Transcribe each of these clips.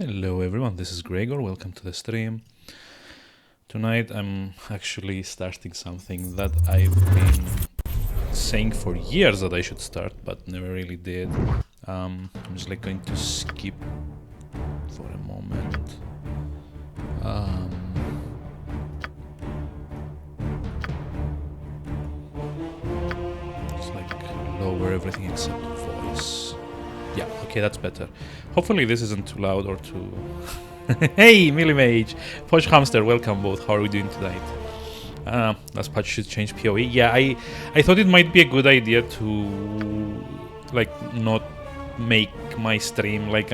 Hello everyone, this is Gregor, welcome to the stream. Tonight I'm actually starting something that I've been saying for years that I should start, but never really did. I'm just going to skip for a moment. Just lower everything except voice. Yeah, okay, that's better. Hopefully this isn't too loud or too... Hey, Millimage! Posh Hamster, welcome both. How are we doing tonight? Last patch should change PoE. Yeah, I thought it might be a good idea to not make my stream as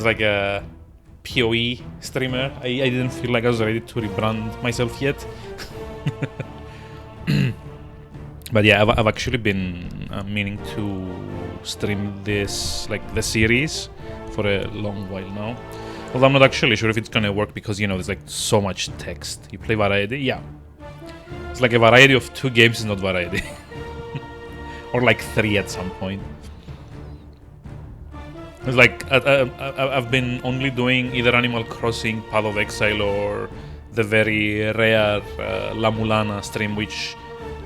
a PoE streamer. I didn't feel like I was ready to rebrand myself yet. But yeah, I've actually been meaning to stream this, the series, for a long while now. Although I'm not actually sure if it's gonna work because, there's so much text. You play variety? Yeah. It's like a variety of 2 games is not variety. Or 3 at some point. It's I've been only doing either Animal Crossing, Path of Exile, or the very rare La Mulana stream, which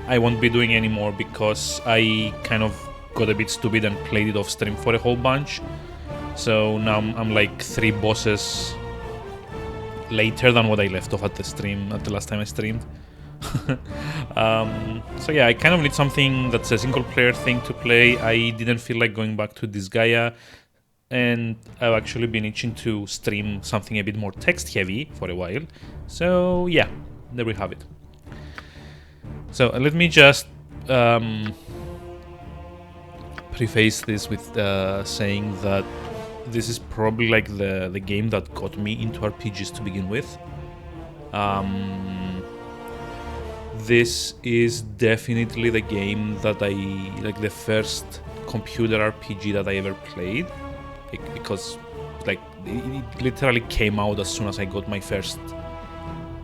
I won't be doing anymore because I kind of got a bit stupid and played it off stream for a whole bunch. So now I'm 3 bosses later than what I left off at the last time I streamed. So yeah, I kind of need something that's a single player thing to play. I didn't feel like going back to Disgaea, and I've actually been itching to stream something a bit more text heavy for a while. So yeah, there we have it. So let me just preface this with saying that this is probably the game that got me into RPGs to begin with. This is definitely the game that the first computer RPG that I ever played, because it literally came out as soon as I got my first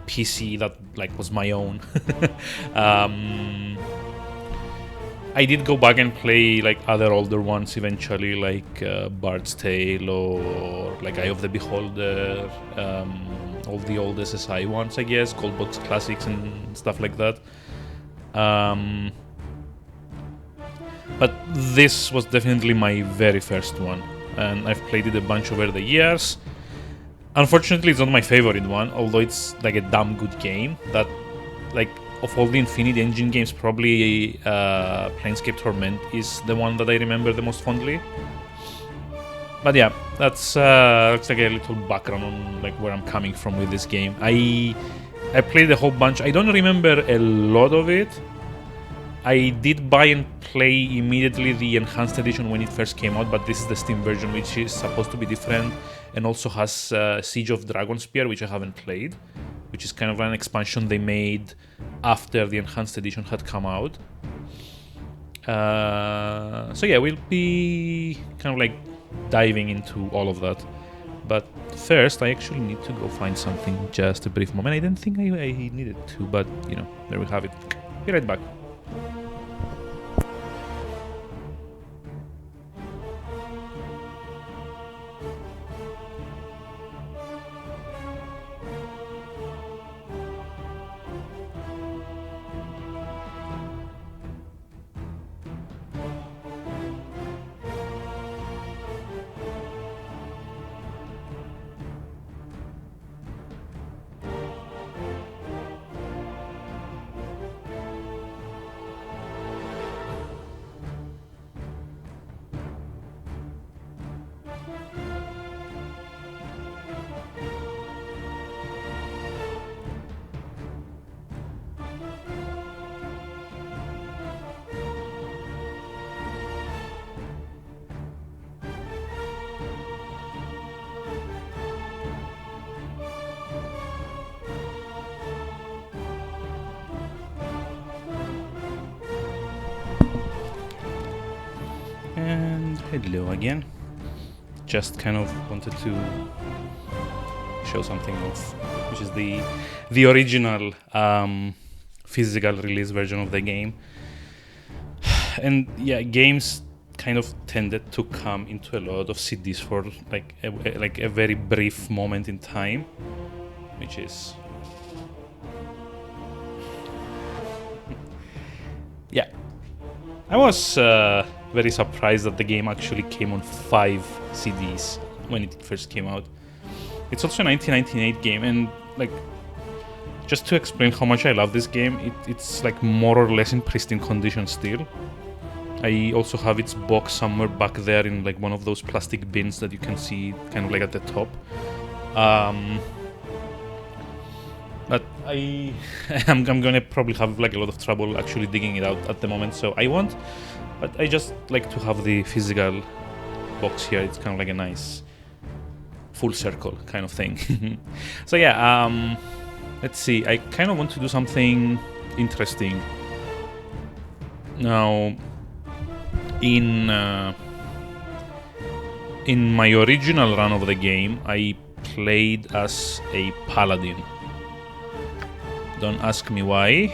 PC that was my own. I did go back and play other older ones eventually, Bard's Tale or Eye of the Beholder, all the old SSI ones, I guess, Gold Box Classics and stuff like that. But this was definitely my very first one, and I've played it a bunch over the years. Unfortunately, it's not my favorite one, although it's a damn good game. That, of all the Infinity Engine games, probably Planescape Torment is the one that I remember the most fondly. But yeah, that's a little background on where I'm coming from with this game. I played a whole bunch. I don't remember a lot of it. I did buy and play immediately the Enhanced Edition when it first came out, but this is the Steam version, which is supposed to be different and also has Siege of Dragonspear, which I haven't played, which is kind of an expansion they made after the Enhanced Edition had come out. So yeah, we'll be kind of diving into all of that. But first, I actually need to go find something, just a brief moment. I didn't think I needed to, but there we have it. Be right back. And hello again. Just kind of wanted to show something off, which is the original physical release version of the game. And yeah, games kind of tended to come into a lot of CDs for like a very brief moment in time, which is yeah. I was very surprised that the game actually came on 5 CDs when it first came out. It's also a 1998 game, and like, just to explain how much I love this game, it's like more or less in pristine condition still. I also have its box somewhere back there in like one of those plastic bins that you can see kind of like at the top. But I'm gonna probably have like a lot of trouble actually digging it out at the moment, so I won't. But I just like to have the physical box here. It's kind of like a nice full circle kind of thing. So yeah, let's see. I kind of want to do something interesting. Now, in my original run of the game, I played as a paladin. Don't ask me why.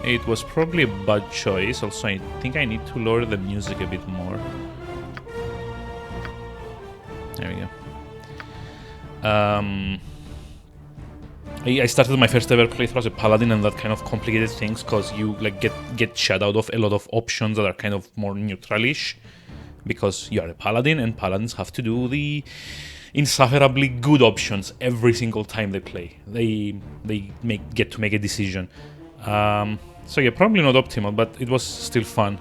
It was probably a bad choice. Also, I think I need to lower the music a bit more. There we go. I started my first ever playthrough as a paladin, and that kind of complicated things because you like get shut out of a lot of options that are kind of more neutralish, because you are a paladin and paladins have to do the insufferably good options every single time they play. They get to make a decision. So yeah, probably not optimal, but it was still fun.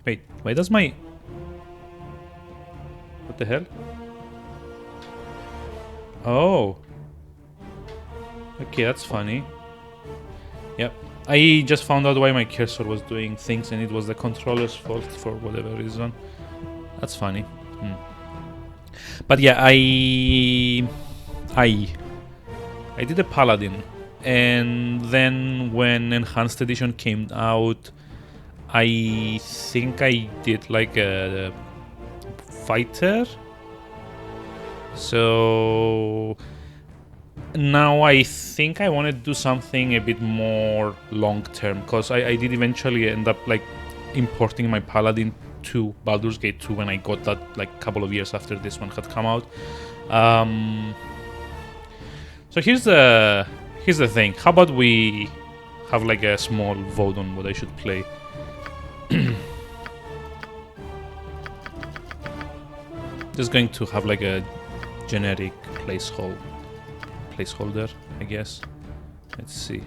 Wait, why does my... What the hell? Oh. Okay, that's funny. Yep. I just found out why my cursor was doing things, and it was the controller's fault for whatever reason. That's funny. But yeah, I did a paladin, and then when Enhanced Edition came out, I think I did like a fighter. So now I think I want to do something a bit more long term, because I did eventually end up like importing my paladin to Baldur's Gate 2 when I got that like a couple of years after this one had come out. So here's the thing. How about we have like a small vote on what I should play? Just going to have like a generic placeholder, I guess. Let's see.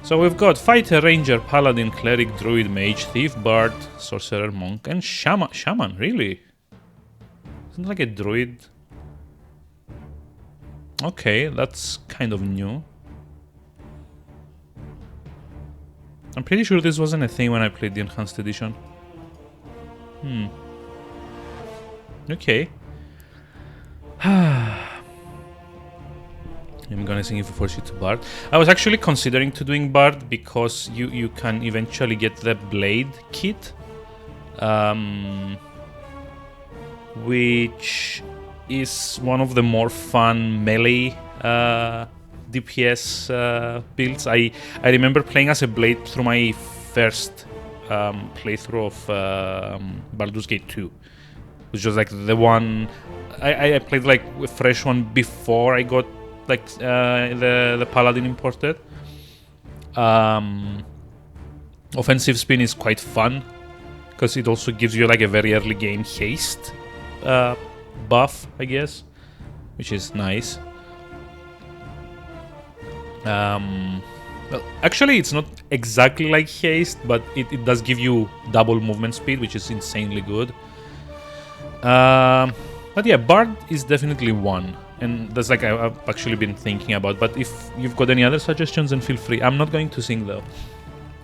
So we've got Fighter, Ranger, Paladin, Cleric, Druid, Mage, Thief, Bard, Sorcerer, Monk, and Shaman. Shaman, really? Isn't it like a Druid? Okay, that's kind of new. I'm pretty sure this wasn't a thing when I played the Enhanced Edition. Okay. I'm gonna sing If I Force You to Bard. I was actually considering to doing Bard because you can eventually get the Blade kit, which is one of the more fun melee DPS builds. I remember playing as a Blade through my first playthrough of Baldur's Gate 2, which was like the one I played like a fresh one before I got like the Paladin imported. Offensive spin is quite fun because it also gives you like a very early game haste buff, I guess, which is nice. Well, actually, it's not exactly like haste, but it does give you double movement speed, which is insanely good. But yeah, Bard is definitely one, and that's like I've actually been thinking about. But if you've got any other suggestions, then feel free. I'm not going to sing though.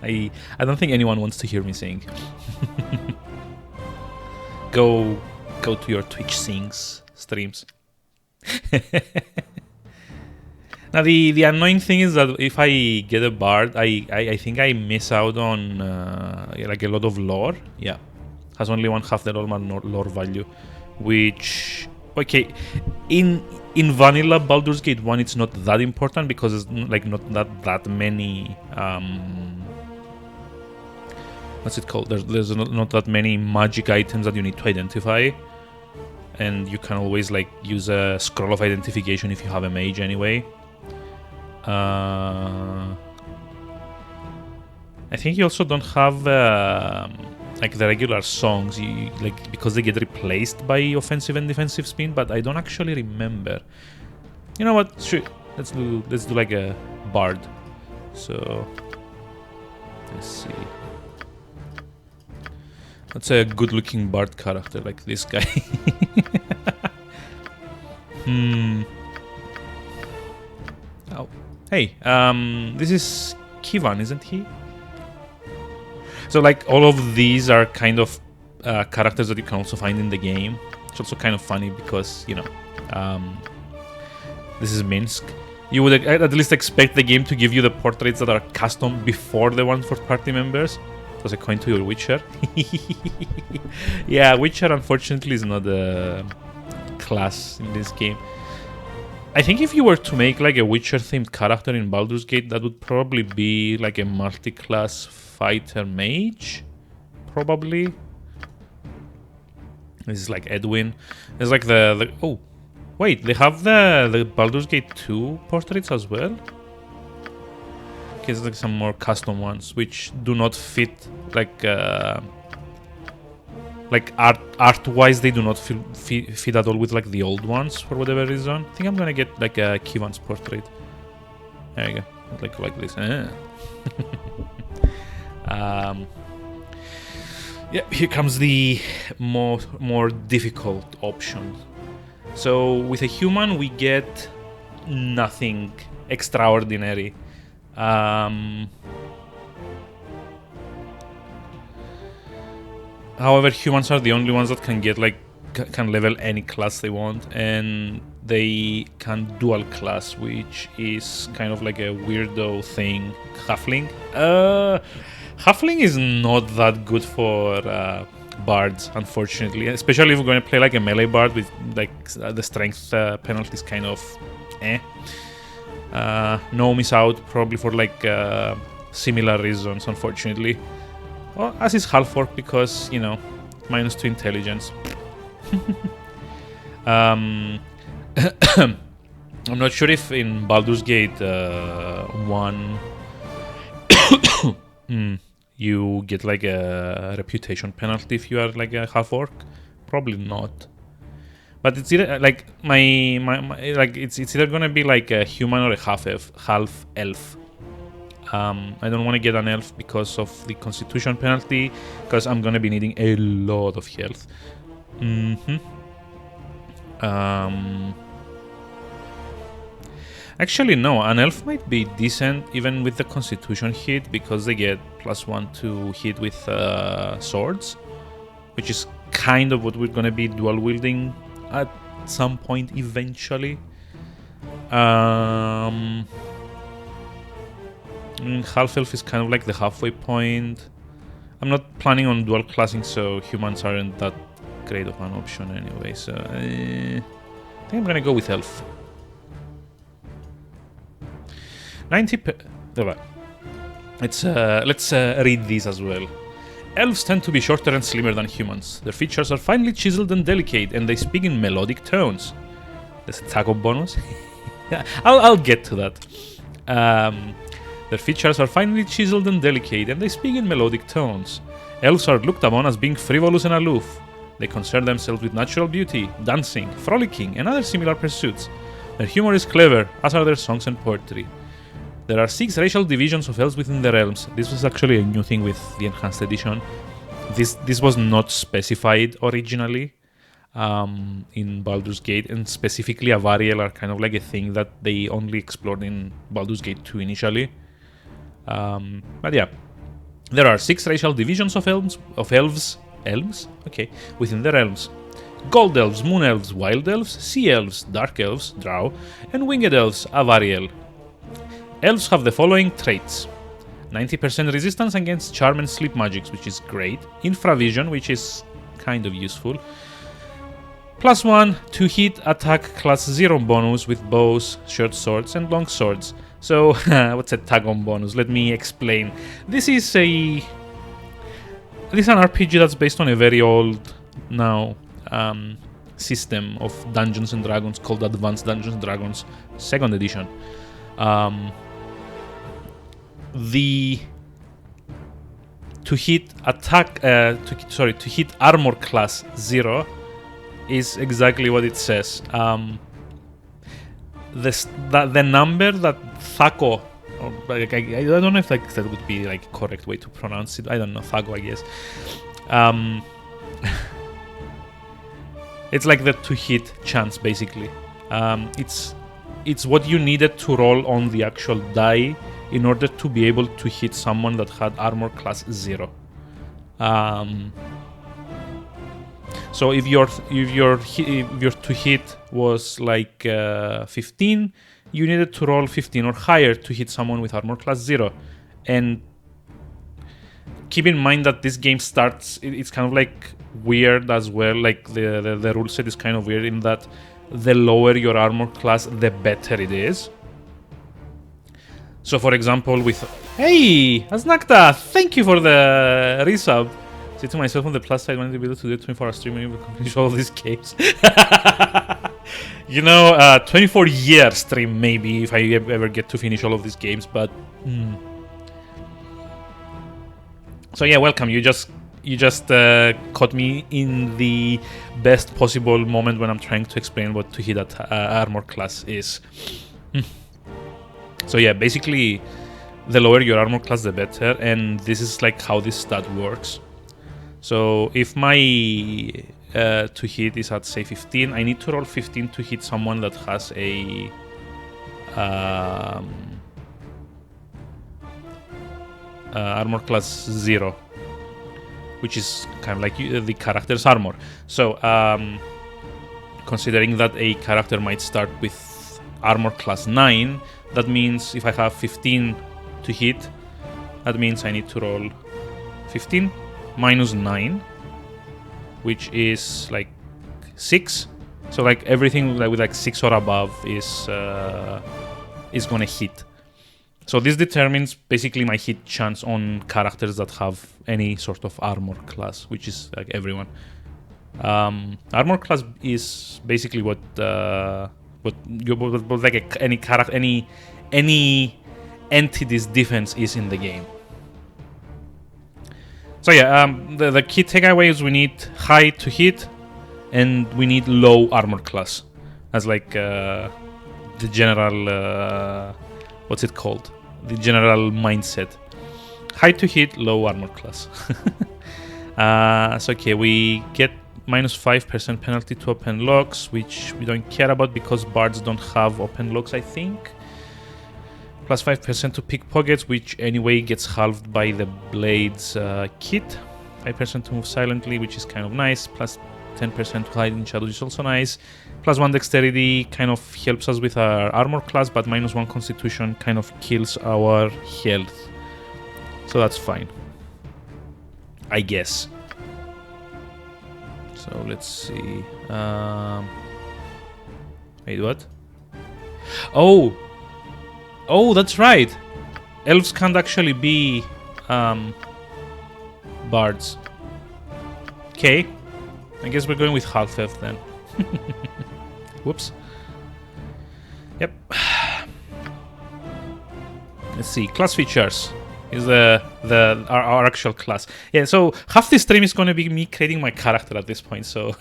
I don't think anyone wants to hear me sing. Go to your Twitch streams. Now the annoying thing is that if I get a Bard, I think I miss out on like a lot of lore. Yeah, has only one half the normal lore value, which okay, in vanilla Baldur's Gate 1 it's not that important because it's like not that many what's it called? There's not that many magic items that you need to identify, and you can always like use a scroll of identification if you have a mage anyway. I think you also don't have like the regular songs, like because they get replaced by offensive and defensive spin, but I don't actually remember. You know what? Sure, let's do like a bard. So let's see. That's a good-looking bard character, like this guy. Oh, hey, this is Kivan, isn't he? So like all of these are kind of characters that you can also find in the game. It's also kind of funny because, you know, this is Minsk. You would at least expect the game to give you the portraits that are custom before the ones for party members. Toss a coin to your Witcher. Yeah, Witcher unfortunately is not a class in this game. I think if you were to make like a Witcher-themed character in Baldur's Gate, that would probably be like a multi-class fighter mage, probably. This is like Edwin. It's like the oh, wait, they have the Baldur's Gate 2 portraits as well. Okay, there's like some more custom ones which do not fit like art-wise, they do not fit at all with like the old ones for whatever reason. I think I'm gonna get like a Kivan's portrait. There you go, like this. Yeah, here comes the more difficult option. So with a human, we get nothing extraordinary. However, humans are the only ones that can get like can level any class they want, and they can dual class, which is kind of like a weirdo thing. Halfling. Halfling is not that good for bards, unfortunately, especially if we're going to play like a melee bard with like the strength penalties kind of no miss out, probably for like similar reasons, unfortunately. Well, as is half orc because, you know, -2 intelligence. I'm not sure if in Baldur's Gate 1 you get like a reputation penalty if you are like a half orc. Probably not. But it's either like my like it's either gonna be like a human or a half elf. I don't want to get an elf because of the constitution penalty, because I'm gonna be needing a lot of health. Actually, no, an elf might be decent even with the constitution hit, because they get +1 to hit with swords, which is kind of what we're gonna be dual wielding at some point eventually. Half elf is kind of like the halfway point. I'm not planning on dual classing, so humans aren't that great of an option anyway. So I think I'm gonna go with elf. 90. Let's read these as well. Elves tend to be shorter and slimmer than humans. Their features are finely chiseled and delicate, and they speak in melodic tones. There's a taco bonus. I'll get to that. Their features are finely chiseled and delicate, and they speak in melodic tones. Elves are looked upon as being frivolous and aloof. They concern themselves with natural beauty, dancing, frolicking, and other similar pursuits. Their humor is clever, as are their songs and poetry. There are 6 racial divisions of elves within the realms. This was actually a new thing with the Enhanced Edition. This was not specified originally in Baldur's Gate, and specifically Avariel are kind of like a thing that they only explored in Baldur's Gate 2 initially. But yeah, there are 6 racial divisions of elves, okay, within the realms. Gold elves, moon elves, wild elves, sea elves, dark elves, drow, and winged elves, Avariel. Elves have the following traits: 90% resistance against charm and sleep magics, which is great. Infravision, which is kind of useful. +1 to hit attack class 0 bonus with bows, short swords, and long swords. So, what's a tag-on bonus? Let me explain. This is this is an RPG that's based on a very old now system of Dungeons and Dragons called Advanced Dungeons and Dragons 2nd edition. To hit armor class 0 is exactly what it says. The number that Thaco, or like, I don't know if like that would be like correct way to pronounce it. I don't know, Thaco, I guess. It's like the to hit chance basically. It's what you needed to roll on the actual die in order to be able to hit someone that had armor class 0. So if your to hit was like 15, you needed to roll 15 or higher to hit someone with armor class 0. And keep in mind that this game starts, it's kind of like weird as well. Like the rule set is kind of weird in that the lower your armor class, the better it is. So for example, with hey, Aznakta, thank you for the resub. Say to myself on the plus side, when to be able to do a 24-hour stream and finish all these games. 24-year stream maybe if I ever get to finish all of these games, but so yeah, welcome. You just caught me in the best possible moment when I'm trying to explain what to hit at armor class is. So yeah, basically, the lower your armor class, the better, and this is like how this stat works. So if my to hit is at say 15, I need to roll 15 to hit someone that has a armor class 0, which is kind of like the character's armor. So considering that a character might start with armor class 9, that means if I have 15 to hit, that means I need to roll 15 minus 9, which is like 6. So like everything with like 6 or above is gonna hit. So this determines basically my hit chance on characters that have any sort of armor class, which is like everyone. Armor class is basically what like any character, any entity's defense is in the game. So yeah, the key takeaway is we need high to hit, and we need low armor class as like the general what's it called? The general mindset. High to hit, low armor class. So okay, we get minus 5% penalty to open locks, which we don't care about because bards don't have open locks, I think. Plus 5% to pickpockets, which anyway gets halved by the blades kit. 5% to move silently, which is kind of nice. Plus 10% to hide in shadows is also nice. Plus 1 dexterity kind of helps us with our armor class, but minus 1 constitution kind of kills our health. So that's fine, I guess. So let's see. Wait, what? Oh, that's right. Elves can't actually be bards. Okay. I guess we're going with half elf then. Whoops. Yep. Let's see. Class features is our actual class. Yeah, so half the stream is going to be me creating my character at this point, so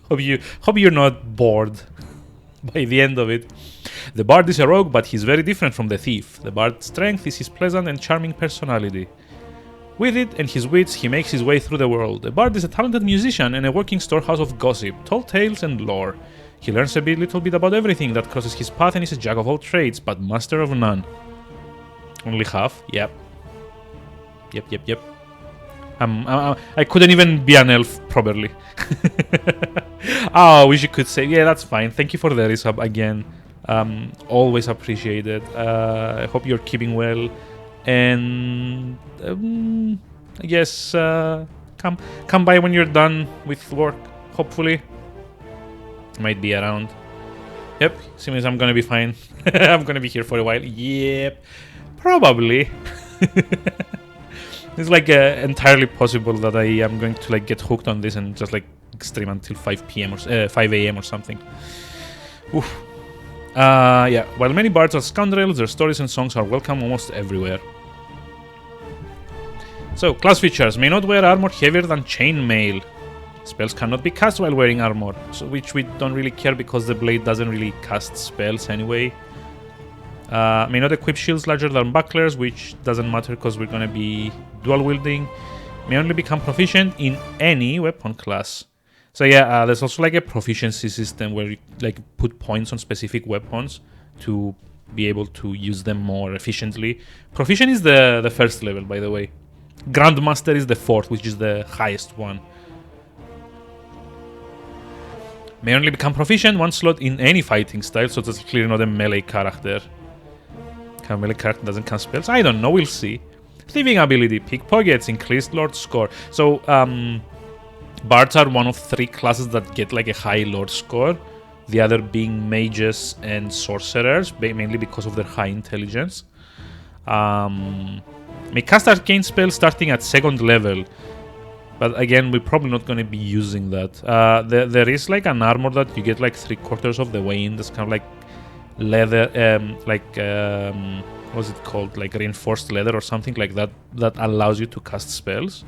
hope you're not bored by the end of it. The bard is a rogue, but he's very different from the thief. The bard's strength is his pleasant and charming personality. With it and his wits, he makes his way through the world. The bard is a talented musician and a working storehouse of gossip, tall tales and lore. He learns a little bit about everything that crosses his path and is a jack of all trades, but master of none. Only half? Yep. Yep. I couldn't even be an elf properly. I wish you could say, yeah, that's fine. Thank you for the resub again. Always appreciated. I hope you're keeping well. And I guess come by when you're done with work, hopefully. Might be around. Yep, seems I'm gonna be fine. I'm gonna be here for a while. Yep, probably. It's like entirely possible that I am going to like get hooked on this and just like stream until 5 p.m. or 5 a.m. or something. Oof. Yeah, while many bards are scoundrels, their stories and songs are welcome almost everywhere. So, class features. May not wear armor heavier than chainmail. Spells cannot be cast while wearing armor, so which we don't really care because the blade doesn't really cast spells anyway. May not equip shields larger than bucklers, which doesn't matter because we're gonna be dual wielding. May only become proficient in any weapon class. So yeah, there's also like a proficiency system where you like put points on specific weapons to be able to use them more efficiently. Proficient is the first level, by the way. Grandmaster is the fourth, which is the highest one. May only become proficient one slot in any fighting style, so that's clearly not a melee character. A melee character doesn't cast spells? I don't know, we'll see. Thieving ability, pickpockets, increased lord score. So, bards are one of 3 classes that get like a high lord score. The other being mages and sorcerers, mainly because of their high intelligence. May cast arcane spells starting at 2nd level. But again, we're probably not going to be using that. There is like an armor that you get like 3/4 of the way in. That's kind of like leather, what's it called? Like reinforced leather or something like that, that allows you to cast spells.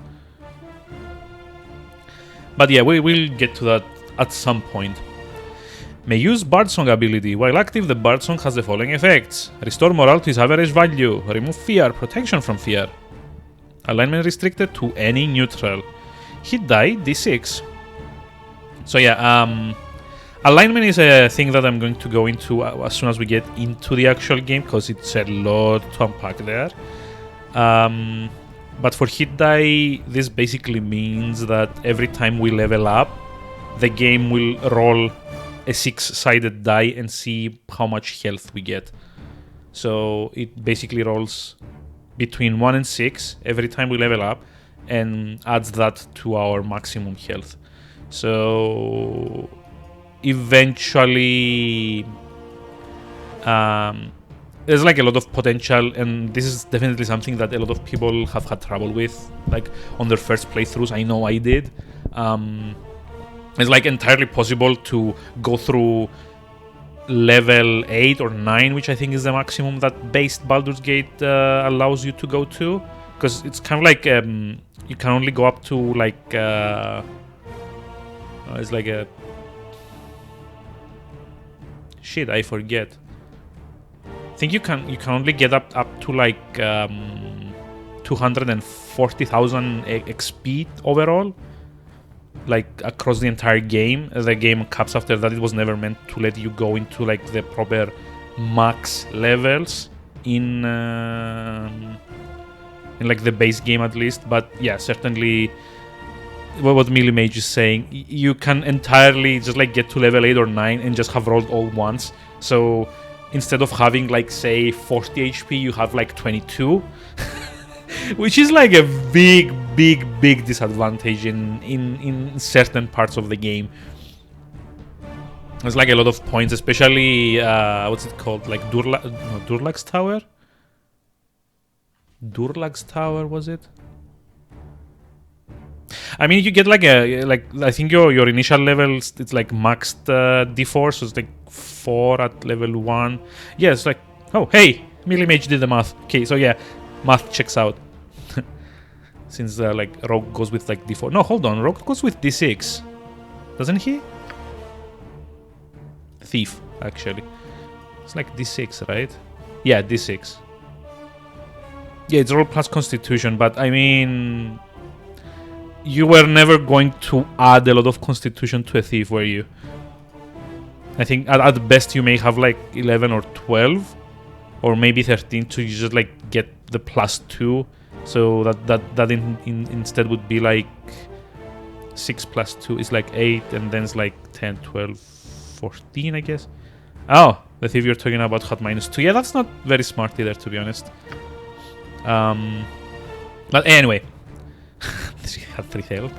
But yeah, we will get to that at some point. May use Bard Song ability. While active, the Bard Song has the following effects. Restore morale to its average value. Remove fear, protection from fear. Alignment restricted to any neutral. Hit die, d6. So yeah, alignment is a thing that I'm going to go into as soon as we get into the actual game, because it's a lot to unpack there. But for hit die, this basically means that every time we level up, the game will roll a 6-sided die and see how much health we get. So it basically rolls between 1 and 6 every time we level up and adds that to our maximum health. So eventually there's like a lot of potential, and this is definitely something that a lot of people have had trouble with, like on their first playthroughs. I know I did. It's like entirely possible to go through level 8 or 9, which I think is the maximum that based Baldur's Gate allows you to go to, because it's kind of like you can only go up to like it's like a shit, I forget. I think you can only get up to like 240,000 XP overall, like across the entire game. The game caps after that. It was never meant to let you go into like the proper max levels in like the base game at least. But yeah, certainly what Melee Mage is saying, you can entirely just like get to level 8 or 9 and just have rolled all once. So instead of having like say 40 HP, you have like 22. Which is like a big disadvantage in certain parts of the game. There's like a lot of points, especially what's it called, like Durlag's Tower? Durlag's Tower, was it? I mean, you get like I think your initial level, it's like maxed D4, so it's like 4 at level 1. Yeah, it's like, oh hey, Melee Mage did the math. Okay, so yeah, math checks out. Since like Rogue goes with like D4. No, hold on, Rogue goes with D6, doesn't he? Thief, actually. It's like D6, right? Yeah, D6. Yeah, it's roll plus Constitution, but I mean, you were never going to add a lot of Constitution to a Thief, were you? I think at best you may have like 11 or 12, or maybe 13 to just like get the +2. So that instead would be like 6 plus 2 is like 8, and then it's like 10, 12, 14, I guess. Oh, the Thief you're talking about had -2. Yeah, that's not very smart either, to be honest. But anyway, she had 3 health.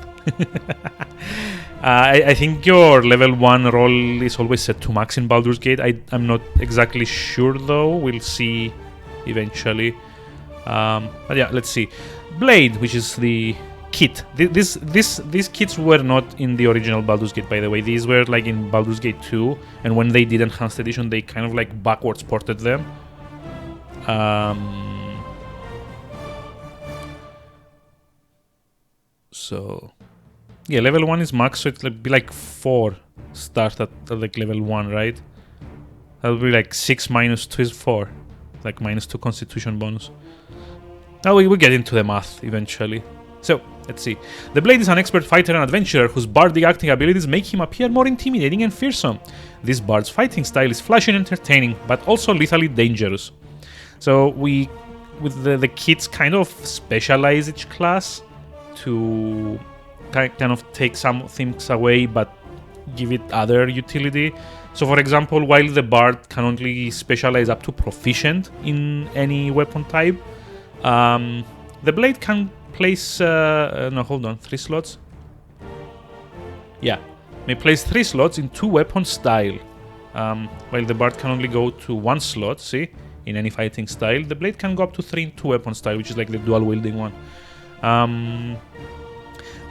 I think your level 1 roll is always set to max in Baldur's Gate. I'm not exactly sure though. We'll see eventually. But yeah, let's see. Blade, which is the kit. These kits were not in the original Baldur's Gate, by the way. These were like in Baldur's Gate 2, and when they did Enhanced Edition, they kind of like backwards ported them. So yeah, level 1 is max, so it'll be like 4 start at like level 1, right? That'll be like 6 minus 2 is 4, like minus 2 constitution bonus. Now we will get into the math eventually. So let's see. The Blade is an expert fighter and adventurer whose bardic acting abilities make him appear more intimidating and fearsome. This bard's fighting style is flashy and entertaining, but also lethally dangerous. So we, with the kits, kind of specialize each class to kind of take some things away but give it other utility. So for example, while the bard can only specialize up to proficient in any weapon type, the Blade can place 3 slots. Yeah, may place 3 slots in 2 weapon style, while the bard can only go to 1 slot. See, in any fighting style, the Blade can go up to 3 in 2 weapon style, which is like the dual wielding one.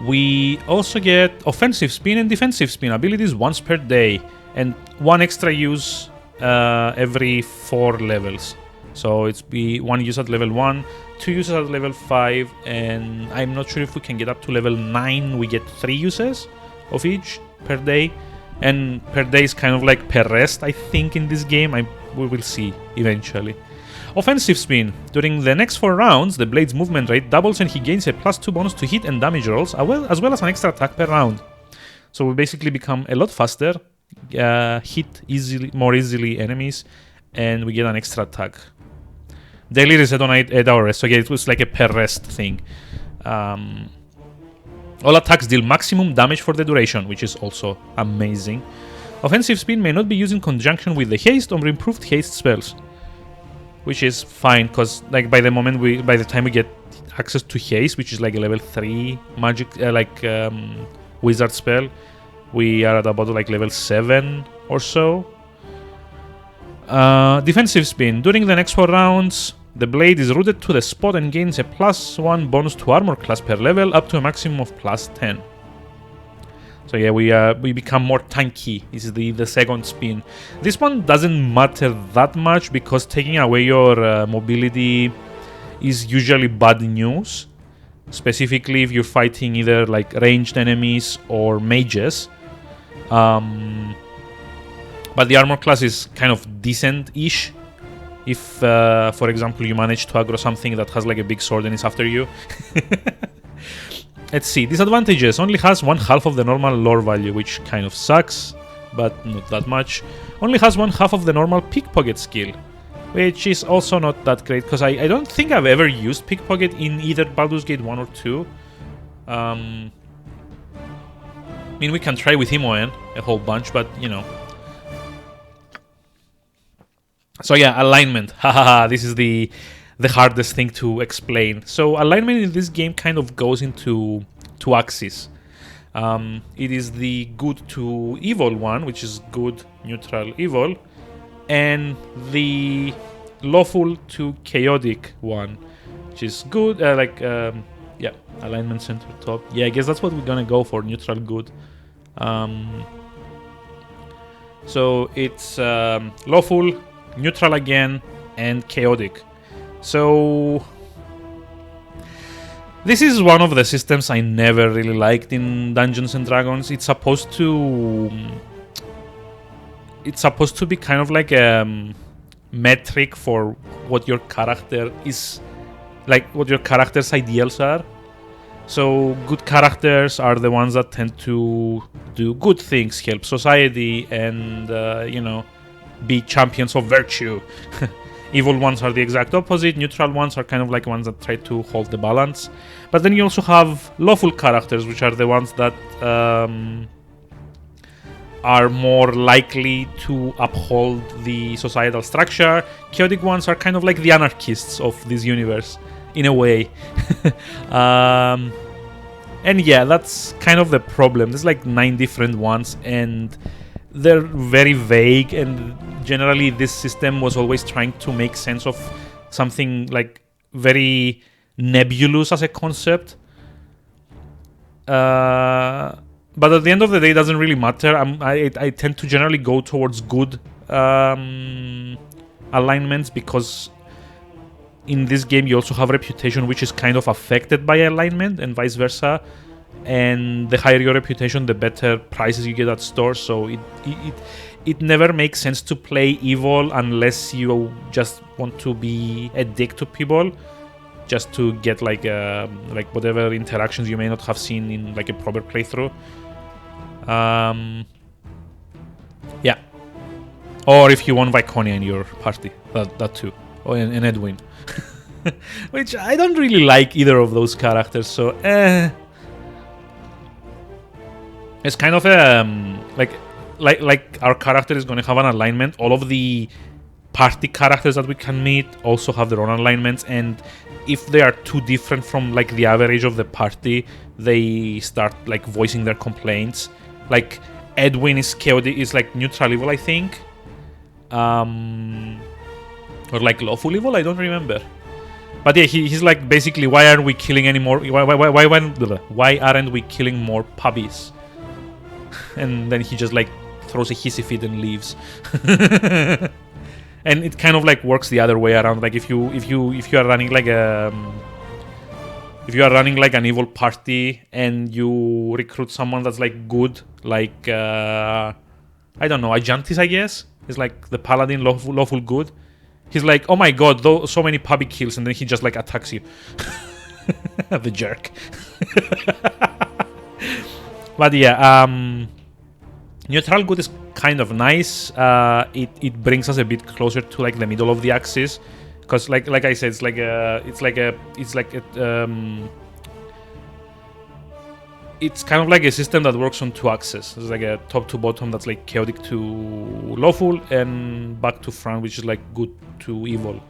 We also get offensive spin and defensive spin abilities once per day, and 1 extra use every 4 levels. So it's be 1 use at level 1, 2 uses at level 5, and I'm not sure if we can get up to level 9. We get 3 uses of each per day, and per day is kind of like per rest, I think, in this game. We will see eventually. Offensive spin. During the next 4 rounds, the Blade's movement rate doubles and he gains a +2 bonus to hit and damage rolls, as well as an extra attack per round. So we basically become a lot faster, hit more easily enemies, and we get an extra attack. Daily reset on 8 hour rest. So yeah, it was like a per rest thing. All attacks deal maximum damage for the duration, which is also amazing. Offensive spin may not be used in conjunction with the haste or improved haste spells, which is fine, because like by the time we get access to haste, which is like a level 3 magic wizard spell, we are at about like level 7 or so. Defensive spin. During the next 4 rounds, the Blade is rooted to the spot and gains a +1 bonus to armor class per level, up to a maximum of +10. So yeah, we become more tanky. This is the second spin. This one doesn't matter that much because taking away your mobility is usually bad news, specifically if you're fighting either like ranged enemies or mages. But the armor class is kind of decent-ish if, for example, you manage to aggro something that has like a big sword and is after you. Let's see. Disadvantages. Only has 1/2 of the normal lore value, which kind of sucks, but not that much. Only has 1/2 of the normal pickpocket skill, which is also not that great, because I don't think I've ever used pickpocket in either Baldur's Gate 1 or 2. I mean, we can try with Imoen a whole bunch, but, you know. So yeah, alignment. Hahaha, this is the hardest thing to explain. So alignment in this game kind of goes into 2 axes. It is the good to evil one, which is good, neutral, evil, and the lawful to chaotic one, which is good, yeah, alignment center top. Yeah, I guess that's what we're gonna go for, neutral, good. So it's lawful, neutral again, and chaotic. So this is one of the systems I never really liked in Dungeons and Dragons. It's supposed to be kind of like a metric for what your character is, like what your character's ideals are. So good characters are the ones that tend to do good things, help society, and be champions of virtue. Evil ones are the exact opposite. Neutral ones are kind of like ones that try to hold the balance. But then you also have lawful characters, which are the ones that are more likely to uphold the societal structure. Chaotic ones are kind of like the anarchists of this universe, in a way. And yeah, that's kind of the problem. There's like 9 different ones, and they're very vague, and generally this system was always trying to make sense of something like very nebulous as a concept. But at the end of the day, it doesn't really matter. I tend to generally go towards good alignments, because in this game you also have reputation, which is kind of affected by alignment, and vice versa. And the higher your reputation, the better prices you get at stores. So it never makes sense to play evil unless you just want to be a dick to people, just to get like whatever interactions you may not have seen in like a proper playthrough. Yeah. Or if you want Viconia in your party, that too. Or an Edwin. Which I don't really like either of those characters, so it's kind of like our character is going to have an alignment. All of the party characters that we can meet also have their own alignments, and if they are too different from like the average of the party, they start like voicing their complaints. Like Edwin is chaotic, is like neutral evil, I think, or like lawful evil, I don't remember. But yeah, he's like basically, why aren't we killing any more? Why aren't we killing more puppies? And then he just like throws a hissy fit and leaves. And it kind of like works the other way around. Like if you are running like an evil party and you recruit someone that's like good, like I don't know, Ajantis, I guess, is like the paladin, lawful good. He's like, oh my god, so many puppy kills, and then he just like attacks you. The jerk. But yeah, neutral good is kind of nice. It brings us a bit closer to like the middle of the axis, because like I said, it's kind of like a system that works on two axes. It's like a top to bottom that's like chaotic to lawful, and back to front, which is like good to evil.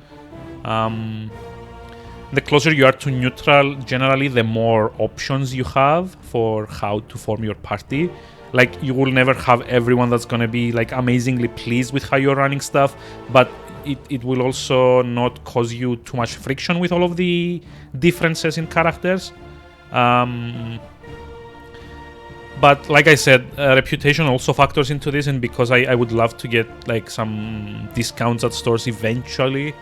The closer you are to neutral, generally, the more options you have for how to form your party. Like, you will never have everyone that's gonna be like amazingly pleased with how you're running stuff, but it will also not cause you too much friction with all of the differences in characters. But like I said, reputation also factors into this, and because I would love to get like some discounts at stores eventually,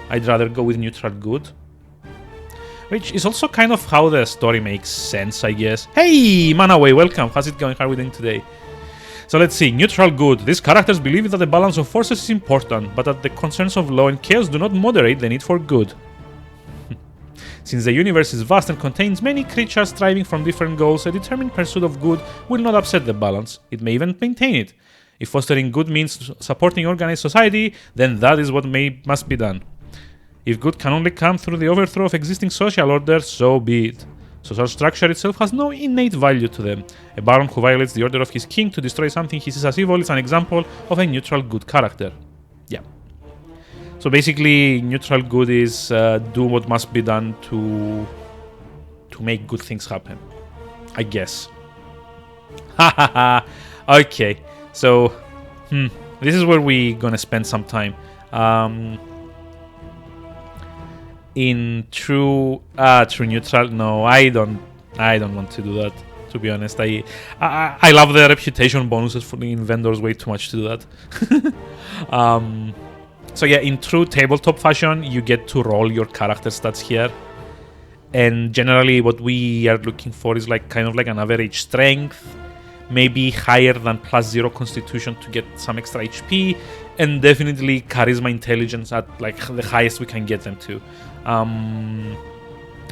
I'd rather go with neutral good. Which is also kind of how the story makes sense, I guess. Hey, Manaway, welcome. How's it going? How are we doing today? So let's see. Neutral good. These characters believe that the balance of forces is important, but that the concerns of law and chaos do not moderate the need for good. Since the universe is vast and contains many creatures striving from different goals, a determined pursuit of good will not upset the balance. It may even maintain it. If fostering good means supporting organized society, then that is what must be done. If good can only come through the overthrow of existing social order, so be it. Social structure itself has no innate value to them. A baron who violates the order of his king to destroy something he sees as evil is an example of a neutral good character. Yeah. So basically, neutral good is do what must be done to make good things happen, I guess. Hahaha. Okay. So, this is where we're gonna spend some time. In true neutral, no, I don't want to do that, to be honest. I love the reputation bonuses for the vendors way too much to do that. So yeah, in true tabletop fashion, you get to roll your character stats here, and generally what we are looking for is like kind of like an average strength, maybe higher than +0 constitution to get some extra HP, and definitely charisma intelligence at like the highest we can get them to.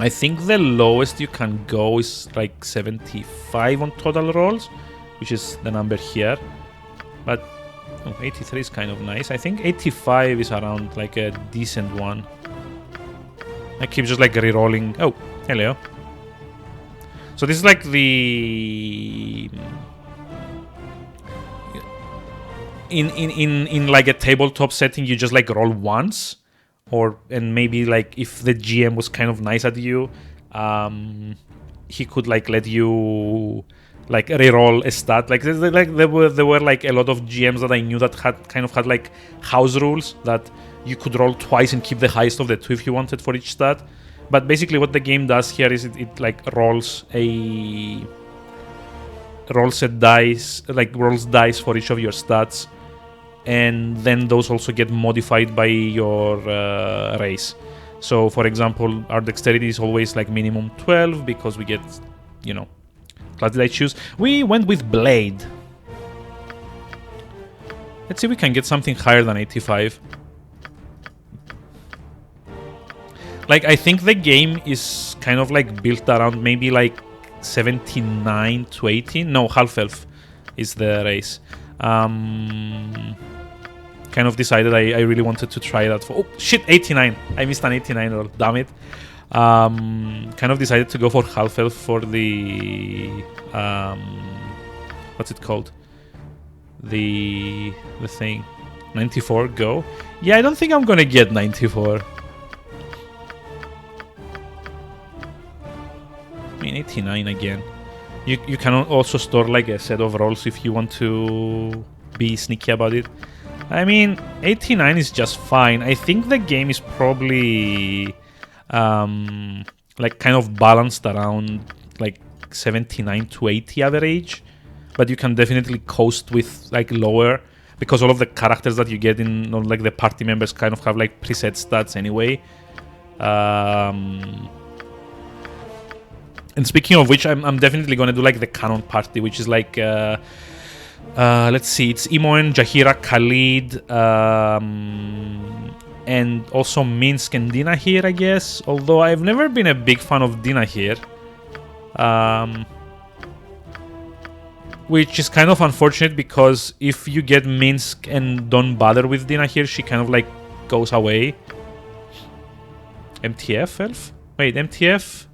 I think the lowest you can go is like 75 on total rolls, which is the number here. But 83 is kind of nice. I think 85 is around like a decent one. I keep just like re-rolling. Oh, hello. So this is like the in like a tabletop setting, you just like roll once. And maybe like if the GM was kind of nice at you, he could like let you like re-roll a stat. Like there were like a lot of GMs that I knew that had like house rules that you could roll twice and keep the highest of the two if you wanted for each stat, But basically what the game does here is it like rolls dice, like rolls dice for each of your stats, and then those also get modified by your race. So for example, our dexterity is always like minimum 12 because we get, you know, class did I choose? We went with Blade. Let's see if we can get something higher than 85. Like, I think the game is kind of like built around maybe like 79 to 80. No, half-elf is the race. Kind of decided I really wanted to try that for... Oh, shit, 89. I missed an 89 roll, damn it. Kind of decided to go for half-elf for the... what's it called? The thing. 94, go. Yeah, I don't think I'm gonna get 94. I mean, 89 again. You can also store like a set of rolls if you want to be sneaky about it. I mean, 89 is just fine. I think the game is probably like kind of balanced around like 79 to 80 average, but you can definitely coast with like lower because all of the characters that you get in, like the party members, kind of have like preset stats anyway. And speaking of which, I'm definitely gonna do like the canon party, which is like let's see, it's Imoen, Jahira, Khalid, and also Minsk and Dina here, I guess. Although I've never been a big fan of Dina here, which is kind of unfortunate because if you get Minsk and don't bother with Dina here, she kind of like goes away. MTF elf? Wait, MTF?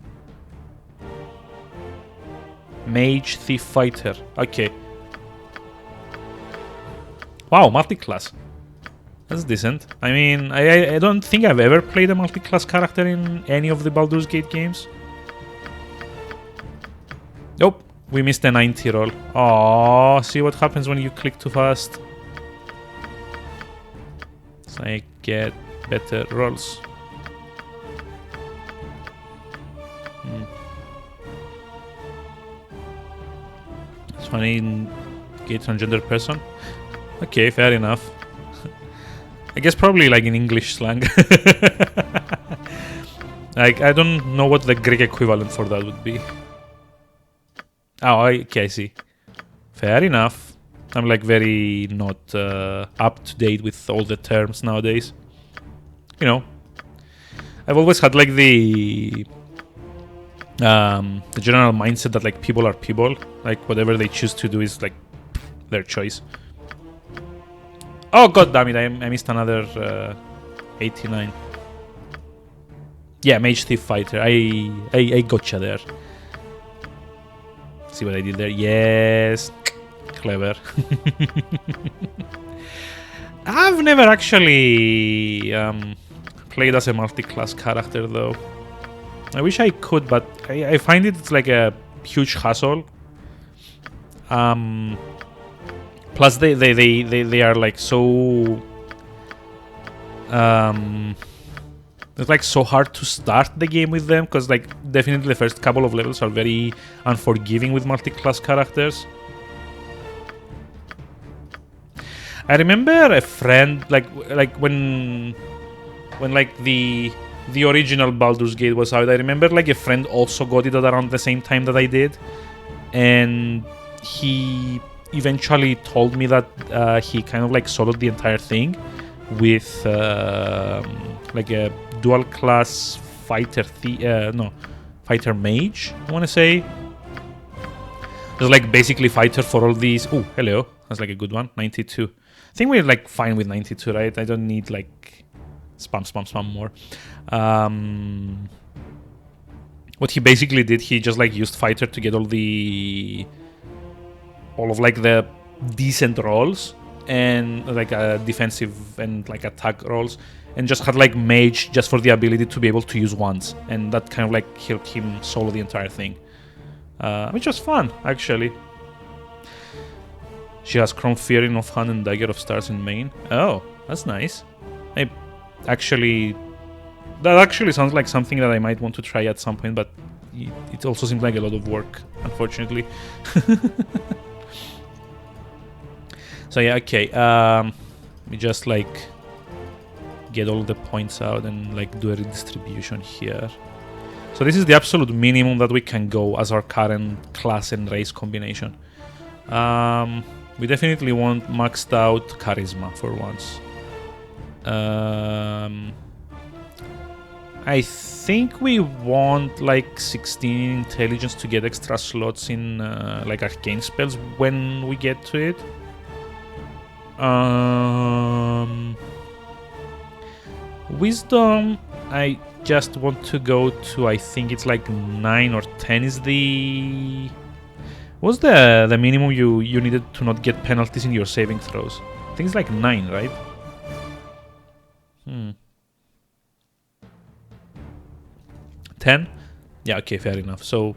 Mage, Thief, Fighter. Okay. Wow, multi-class. That's decent. I mean, I don't think I've ever played a multi-class character in any of the Baldur's Gate games. Nope, we missed a 90 roll. Oh, see what happens when you click too fast. So I get better rolls. It's funny in gay transgender person. Okay, fair enough. I guess probably like in English slang. Like, I don't know what the Greek equivalent for that would be. Oh, okay, I see. Fair enough. I'm like very not up to date with all the terms nowadays. You know, I've always had like the general mindset that like people are people. Like whatever they choose to do is like their choice. Oh god damn it! I missed another 89. Yeah, Mage, Thief, Fighter. I gotcha there. See what I did there? Yes, clever. I've never actually played as a multi-class character though. I wish I could, but I find it's like a huge hassle. Plus they are like so it's like so hard to start the game with them because like definitely the first couple of levels are very unforgiving with multi-class characters. I remember a friend like when like the original Baldur's Gate was out. I remember like a friend also got it at around the same time that I did, and he eventually told me that he kind of like soloed the entire thing with like a dual class fighter fighter mage, I want to say. It's like basically fighter for all these. Oh, hello, that's like a good one. 92. I think we're like fine with 92, right? I don't need like spam more. What he basically did, he just like used fighter to get all of like the decent rolls and like defensive and like attack rolls, and just had like mage just for the ability to be able to use once, and that kind of like helped him solo the entire thing, which was fun actually. She has Chrome Fear in offhand and Dagger of Stars in main. Oh, that's nice. I actually that actually sounds like something that I might want to try at some point, but it also seems like a lot of work, unfortunately. So yeah, okay. We just like get all the points out and like do a redistribution here. So this is the absolute minimum that we can go as our current class and race combination. We definitely want maxed out charisma for once. I think we want like 16 intelligence to get extra slots in like arcane spells when we get to it. Wisdom, I just want to go to, I think it's like 9 or 10 is the... What's the minimum you needed to not get penalties in your saving throws? I think it's like 9, right? 10? Yeah, okay, fair enough. So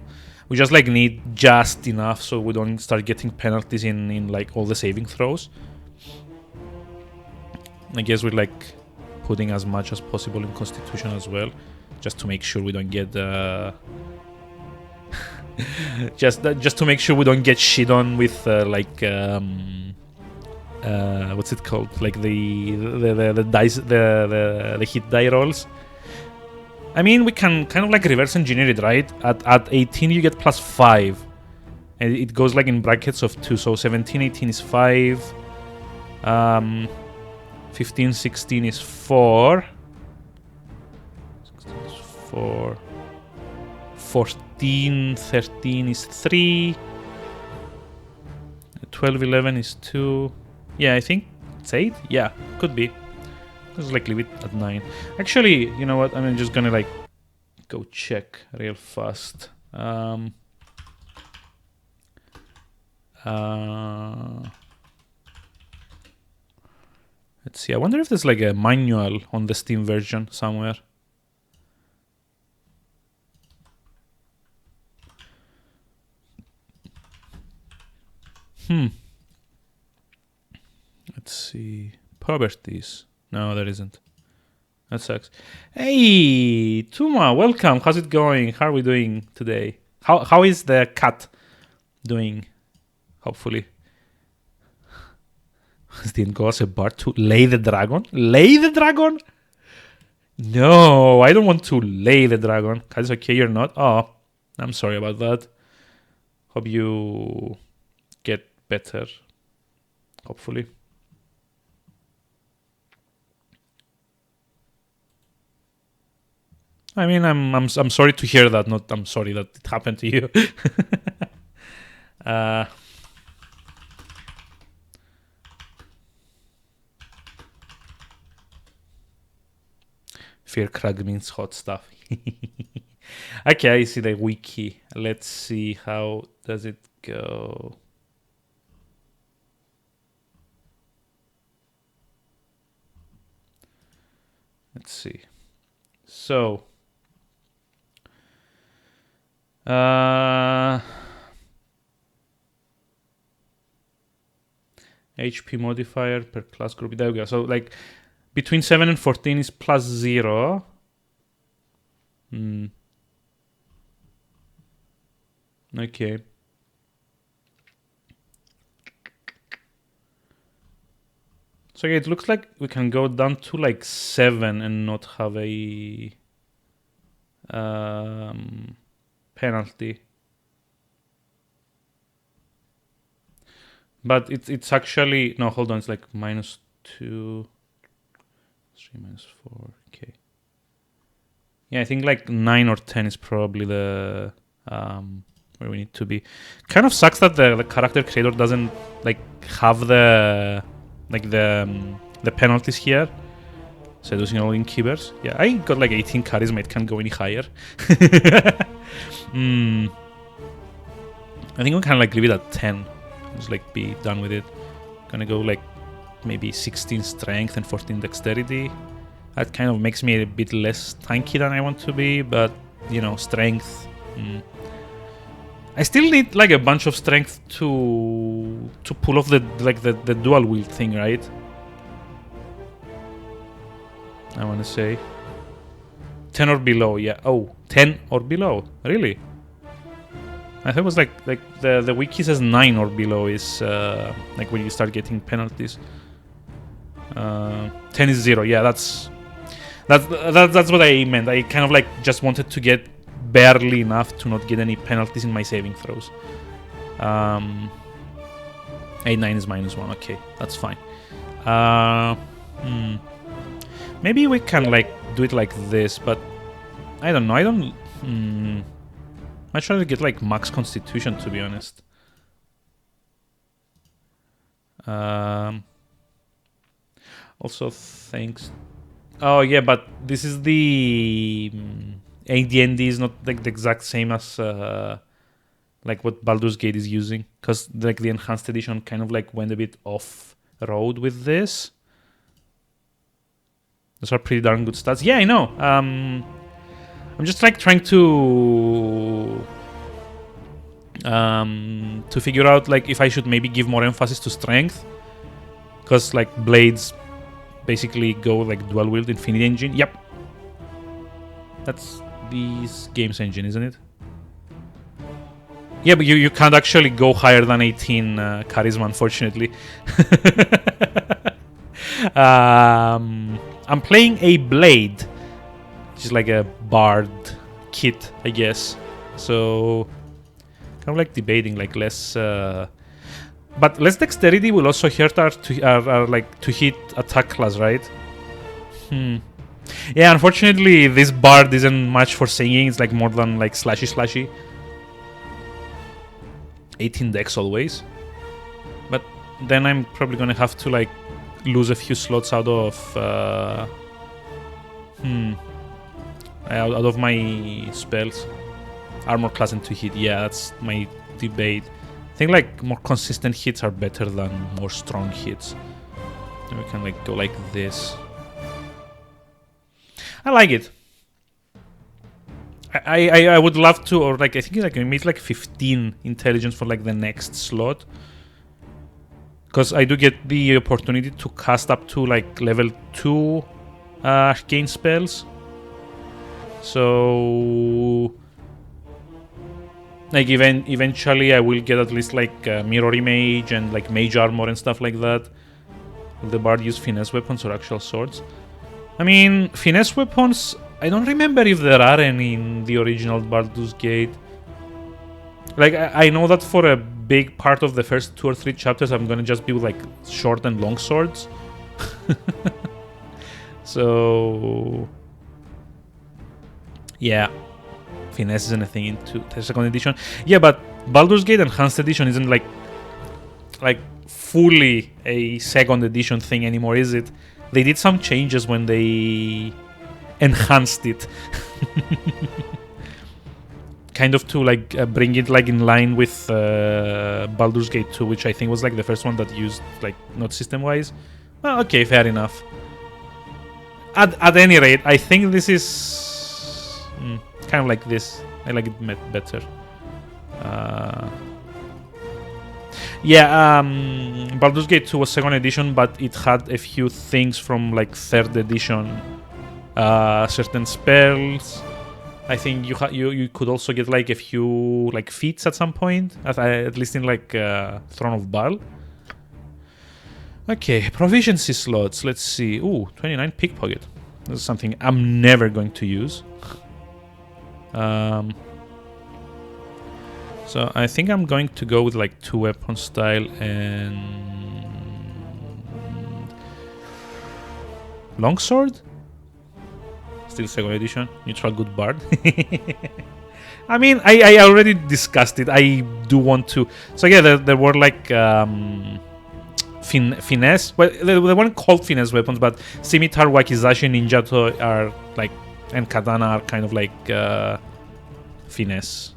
we just like need just enough so we don't start getting penalties in like all the saving throws. I guess we're like putting as much as possible in Constitution as well, just to make sure we don't get just to make sure we don't get shit on with like what's it called? Like the dice, the hit die rolls. I mean, we can kind of like reverse engineer it, right? At 18 you get +5, and it goes like in brackets of 2. So 17, 18 is 5. 15, 16 is 4. 16 is 4. 14, 13 is 3. 12, 11 is 2. Yeah, I think it's 8. Yeah, could be. Let's like leave it at 9. Actually, you know what? I'm just gonna like go check real fast. Let's see. I wonder if there's like a manual on the Steam version somewhere. Let's see. Properties. No, there isn't. That sucks. Hey, Tuma, welcome. How's it going? How are we doing today? How is the cat doing? Hopefully. Didn't go as a bar to lay the dragon? Lay the dragon? No, I don't want to lay the dragon. It's okay, you're not. Oh, I'm sorry about that. Hope you get better. Hopefully. I mean, I'm sorry to hear that. Not I'm sorry that it happened to you. Fear Crag means hot stuff. Okay, I see the wiki. Let's see how does it go. Let's see. So. HP modifier per class group. There we go. So like between 7 and 14 is +0. Okay. So yeah, it looks like we can go down to like 7 and not have a penalty. But it's actually no, hold on, it's like -2, 3 -4. Okay. Yeah, I think like 9 or 10 is probably the where we need to be. Kind of sucks that the character creator doesn't like have the penalties here. Seducing all innkeepers. Yeah, I got like 18 charisma. It can't go any higher. I think we can like leave it at 10. Just like be done with it. Gonna go like maybe 16 strength and 14 dexterity. That kind of makes me a bit less tanky than I want to be, but you know, strength. I still need like a bunch of strength to pull off the dual wield thing, right? I want to say. 10 or below, yeah. Oh, 10 or below, really? I thought it was like the wiki says 9 or below is like when you start getting penalties. 10 is 0, yeah, that's what I meant. I kind of like just wanted to get barely enough to not get any penalties in my saving throws. 8-9 is -1, okay, that's fine. Maybe we can like do it like this, but I don't know. I try to get like max constitution, to be honest. Also, thanks. Oh yeah, but this is the AD&D is not like the exact same as like what Baldur's Gate is using, because like the enhanced edition kind of like went a bit off road with this. Those are pretty darn good stats. Yeah, I know. I'm just like trying to figure out like if I should maybe give more emphasis to strength, because like blades basically go like dual wield infinity engine. Yep, that's this game's engine, isn't it? Yeah, but you can't actually go higher than 18 charisma, unfortunately. I'm playing a blade, which is like a bard kit, I guess. So kind of like debating like less, but less dexterity will also hurt our like to hit attack class, right? Yeah, unfortunately, this bard isn't much for singing. It's like more than like slashy. 18 dex always, but then I'm probably gonna have to like lose a few slots out of out of my spells. Armor class and to hit, yeah, that's my debate. I think like more consistent hits are better than more strong hits. And we can like go like this. I like it. I would love to, or like I think like maybe like 15 intelligence for like the next slot, because I do get the opportunity to cast up to like level 2 arcane spells. So like eventually I will get at least like mirror image and like mage armor and stuff like that. Will the bard use finesse weapons or actual swords? I mean, finesse weapons, I don't remember if there are any in the original Baldur's Gate. Like, I know that for a big part of the first 2 or 3 chapters, I'm gonna just be with, like, short and long swords. So... yeah. Finesse isn't a thing into the second edition. Yeah, but Baldur's Gate Enhanced Edition isn't, like fully a second edition thing anymore, is it? They did some changes when they enhanced it. Kind of to like bring it like in line with Baldur's Gate 2, which I think was like the first one that used like not system wise. Well, okay, fair enough. At any rate, I think this is kind of like this. I like it better. Yeah, Baldur's Gate 2 was second edition, but it had a few things from like third edition. Certain spells. I think you could also get like a few like feats at some point, at least in like Throne of Baal. Okay, proficiency slots. Let's see. Ooh, 29 pickpocket. This is something I'm never going to use. So I think I'm going to go with like 2 weapon style and longsword. Still second edition. Neutral good bard. I mean, I already discussed it. I do want to. So yeah, there were like finesse. Well, they weren't called finesse weapons, but scimitar, wakizashi, ninjato are like, and katana are kind of like finesse.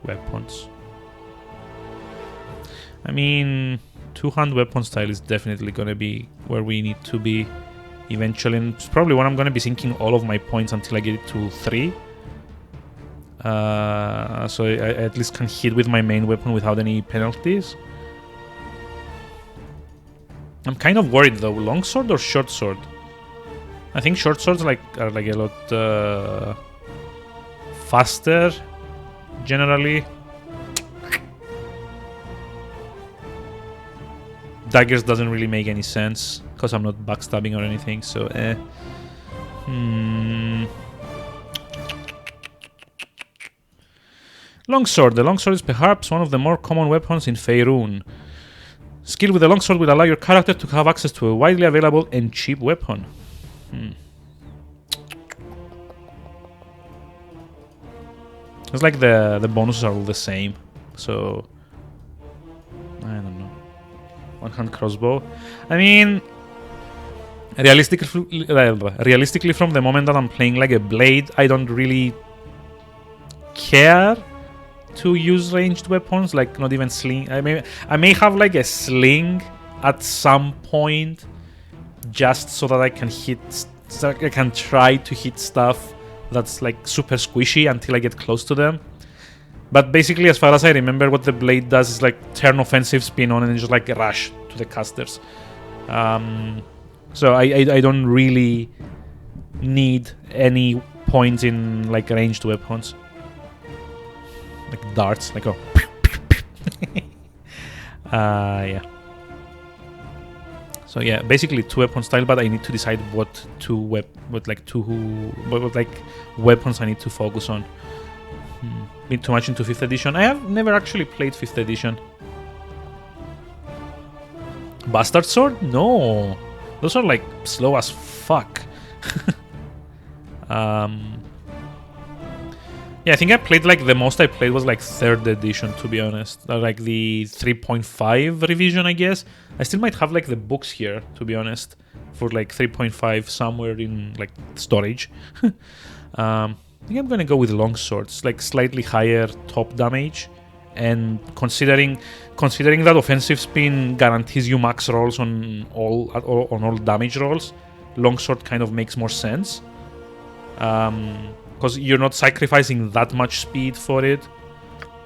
Weapons. I mean, 2-hand weapon style is definitely gonna be where we need to be eventually, and it's probably when I'm gonna be sinking all of my points until I get it to 3. So I at least can hit with my main weapon without any penalties. I'm kind of worried though. Long sword or short sword? I think short swords are like a lot faster generally. Daggers doesn't really make any sense because I'm not backstabbing or anything, so Longsword. The longsword is perhaps one of the more common weapons in Faerun. Skill with the longsword will allow your character to have access to a widely available and cheap weapon. It's like the bonuses are all the same, so I don't know. One-hand crossbow. I mean, realistically, from the moment that I'm playing like a blade, I don't really care to use ranged weapons. Like not even sling. I may have like a sling at some point, just so that I can hit. So I can try to hit stuff that's like super squishy until I get close to them. But basically, as far as I remember, what the blade does is like turn offensive spin on and just like rush to the casters. So I don't really need any points in like ranged weapons, like darts, like yeah. So yeah, basically two weapon style, but I need to decide what weapons I need to focus on. Been too much into 5th edition. I have never actually played 5th edition. Bastard sword? No. Those are like slow as fuck. Yeah, I think I played like the most I played was like 3rd edition, to be honest. Like the 3.5 revision, I guess. I still might have like the books here, to be honest, for like 3.5 somewhere in like storage. I think I'm gonna go with long swords, like slightly higher top damage, and considering that offensive spin guarantees you max rolls on all damage rolls, longsword kind of makes more sense. Because you're not sacrificing that much speed for it.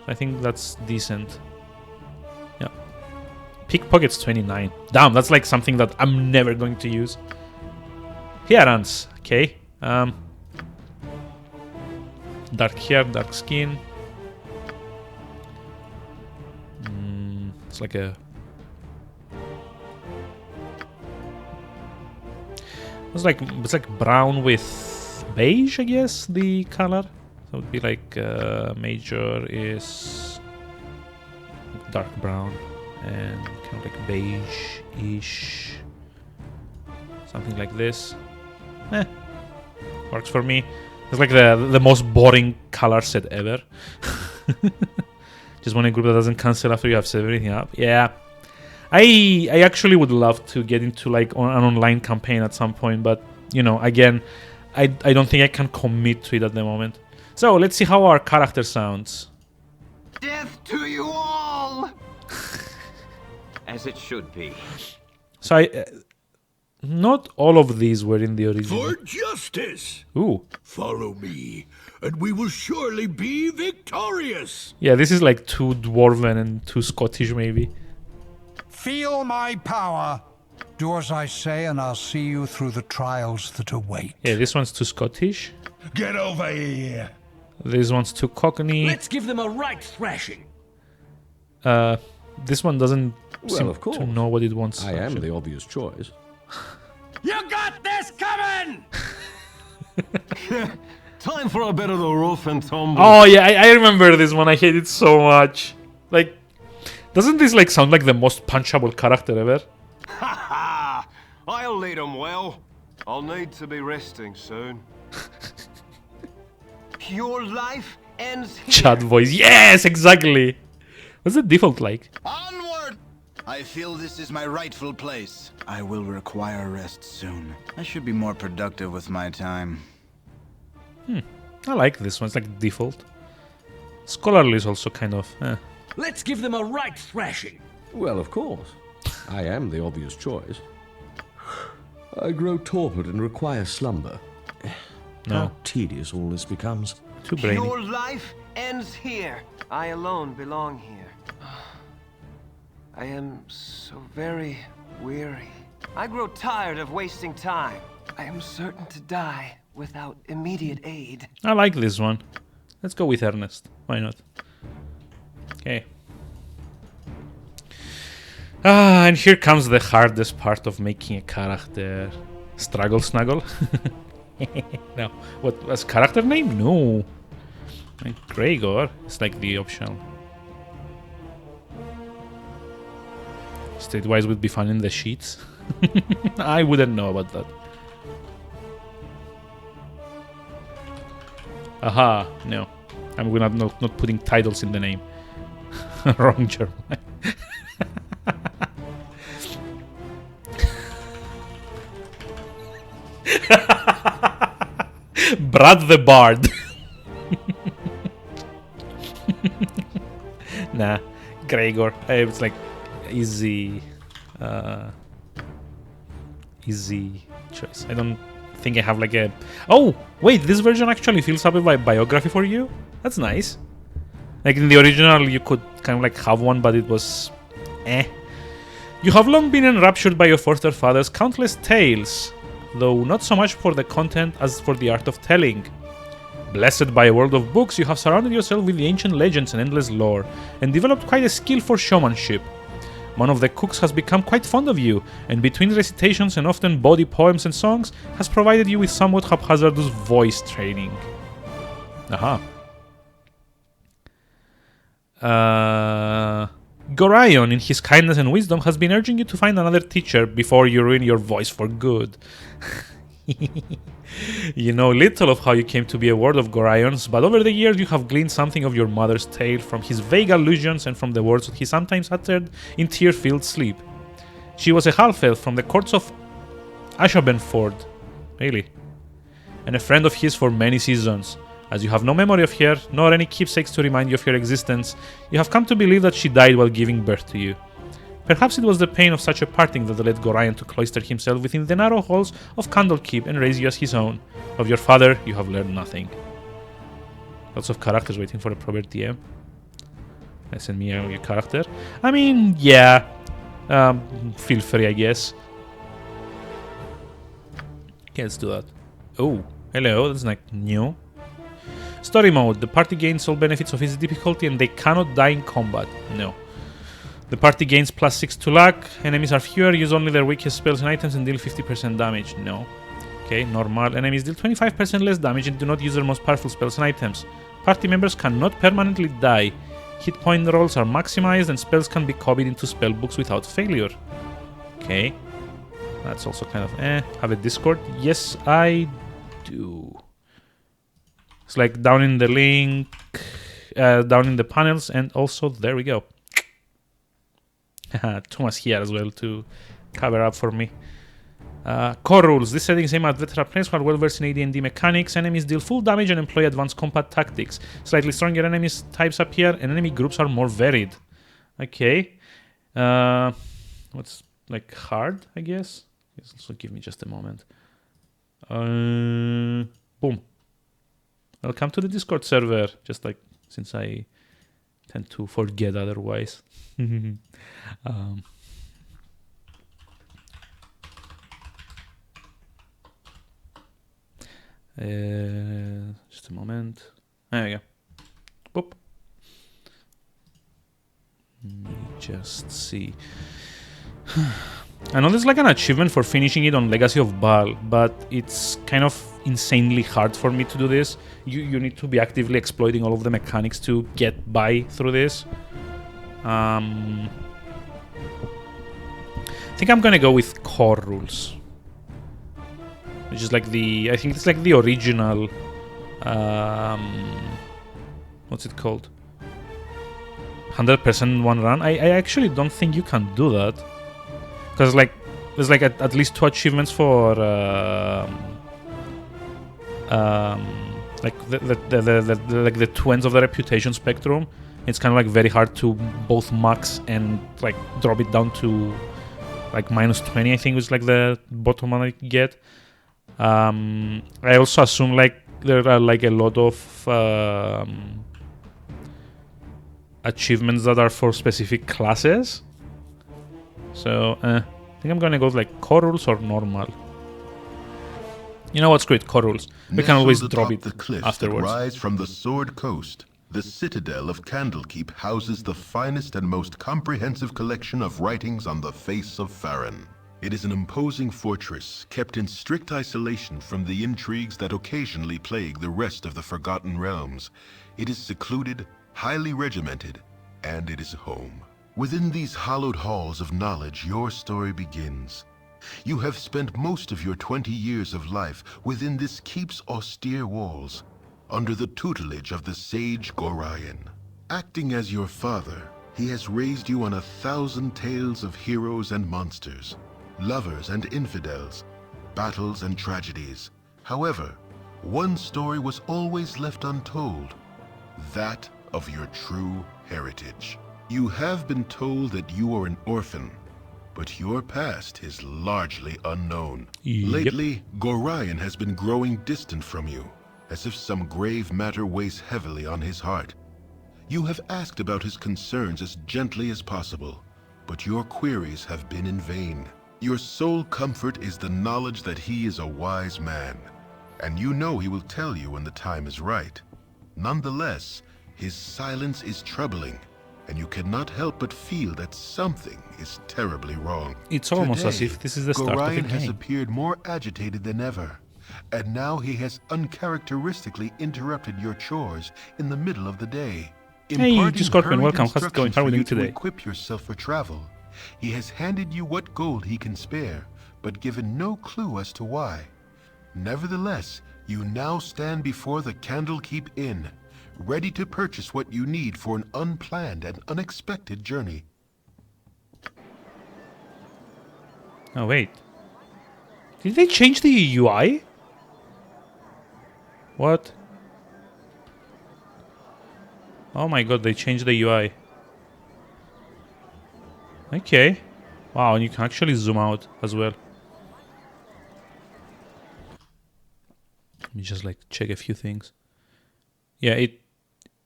I think that's decent. Yeah. Pickpocket's 29. Damn, that's like something that I'm never going to use. Appearance. Okay. Dark hair, dark skin. It's like a... It's like brown with beige, I guess, the color. So it would be like major is dark brown and kind of like beige-ish. Something like this. Works for me. It's like the most boring color set ever. Just want a group that doesn't cancel after you have set everything up. Yeah. I actually would love to get into like an online campaign at some point, but you know, again, I don't think I can commit to it at the moment. So let's see how our character sounds. Death to you all! As it should be. So not all of these were in the original. For justice! Ooh. Follow me, and we will surely be victorious! Yeah, this is like too dwarven and too Scottish, maybe. Feel my power. Do as I say, and I'll see you through the trials that await. Yeah, this one's too Scottish. Get over here! This one's too Cockney. Let's give them a right thrashing. This one doesn't seem of course. to know what it wants. I am the obvious choice. You got this coming! Time for a bit of the rough and tumble. Oh yeah, I remember this one. I hate it so much. Like, doesn't this like sound like the most punchable character ever? Ha ha! I'll lead 'em well. I'll need to be resting soon. Your life ends here. Chat voice. Yes, exactly. What's the default like? Onward! I feel this is my rightful place. I will require rest soon. I should be more productive with my time. I like this one. It's like default. Scholarly is also kind of... Let's give them a right thrashing. Well, of course. I am the obvious choice. I grow torpid and require slumber. No. How tedious all this becomes. Too brainy. Your life ends here. I alone belong here. I am so very weary. I grow tired of wasting time. I am certain to die without immediate aid. I like this one. Let's go with Ernest. Why not? Okay. And here comes the hardest part of making a character. Struggle Snuggle? No. What was character name? No. And Gregor is like the optional. Streetwise would be fun in the sheets. I wouldn't know about that. Aha, no. I'm not putting titles in the name. Wrong German. Brad the Bard. Nah, Gregor. It's like easy choice. I don't think I have like a... Oh, wait, this version actually fills up a biography for you? That's nice. Like in the original, you could kind of like have one, but it was... You have long been enraptured by your forefathers' countless tales, though not so much for the content as for the art of telling. Blessed by a world of books, you have surrounded yourself with the ancient legends and endless lore, and developed quite a skill for showmanship. One of the cooks has become quite fond of you, and between recitations and often bawdy poems and songs, has provided you with somewhat haphazardous voice training. Aha. Gorion, in his kindness and wisdom, has been urging you to find another teacher before you ruin your voice for good. You know little of how you came to be a ward of Gorion's, but over the years you have gleaned something of your mother's tale from his vague allusions and from the words that he sometimes uttered in tear-filled sleep. She was a half-elf from the courts of Ashabenford, really, and a friend of his for many seasons. As you have no memory of her, nor any keepsakes to remind you of her existence, you have come to believe that she died while giving birth to you. Perhaps it was the pain of such a parting that led Gorion to cloister himself within the narrow halls of Candlekeep and raise you as his own. Of your father, you have learned nothing. Lots of characters waiting for a proper DM. Send me your character. I mean, yeah. Feel free, I guess. Okay, let's do that. Oh, hello, that's like new. Story mode. The party gains all benefits of its difficulty and they cannot die in combat. No. The party gains +6 to luck. Enemies are fewer, use only their weakest spells and items and deal 50% damage. No. Okay, normal. Enemies deal 25% less damage and do not use their most powerful spells and items. Party members cannot permanently die. Hit point rolls are maximized and spells can be copied into spellbooks without failure. Okay. That's also kind of Have a Discord? Yes, I do. It's like down in the link, down in the panels, and also there we go. Thomas here as well to cover up for me. Core rules. This setting is aimed at veteran players who are well versed in AD&D mechanics. Enemies deal full damage and employ advanced combat tactics. Slightly stronger enemies types appear and enemy groups are more varied. Okay. What's like hard, I guess? So give me just a moment. Boom. Welcome to the Discord server. Just like since I tend to forget otherwise. Just a moment. There we go. Boop. Let me just see. I know there's like an achievement for finishing it on Legacy of Baal, but it's kind of insanely hard for me to do this. You need to be actively exploiting all of the mechanics to get by through this. I think I'm gonna go with core rules, which is like I think it's like the original. What's it called? 100% one run. I actually don't think you can do that. Because like there's like at least 2 achievements for like the 2 ends of the reputation spectrum. It's kind of like very hard to both max and like drop it down to like -20. I think was like the bottom one I get. I also assume like there are like a lot of achievements that are for specific classes. So I think I'm gonna go with like core rules or normal. You know what's great? Core rules. We can always Nestled drop atop it the cliffs afterwards. that rise from the Sword Coast, the citadel of Candlekeep houses the finest and most comprehensive collection of writings on the face of Farron. It is an imposing fortress, kept in strict isolation from the intrigues that occasionally plague the rest of the Forgotten Realms. It is secluded, highly regimented, and it is home. Within these hallowed halls of knowledge, your story begins. You have spent most of your 20 years of life within this keep's austere walls, under the tutelage of the sage Gorion. Acting as your father, he has raised you on 1,000 tales of heroes and monsters, lovers and infidels, battles and tragedies. However, one story was always left untold, that of your true heritage. You have been told that you are an orphan, but your past is largely unknown. Lately, Gorion has been growing distant from you, as if some grave matter weighs heavily on his heart. You have asked about his concerns as gently as possible, but your queries have been in vain. Your sole comfort is the knowledge that he is a wise man, and you know he will tell you when the time is right. Nonetheless, his silence is troubling, and you cannot help but feel that something is terribly wrong. It's almost as Today, if this is the start of a Gorion has game. appeared more agitated than ever, and now he has uncharacteristically interrupted your chores in the middle of the day. Hey, Imparting Scorpion, hurried welcome. How's it going? instructions How are we for doing you to today? equip yourself for travel. He has handed you what gold he can spare, but given no clue as to why. Nevertheless, you now stand before the Candlekeep Inn, ready to purchase what you need for an unplanned and unexpected journey. Oh, wait. Did they change the UI? What? Oh my god, they changed the UI. Okay. Wow, and you can actually zoom out as well. Let me just like check a few things. Yeah,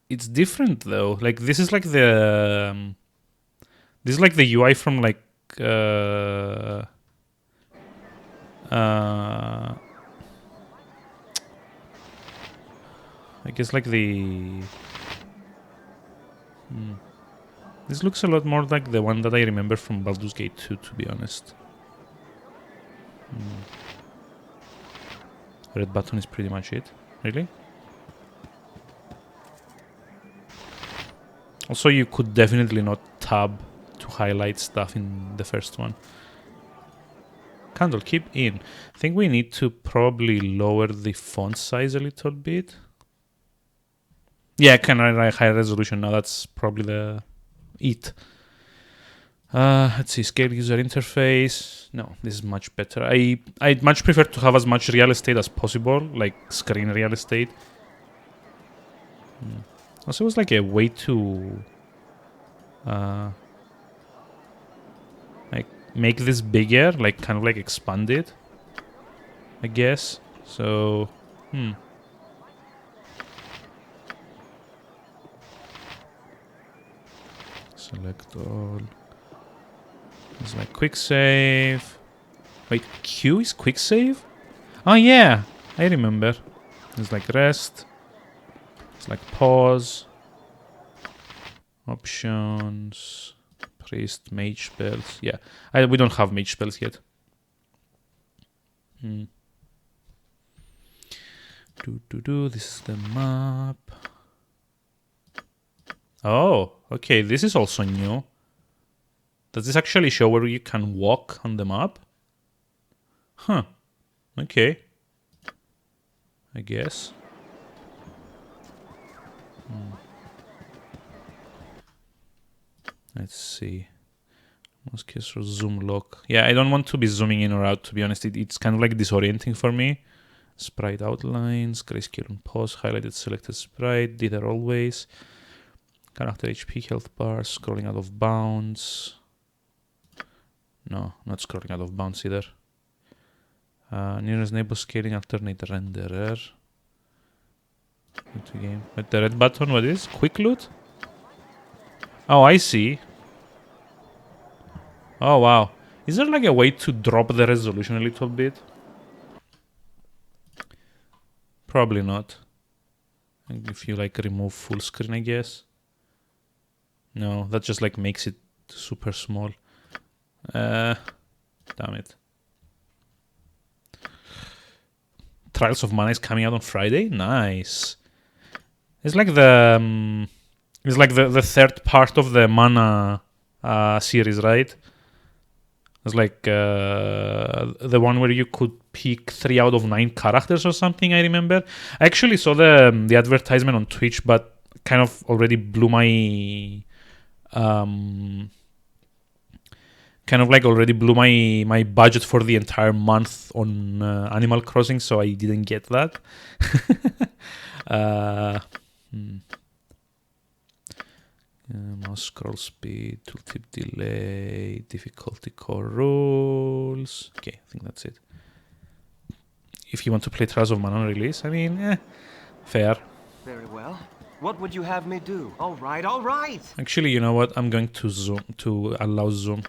it's different though. Like this is like the UI from like I guess like the this looks a lot more like the one that I remember from Baldur's Gate 2, to be honest. Red button is pretty much it. Really? Also, you could definitely not tab to highlight stuff in the first one. Candlekeep Inn. I think we need to probably lower the font size a little bit. Yeah, can I write high resolution now? That's probably the it. Let's see, scale user interface. No, this is much better. I'd much prefer to have as much real estate as possible, like screen real estate. Also, it was like a way to like make this bigger, like kind of like expand it, I guess. So, select all. It's like quick save. Wait, Q is quick save? Oh yeah, I remember. It's like rest. It's like pause. Options. Priest, mage spells. Yeah, we don't have mage spells yet. This is the map. Oh, okay, this is also new. Does this actually show where you can walk on the map? Huh. Okay. I guess. Let's see. Mouse cursor zoom lock. Yeah, I don't want to be zooming in or out, to be honest. It's kind of like disorienting for me. Sprite outlines, grayscale on pause, highlighted selected sprite, dither always. Character HP, health bar, scrolling out of bounds. No, not scrolling out of bounds either. Nearest neighbor scaling, alternate renderer. Into game. With the red button, what is? Quick loot? Oh, I see. Oh, wow. Is there like a way to drop the resolution a little bit? Probably not. If you like remove full screen, I guess. No, that just like makes it super small. Damn it. Trials of Mana is coming out on Friday. Nice. It's like the the third part of the Mana series, right? It's like the one where you could pick 3 out of 9 characters or something. I remember. I actually saw the advertisement on Twitch, but kind of already blew my my budget for the entire month on Animal Crossing, so I didn't get that. Mouse scroll speed, tooltip delay, difficulty core rules. Okay, I think that's it. If you want to play Trials of Mana on release, I mean, fair. Very well. What would you have me do? All right, all right. Actually, you know what? I'm going to allow zoom.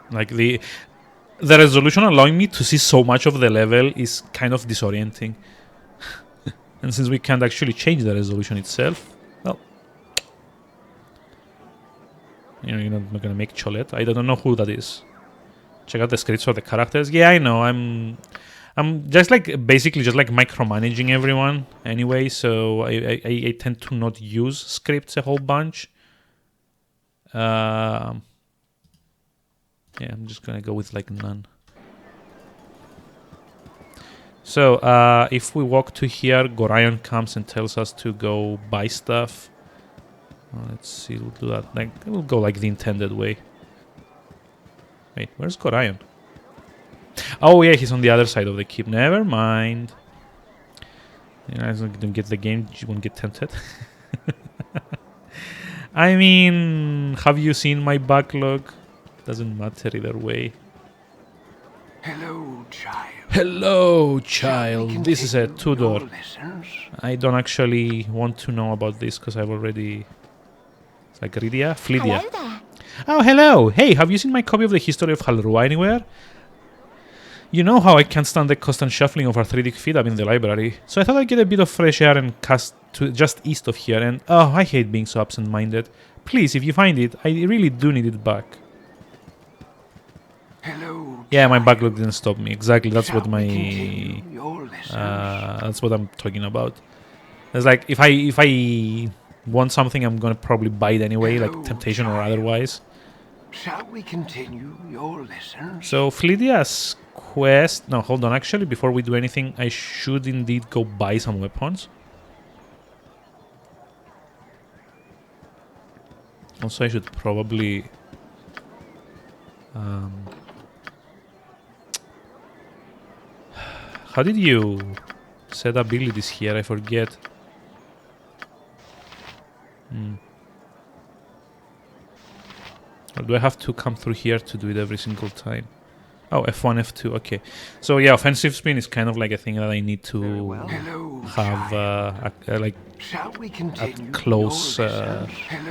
Like the resolution allowing me to see so much of the level is kind of disorienting. And since we can't actually change the resolution itself, well, you're not gonna make Cholet. I don't know who that is. Check out the scripts for the characters. Yeah, I know. I'm just like basically just like micromanaging everyone anyway. So I tend to not use scripts a whole bunch. Yeah, I'm just gonna go with like none. So, if we walk to here, Gorion comes and tells us to go buy stuff. Let's see, we'll do that. Like, we'll go like the intended way. Wait, where's Gorion? Oh yeah, he's on the other side of the keep. Never mind. You guys don't get the game, you won't get tempted. I mean, have you seen my backlog? Doesn't matter either way. Hello, child. Hello, child. This is a Tudor. I don't actually want to know about this because I've already... It's like Rydia? Flydia. Hello there. Oh, hello. Hey, have you seen my copy of the History of Halrua anywhere? You know how I can't stand the constant shuffling of arthritic feet up in the library. So I thought I'd get a bit of fresh air and cast to just east of here. And oh, I hate being so absent-minded. Please, if you find it, I really do need it back. Hello. Yeah, my backlog didn't stop me. Exactly, that's what my that's what I'm talking about. It's like if I want something, I'm gonna probably buy it anyway, like Temptation or otherwise. Shall we continue your lesson? So Flydia's quest. No, hold on. Actually, before we do anything, I should indeed go buy some weapons. Also, I should probably. How did you set abilities here? I forget. Or do I have to come through here to do it every single time? Oh, F1, F2, okay. So yeah, offensive spin is kind of like a thing that I need to have like at close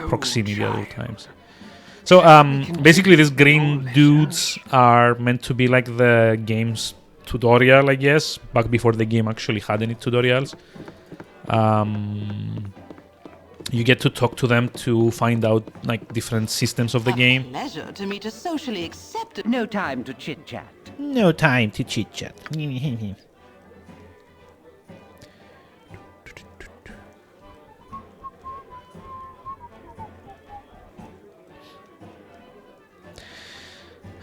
proximity at all times. So basically these green dudes are meant to be like the game's tutorial, I guess, back before the game actually had any tutorials. You get to talk to them to find out like different systems of the game. Pleasure to meet a socially accepted. No time to chit chat. No time to chit chat.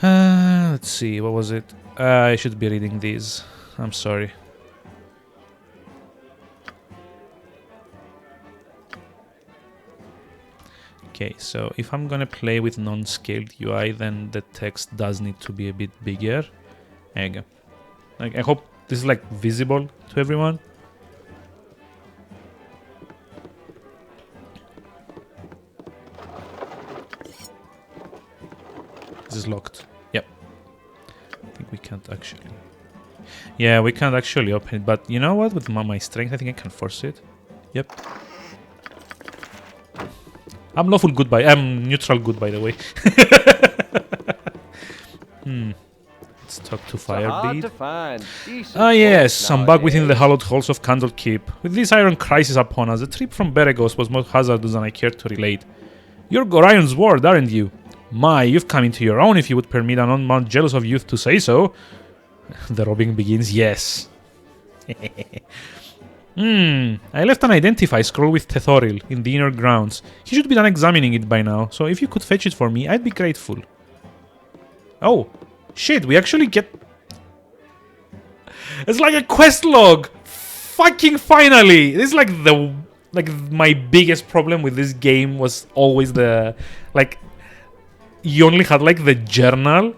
Let's see, what was it? I should be reading these. I'm sorry. Okay, so if I'm gonna play with non-scaled UI, then the text does need to be a bit bigger. There you go. Like, I hope this is like visible to everyone. This is locked. Yep. I think we can't actually. Yeah, we can't actually open it, but you know what? With my strength, I think I can force it. Yep. I'm lawful good I'm neutral good, by the way. Let's talk to Firebeard. Ah yes, I'm back within the hallowed halls of Candlekeep. With this iron crisis upon us, the trip from Beregos was more hazardous than I cared to relate. You're Gorion's ward, aren't you? My, you've come into your own if you would permit an unmount jealous of youth to say so. The robbing begins, yes. I left an identify scroll with Tethoril in the inner grounds. He should be done examining it by now, so if you could fetch it for me, I'd be grateful. Oh, shit, we actually get... It's like a quest log! Fucking finally! This is like the... Like, my biggest problem with this game was always the... Like, you only had, like, the journal.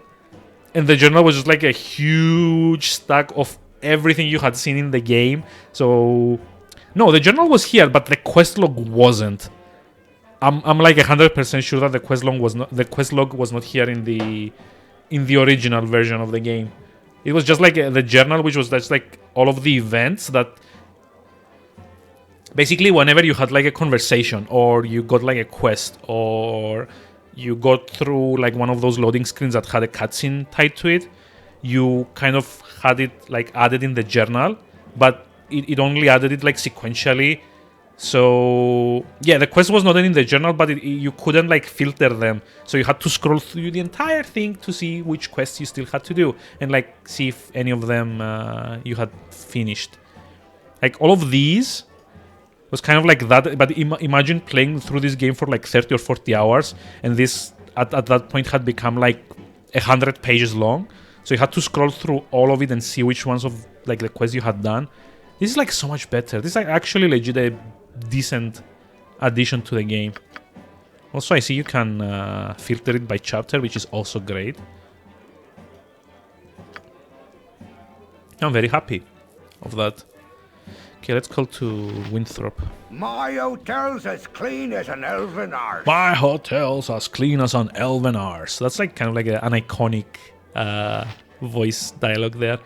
And the journal was just, like, a huge stack of everything you had seen in the game. So... No, the journal was here, but the quest log wasn't. I'm like 100% sure that the quest log was not here in the original version of the game. It was just like the journal, which was just like all of the events that basically whenever you had like a conversation or you got like a quest or you got through like one of those loading screens that had a cutscene tied to it, you kind of had it like added in the journal, but it only added it like sequentially. So yeah, the quest was not in the journal, but you couldn't like filter them, so you had to scroll through the entire thing to see which quests you still had to do and like see if any of them you had finished. Like all of these was kind of like that, but imagine playing through this game for like 30 or 40 hours and this at that point had become like 100 pages long, so you had to scroll through all of it and see which ones of like the quests you had done. This is like so much better. This is like actually legit a decent addition to the game. Also, I see you can filter it by chapter, which is also great. I'm very happy of that. Okay, let's call to Winthrop. My hotel's as clean as an elven arse. My hotel's as clean as an elven arse. That's like kind of like an iconic voice dialogue there.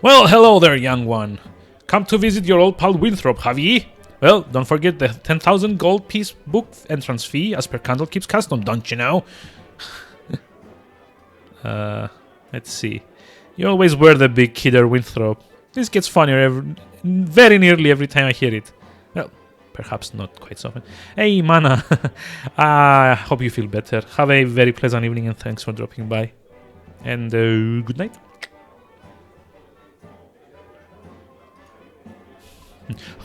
Well, hello there, young one. Come to visit your old pal Winthrop, have ye? Well, don't forget the 10,000 gold piece book entrance fee as per Candlekeep's custom, don't you know? Let's see. You always wear the big kidder, Winthrop. This gets funnier very nearly every time I hear it. Well, perhaps not quite so often. Hey, Mana. I hope you feel better. Have a very pleasant evening and thanks for dropping by. And good night.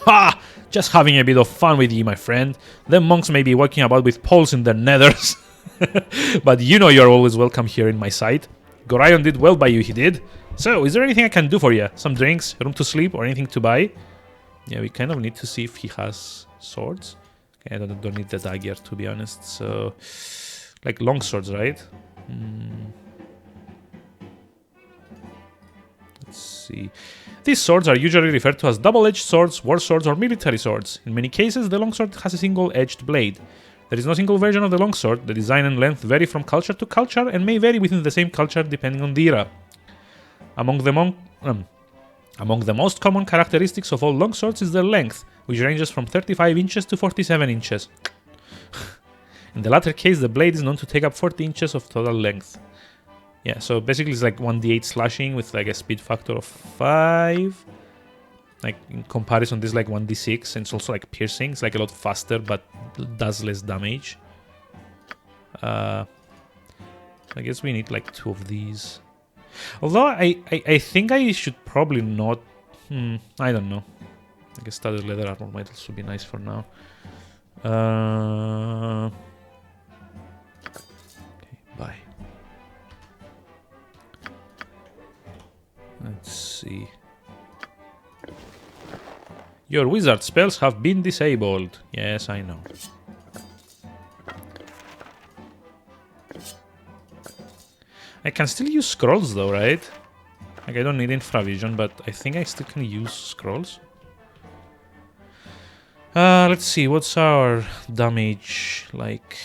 Ha! Just having a bit of fun with you, my friend. The monks may be walking about with poles in their nethers. But you know you're always welcome here in my sight. Gorion did well by you, he did. So, is there anything I can do for you? Some drinks, room to sleep, or anything to buy? Yeah, we kind of need to see if he has swords. Okay, I don't need the dagger, to be honest. So, like long swords, right? Let's see. These swords are usually referred to as double-edged swords, war swords, or military swords. In many cases, the longsword has a single-edged blade. There is no single version of the longsword. The design and length vary from culture to culture and may vary within the same culture depending on the era. Among the most common characteristics of all longswords is their length, which ranges from 35 inches to 47 inches. In the latter case, the blade is known to take up 40 inches of total length. Yeah, so basically it's like 1d8 slashing with like a speed factor of 5. Like in comparison, this is like 1d6 and it's also like piercing. It's like a lot faster but does less damage. I guess we need like 2 of these. Although I think I should probably not... I don't know. I guess studded leather armor might also be nice for now. Okay, bye. Let's see. Your wizard spells have been disabled. Yes, I know. I can still use scrolls though, right? Like I don't need infravision, but I think I still can use scrolls. Let's see, what's our damage like?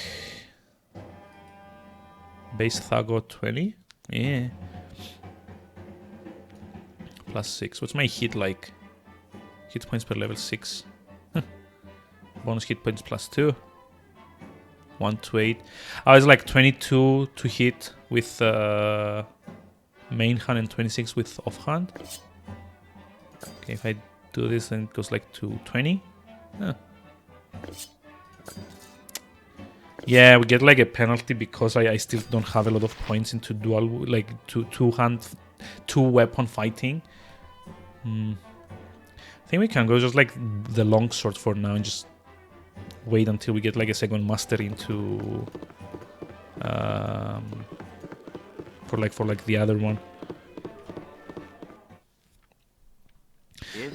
Base Thago 20? Yeah. +6. What's my hit like? Hit points per level 6. Bonus hit points +2. 1 to 8. I was like 22 to hit with main hand and 26 with offhand. Okay, if I do this, then it goes like to 20. Huh. Yeah, we get like a penalty because I still don't have a lot of points into dual, like two weapon fighting. I think we can go just like the longsword for now and just wait until we get like a second master into for like the other one.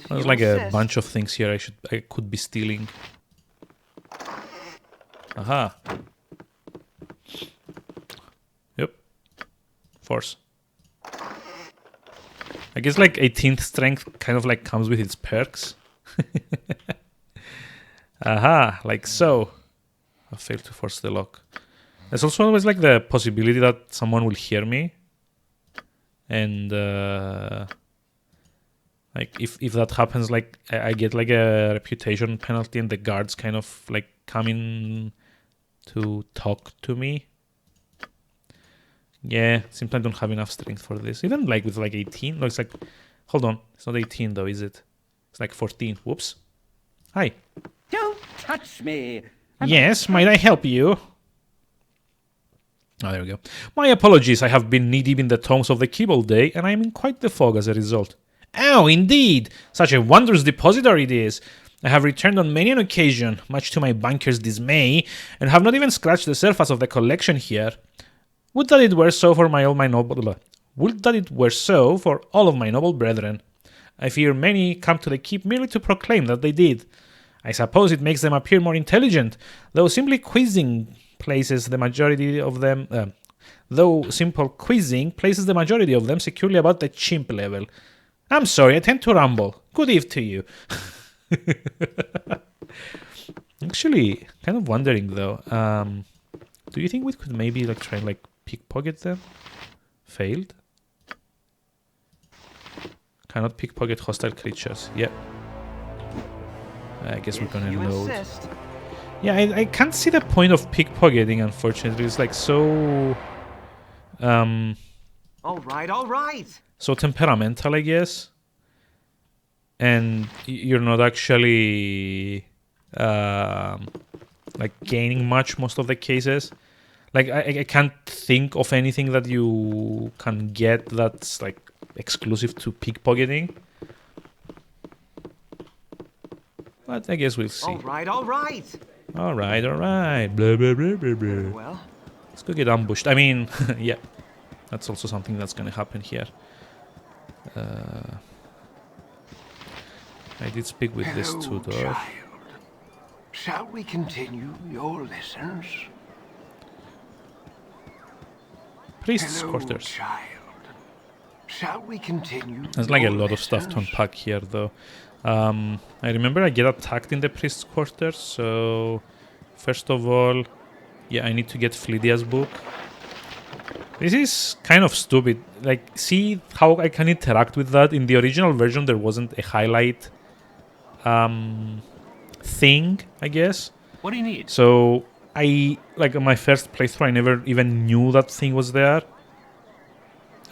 There's like a bunch of things here I could be stealing. Aha. Yep. Force. I guess like 18th strength kind of like comes with its perks. Aha, like so. I failed to force the lock. There's also always like the possibility that someone will hear me. And like if that happens, like I get like a reputation penalty and the guards kind of like come in to talk to me. Yeah, seems I don't have enough strength for this. Even like with like 18. No, it's like, hold on, it's not 18 though, is it? It's like 14. Whoops. Hi. Don't touch me. Yes, might I help you? Oh, there we go. My apologies, I have been knee-deep in the tomes of the keep all day, and I am in quite the fog as a result. Oh, indeed! Such a wondrous depository it is. I have returned on many an occasion, much to my banker's dismay, and have not even scratched the surface of the collection here. Would that it were so for Would that it were so for all of my noble brethren. I fear many come to the keep merely to proclaim that they did. I suppose it makes them appear more intelligent, though simply quizzing places the majority of them securely about the chimp level. I'm sorry, I tend to ramble. Good eve to you. Actually, kind of wondering though, do you think we could maybe like try and like pickpocket them? Failed? Cannot pickpocket hostile creatures. Yeah. I guess we're gonna load. Yeah, I can't see the point of pickpocketing, unfortunately. It's like so... All right. So temperamental, I guess. And you're not actually... like gaining much most of the cases. Like, I can't think of anything that you can get that's like exclusive to pickpocketing. But I guess we'll see. All right. Alright. Blah, blah, blah, blah, blah. Well, let's go get ambushed. I mean, yeah. That's also something that's gonna happen here. I did speak with this tutor. Child. Shall we continue your lessons? Priest's quarters. Child. Shall we continue? There's like a your lot of stuff to lessons? unpack here, though. I remember I get attacked in the priest's quarters, so first of all, yeah, I need to get Flydia's book. This is kind of stupid. Like, see how I can interact with that? In the original version, there wasn't a highlight thing, I guess. What do you need? So I, like, on my first playthrough, I never even knew that thing was there.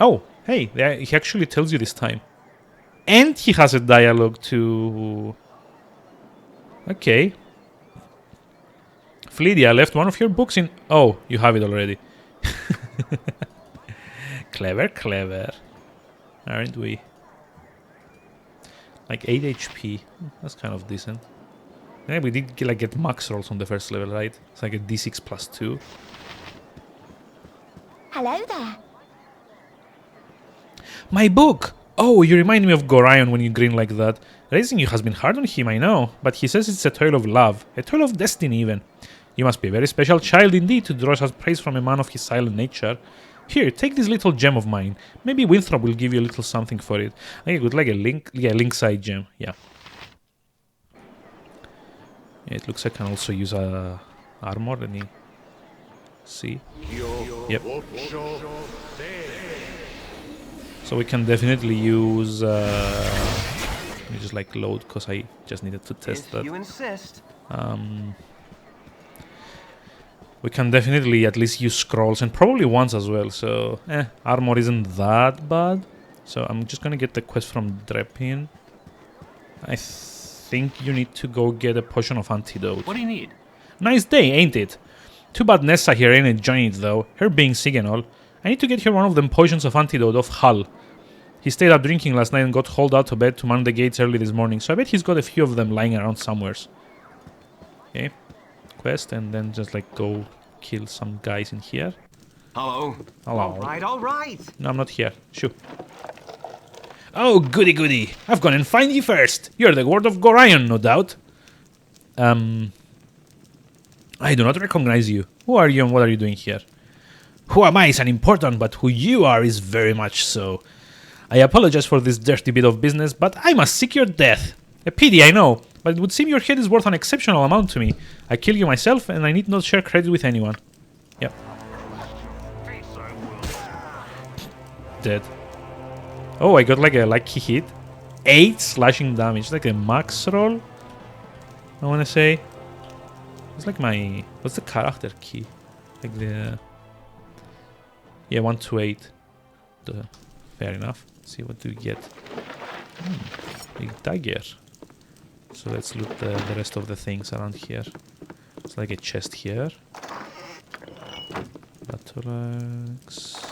Oh, hey, he actually tells you this time. And he has a dialogue too. Okay. Flydia, I left one of your books in... Oh, you have it already. Clever. Aren't we? Like 8 HP. That's kind of decent. Yeah, we did get max rolls on the first level, right? It's like a D6 plus 2. Hello there. My book! Oh, you remind me of Gorion when you grin like that. Raising you has been hard on him, I know, but he says it's a tale of love, a tale of destiny even. You must be a very special child indeed to draw such praise from a man of his silent nature. Here, take this little gem of mine. Maybe Winthrop will give you a little something for it. I would like a link side gem, yeah. It looks like I can also use armor, let me see. Yep. So we can definitely use me just like load, because I just needed to test that. You insist. We can definitely at least use scrolls, and probably once as well, so armor isn't that bad. So I'm just gonna get the quest from Drepin. I think you need to go get a potion of antidote. What do you need? Nice day, ain't it? Too bad Nessa here ain't enjoying it though, her being sick and all. I need to get her one of them potions of antidote off Hull. He stayed up drinking last night and got hauled out to bed to man the gates early this morning, so I bet he's got a few of them lying around somewheres. Okay, quest, and then just like go kill some guys in here. Hello. Hello. All right. No, I'm not here. Shoo. Oh, goody goody. I've gone and find you first. You're the ward of Gorion, no doubt. I do not recognize you. Who are you and what are you doing here? Who am I is unimportant, but who you are is very much so. I apologize for this dirty bit of business, but I must seek your death. A pity, I know, but it would seem your head is worth an exceptional amount to me. I kill you myself, and I need not share credit with anyone. Yep. Dead. Oh, I got like a lucky hit. 8 slashing damage, like a max roll, I want to say. It's like my... What's the character key? Like the... Yeah, 1 to 8. Fair enough. Let's see, what do we get? Big dagger. So let's loot the rest of the things around here. It's like a chest here. Battle axe.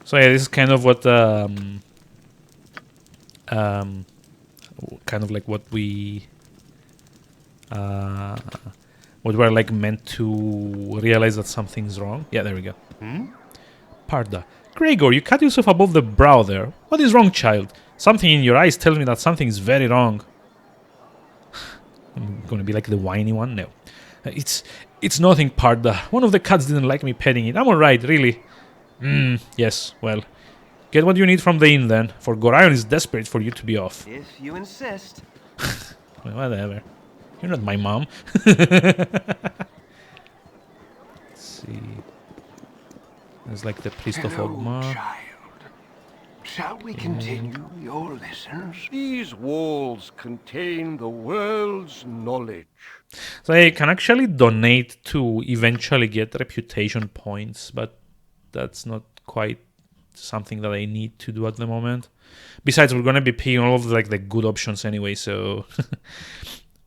So yeah, this is kind of what kind of like what we we're like meant to realize that something's wrong. Yeah, there we go. Parda. Gregor, you cut yourself above the brow there. What is wrong, child? Something in your eyes tells me that something is very wrong. I'm gonna be like the whiny one? No. It's nothing, Parda. One of the cats didn't like me petting it. I'm alright, really. Yes, well. Get what you need from the inn then, for Gorion is desperate for you to be off. If you insist. Well, whatever. You're not my mom. Let's see. There's like the priest of Ogma. Child. Shall we continue your lessons? These walls contain the world's knowledge. So I can actually donate to eventually get reputation points, but that's not quite something that I need to do at the moment. Besides, we're going to be picking all of like the good options anyway, so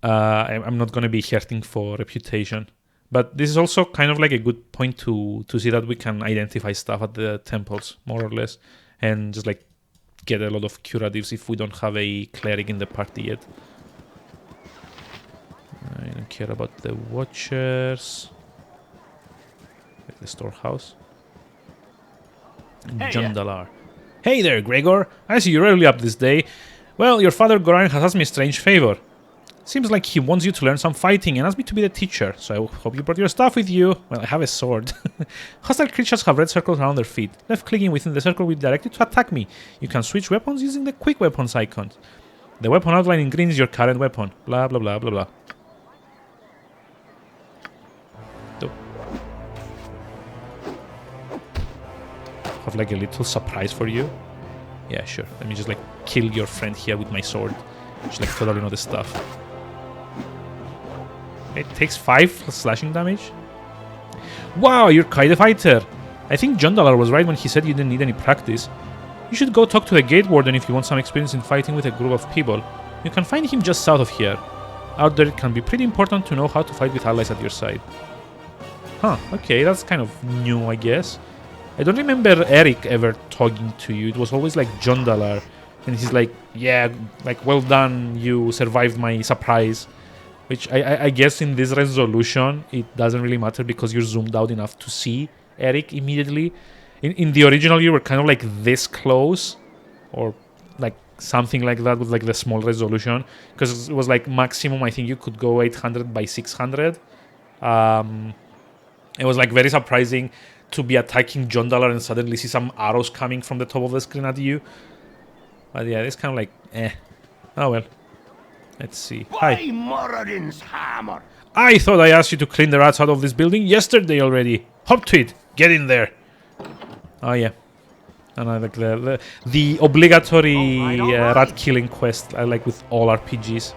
I'm not going to be hurting for reputation. But this is also kind of like a good point to see that we can identify stuff at the temples, more or less, and just like get a lot of curatives if we don't have a cleric in the party yet. I don't care about the watchers. Like the storehouse. Jondalar. Hey there, Gregor. I see you're early up this day. Well, your father Gorion has asked me a strange favor. Seems like he wants you to learn some fighting and asked me to be the teacher, so I hope you brought your stuff with you. Well, I have a sword. Hostile creatures have red circles around their feet. Left-clicking within the circle will direct you to attack me. You can switch weapons using the quick weapons icon. The weapon outline in green is your current weapon. Blah, blah, blah, blah, blah. Have like a little surprise for you. Yeah, sure. Let me just like kill your friend here with my sword. Just like totally know the stuff. It takes 5 slashing damage. Wow, you're quite a fighter. I think Jondalar was right when he said you didn't need any practice. You should go talk to the gate warden if you want some experience in fighting with a group of people. You can find him just south of here. Out there it can be pretty important to know how to fight with allies at your side. Huh, okay, that's kind of new, I guess. I don't remember Eric ever talking to you. It was always like Jondalar. And he's like, yeah, like, well done, you survived my surprise. Which I guess in this resolution, it doesn't really matter because you're zoomed out enough to see Eric immediately. In the original, you were kind of like this close. Or like something like that with like the small resolution. Because it was like maximum, I think you could go 800 by 600. It was like very surprising to be attacking Jondalar and suddenly see some arrows coming from the top of the screen at you. But yeah, it's kind of like, oh well. Let's see. Hi. Moradin's hammer. I thought I asked you to clean the rats out of this building yesterday already. Hop to it. Get in there. Oh yeah. And I like the obligatory rat killing quest. I like with all RPGs.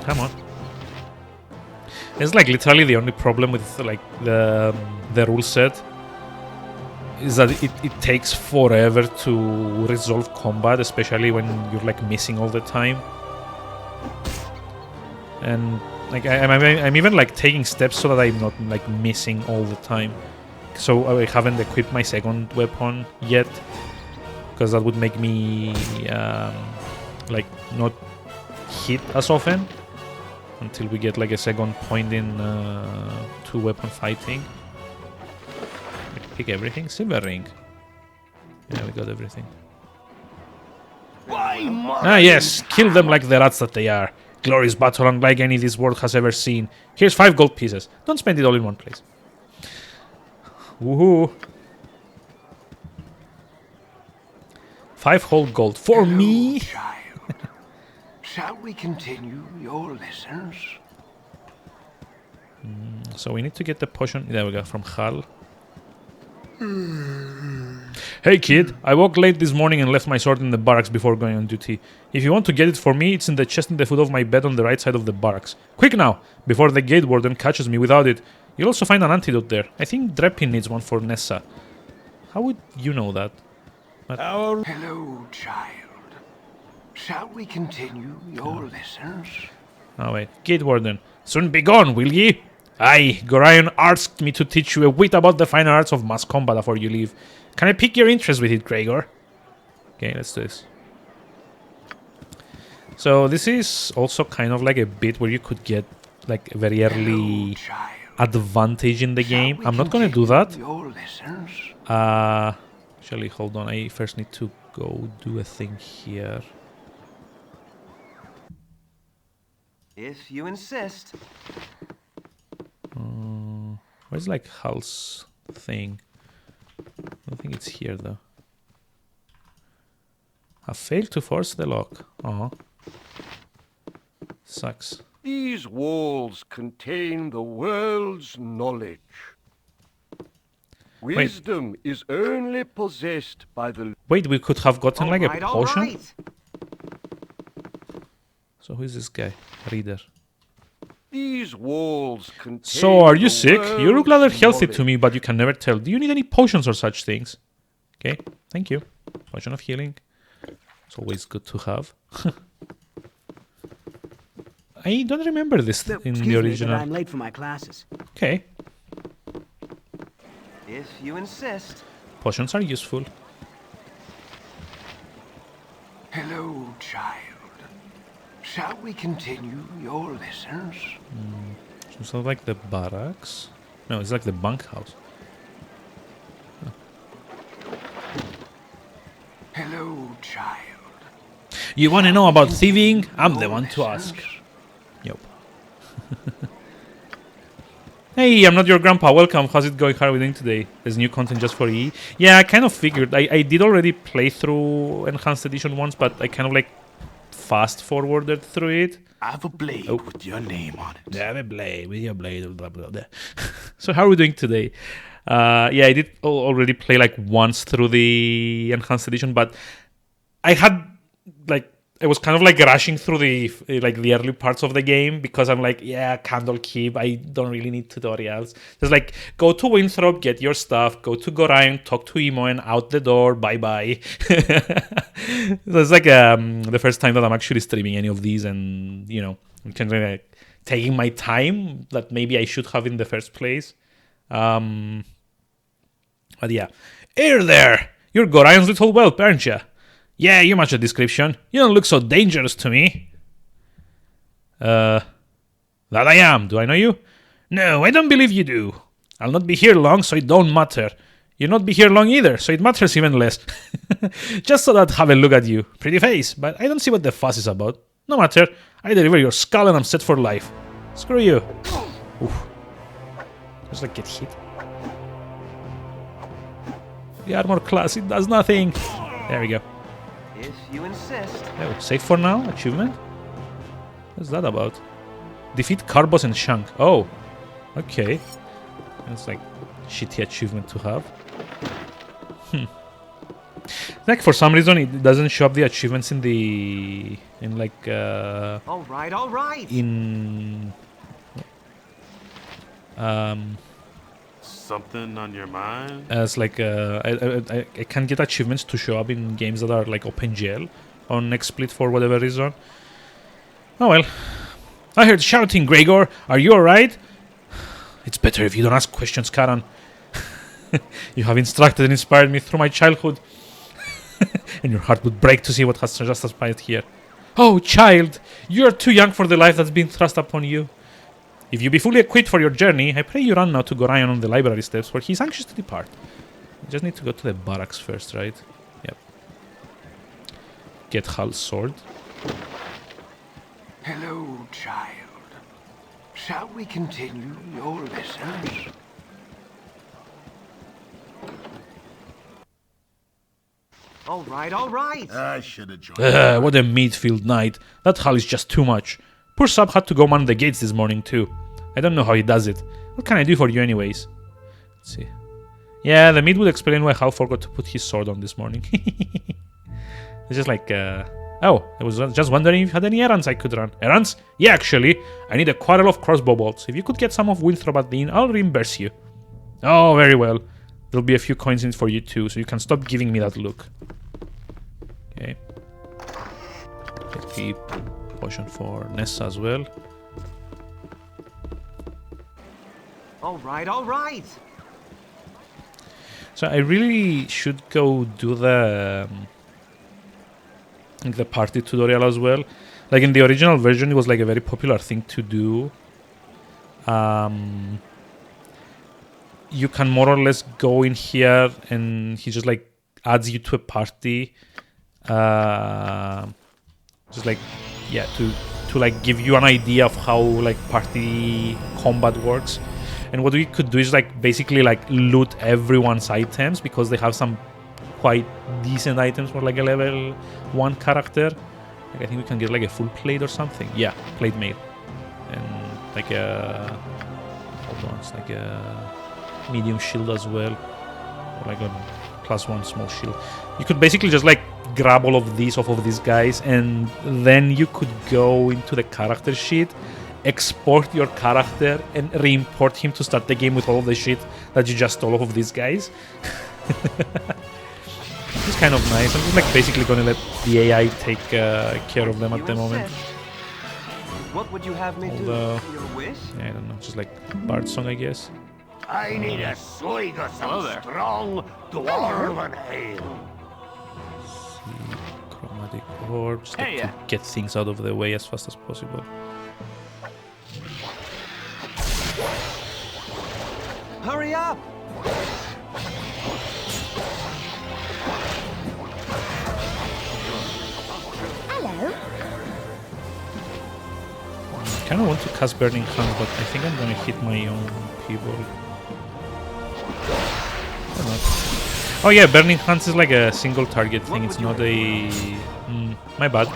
Come on. It's like literally the only problem with like the rule set is that it takes forever to resolve combat, especially when you're like missing all the time. And like I'm even like taking steps so that I'm not like missing all the time. So I haven't equipped my second weapon yet, because that would make me like not hit as often until we get like a second point in 2-weapon fighting. Pick everything. Silver ring. Yeah, we got everything. Yes, kill them like the rats that they are. Glorious battle unlike any this world has ever seen. Here's 5 gold pieces. Don't spend it all in one place. Woohoo! 5 whole gold for me. Child. Shall we continue your lessons? So we need to get the potion. There we go, from Hal. Hey kid, I woke late this morning and left my sword in the barracks before going on duty. If you want to get it for me, it's in the chest in the foot of my bed on the right side of the barracks. Quick now, before the gate warden catches me without it. You'll also find an antidote there. I think Drepin needs one for Nessa. How would you know that? Hello, child. Shall we continue your lessons? Oh wait, gate warden. Soon be gone, will ye? Aye, Gorion asked me to teach you a bit about the fine arts of mass combat before you leave. Can I pique your interest with it, Gregor? Okay, let's do this. So this is also kind of like a bit where you could get like a very early advantage in the game. I'm not gonna do that. Actually, hold on. I first need to go do a thing here. If you insist. Where's like Hal's thing? I don't think it's here though. I failed to force the lock. Oh, sucks. These walls contain the world's knowledge. Wisdom is only possessed by the... Wait, we could have gotten like a potion? Right. So who is this guy? Reader. These walls contain... So, are you sick? You look rather healthy to me, but you can never tell. Do you need any potions or such things? Okay, thank you. Potion of healing. It's always good to have. I don't remember this in the original. I'm late for my classes. Okay. If you insist. Potions are useful. Hello, child. Shall we continue your lessons? It's not like the barracks. No, it's like the bunkhouse. Huh. Hello, child. You want to know about thieving? I'm the one to ask. Yep. Hey, I'm not your grandpa. Welcome. How's it going? How are we doing today? There's new content just for E. Yeah, I kind of figured. I did already play through Enhanced Edition once, but I kind of like fast forwarded through it. I have a blade with your name on it. I have a blade with your blade. Blah, blah, blah. So how are we doing today? Yeah, I did already play like once through the Enhanced Edition, but I had like I was kind of like rushing through the early parts of the game because I'm like, yeah, Candlekeep, I don't really need tutorials. Just like go to Winthrop, get your stuff, go to Gorion, talk to Imoen, out the door, bye. So it's like the first time that I'm actually streaming any of these, and you know, I'm kind of like taking my time that maybe I should have in the first place. But yeah, here there, you're Gorion's little whelp, aren't you? Yeah, you match the description. You don't look so dangerous to me. That I am. Do I know you? No, I don't believe you do. I'll not be here long, so it don't matter. You'll not be here long either, so it matters even less. Just so that have a look at you. Pretty face, but I don't see what the fuss is about. No matter. I deliver your skull and I'm set for life. Screw you. Oof. Just like get hit. The armor class, it does nothing. There we go. If you insist. Oh, safe for now? Achievement? What's that about? Defeat Carbos and Shank. Oh, okay. That's like shitty achievement to have. Like for some reason it doesn't show up the achievements in All right. in Something on your mind? as like I can't get achievements to show up in games that are like OpenGL on XSplit for whatever reason. Oh well. I heard shouting, Gregor. Are you alright? It's better if you don't ask questions, Karan. You have instructed and inspired me through my childhood. And your heart would break to see what has just transpired here. Oh, child, you are too young for the life that's been thrust upon you. If you be fully equipped for your journey, I pray you run now to Gorion on the library steps, where he's anxious to depart. You just need to go to the barracks first, right? Yep. Get Hal's sword. Hello, child. Shall we continue your lessons? All right. I should have joined. What a meat-filled night. That Hal is just too much. Poor Sub had to go man the gates this morning too. I don't know how he does it. What can I do for you anyways? Let's see. Yeah, the meat would explain why Hal forgot to put his sword on this morning. It's just like, oh, I was just wondering if you had any errands I could run. Errands? Yeah, actually. I need a quarrel of crossbow bolts. If you could get some of Winthrop at the inn, I'll reimburse you. Oh, very well. There'll be a few coins in it for you too, so you can stop giving me that look. Okay. Keep potion for Nessa as well. All right. So I really should go do the party tutorial as well. Like in the original version, it was like a very popular thing to do. You can more or less go in here and he just like adds you to a party. Just like, yeah, to like give you an idea of how like party combat works. And what we could do is like basically like loot everyone's items, because they have some quite decent items for like a level 1 character. Like I think we can get like a full plate or something. Yeah, plate mail. And like a, hold on, it's like a medium shield as well. Or like a +1 small shield. You could basically just like grab all of these off of these guys, and then you could go into the character sheet, export your character, and re-import him to start the game with all of the shit that you just stole off of these guys. It's kind of nice. I'm just like basically gonna let the AI take care of them at the moment. What would you have me do? Although, Your wish? I don't know, just like Bard song, I guess. I need a swig of some strong dwarven ale. Chromatic orb, just like to get things out of the way as fast as possible. Hurry up! Hello. I kind of want to cast Burning Hands, but I think I'm gonna hit my own people. Or not. Oh yeah, Burning Hands is like a single target thing. It's not a... my bad.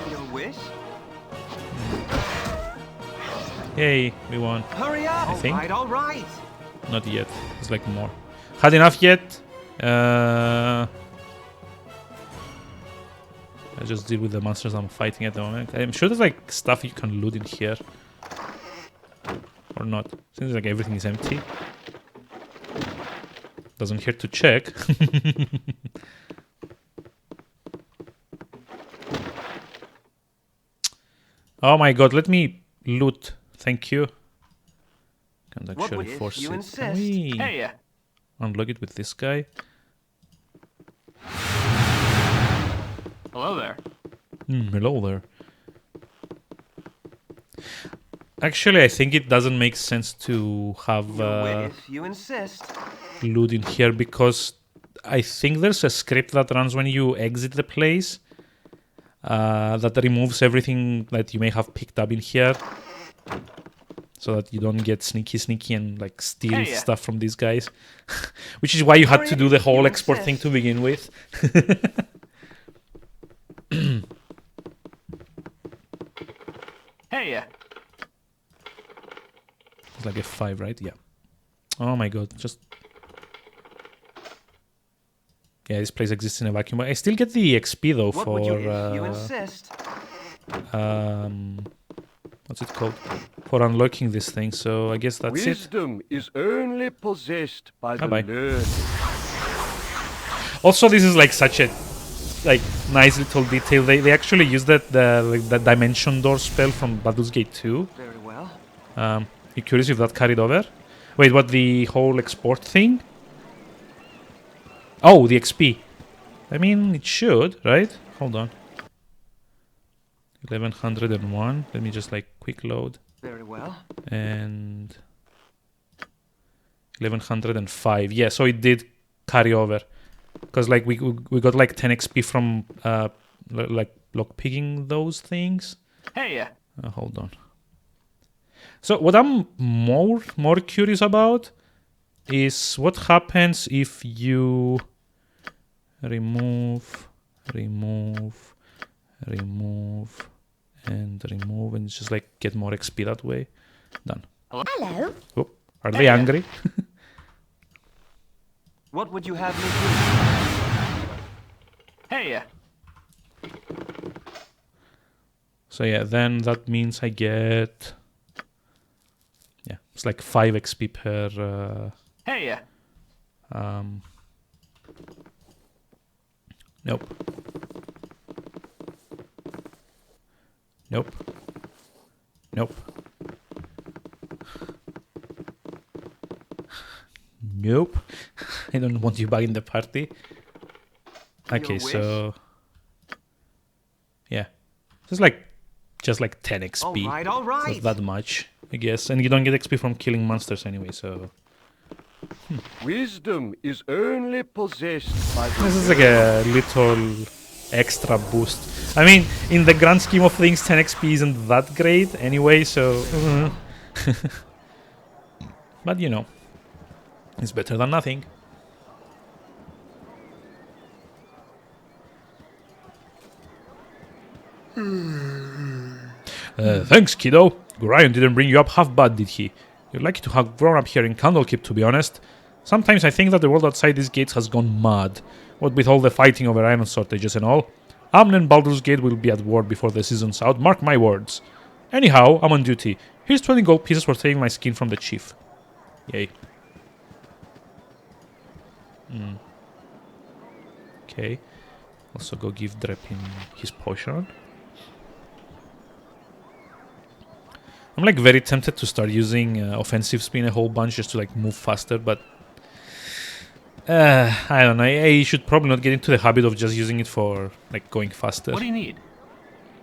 Your wish? Yay, we won. Hurry up! I think. All right. Not yet. It's like more. Had enough yet? I just deal with the monsters I'm fighting at the moment. I'm sure there's like stuff you can loot in here. Or not. Seems like everything is empty. Doesn't hurt to check. Oh my god, let me loot. Thank you. Can't actually force it. Can we unlock it with this guy? Hello there. Hello there. Actually, I think it doesn't make sense to have you insist. loot in here, because I think there's a script that runs when you exit the place that removes everything that you may have picked up in here, so that you don't get sneaky and like steal stuff from these guys. Which is why you had to do the whole export thing to begin with. Hey. It's like a 5, right? Yeah. Oh my god, just... Yeah, this place exists in a vacuum. I still get the XP though What for... would you insist? What's it called? For unlocking this thing, so I guess that's it. Wisdom is only possessed by the Bye-bye. learned. Also, this is like such a like nice little detail. They actually used the dimension door spell from Baldur's Gate 2. Very well. You curious if that carried over? Wait, what, the whole export thing? Oh, the XP. I mean, it should, right? Hold on. 1101. Let me just like quick load. Very well. And 1105. Yeah, so it did carry over. Because like we got like 10 XP from like lockpicking those things. Hey. Hold on. So what I'm more curious about is what happens if you remove, and just like get more XP that way. Done. Hello. Oh, are they angry? What would you have me do? Hey. So yeah, then that means I get... Yeah, it's like 5 XP per... Hey. Nope. Nope. Nope. Nope. I don't want you back in the party. Okay, so... Yeah. It's like... Just like 10 XP. All right. Not that much, I guess. And you don't get XP from killing monsters anyway, so... Wisdom is only possessed by the This is like a little extra boost. I mean, in the grand scheme of things, 10 XP isn't that great anyway, so... But, you know, it's better than nothing. Thanks, kiddo. Gorion didn't bring you up half bad, did he? You're lucky to have grown up here in Candlekeep, to be honest. Sometimes I think that the world outside these gates has gone mad. What with all the fighting over iron shortages and all. Amn and Baldur's Gate will be at war before the season's out, mark my words. Anyhow, I'm on duty. Here's 20 gold pieces for saving my skin from the chief. Yay. Okay. Also go give Drepin his potion. I'm like very tempted to start using offensive spin a whole bunch just to like move faster, but I don't know. I should probably not get into the habit of just using it for like going faster. What do you need?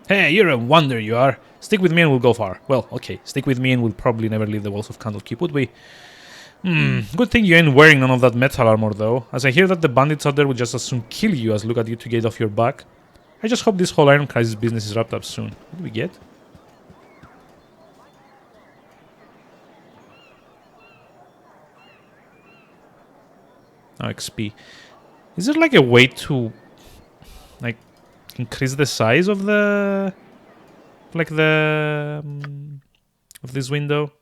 Hey, you're a wonder, you are. Stick with me and we'll go far. Well, okay, stick with me and we'll probably never leave the walls of Candlekeep, would we? Good thing you ain't wearing none of that metal armor though, as I hear that the bandits out there would just as soon kill you as look at you to get off your back. I just hope this whole Iron Crisis business is wrapped up soon. What do we get? Oh, XP. Is there like a way to like increase the size of the like the of this window?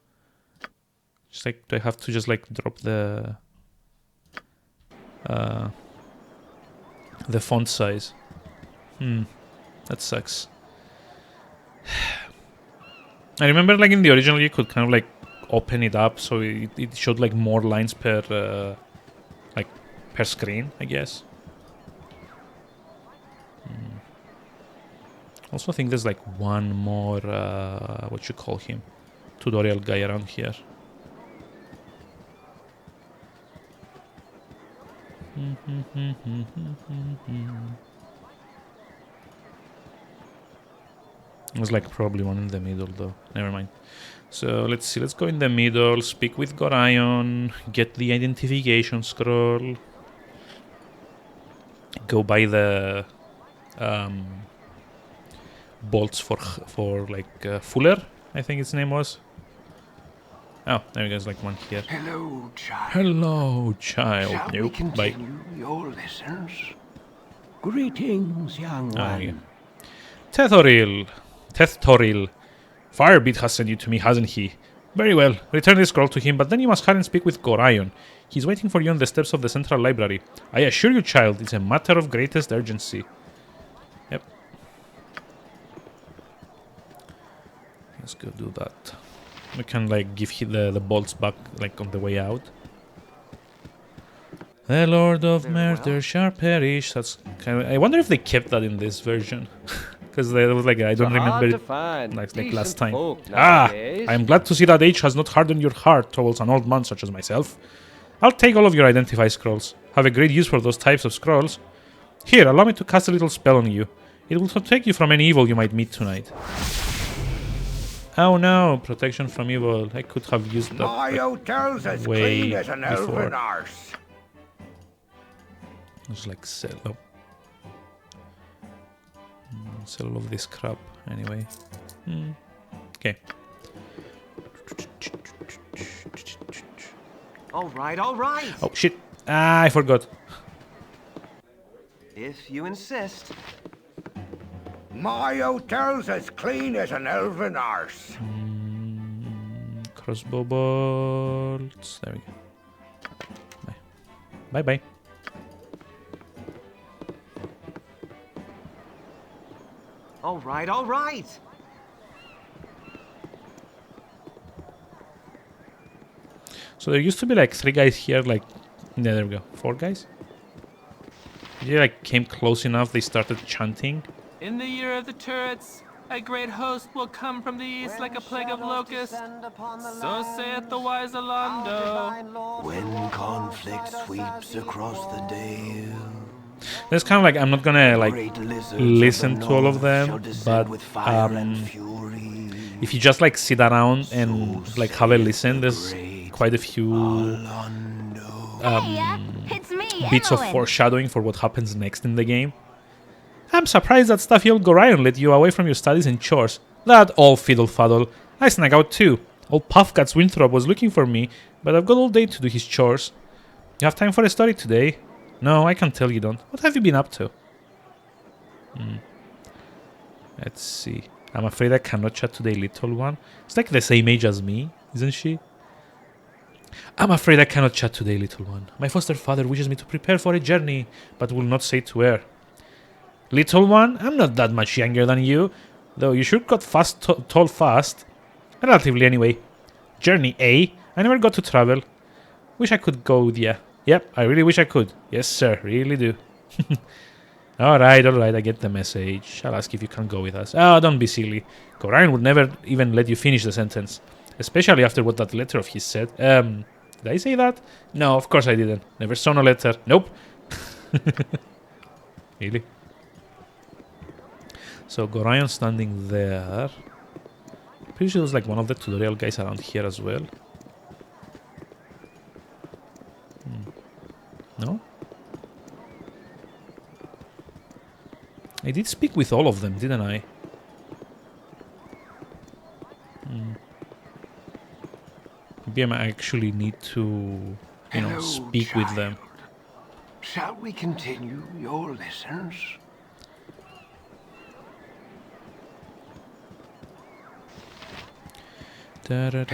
Just like, do I have to just like drop the font size? That sucks. I remember like in the original you could kind of like open it up so it showed like more lines per per screen, I guess. Also think there's like one more what you call him, tutorial guy around here. There's like probably one in the middle though. Never mind. So let's see, let's go in the middle, speak with Gorion, get the identification scroll, go buy the bolts for like Fuller, I think its name was. Oh, there goes like one here. Hello, child. Hello, child. Shall we Nope. Bye. continue your lessons? Greetings, young Oh, one. yeah. Tethoril. Firebeat has sent you to me, hasn't he? Very well. Return this scroll to him, but then you must hurry and speak with Gorion. He's waiting for you on the steps of the Central Library. I assure you, child, it's a matter of greatest urgency. Yep. Let's go do that. We can, like, give the bolts back, like, on the way out. The Lord of Murder shall perish. That's kind of, I wonder if they kept that in this version. Because there was like, I don't remember it like last time. I'm glad to see that age has not hardened your heart towards an old man such as myself. I'll take all of your identify scrolls. Have a great use for those types of scrolls. Here, allow me to cast a little spell on you. It will protect you from any evil you might meet tonight. Oh no, protection from evil. I could have used that way before. Just like sell. Oh. Sell all of this crap anyway. Okay. All right, all right. Oh shit! Ah, I forgot. If you insist. My hotel's as clean as an elven arse. Crossbow bolts. There we go. Bye. Bye bye. All right, all right. So there used to be like 3 guys here, like, yeah, there we go, 4 guys. They like came close enough, they started chanting. In the year of the turrets, a great host will come from the east like a plague of locusts. So saith the wise Alondo. When conflict sweeps across the dale. It's kind of like I'm not gonna like listen to all of them, but if you just like sit around and like have a listen, there's quite a few bits of foreshadowing for what happens next in the game. I'm surprised that stuffy old Gorion let you away from your studies and chores. That all fiddle faddle. I snuck out too. Old Puffguts Winthrop was looking for me, but I've got all day to do his chores. You have time for a story today? No, I can't tell you don't. What have you been up to? Let's see. I'm afraid I cannot chat today, little one. It's like the same age as me, isn't she? I'm afraid I cannot chat today, little one. My foster father wishes me to prepare for a journey, but will not say to where. Little one, I'm not that much younger than you, though you sure got tall fast. Relatively anyway. Journey, eh? I never got to travel. Wish I could go with ya. Yep, I really wish I could. Yes, sir, really do. Alright, I get the message. I'll ask if you can go with us. Oh, don't be silly. Gorion would never even let you finish the sentence. Especially after what that letter of his said. Did I say that? No, of course I didn't. Never saw no letter. Nope. Really? So, Gorion standing there. Pretty sure there's like one of the tutorial guys around here as well. No? I did speak with all of them, didn't I? Maybe I actually need to, you know, speak child. with them. Shall we continue your lessons? Hello,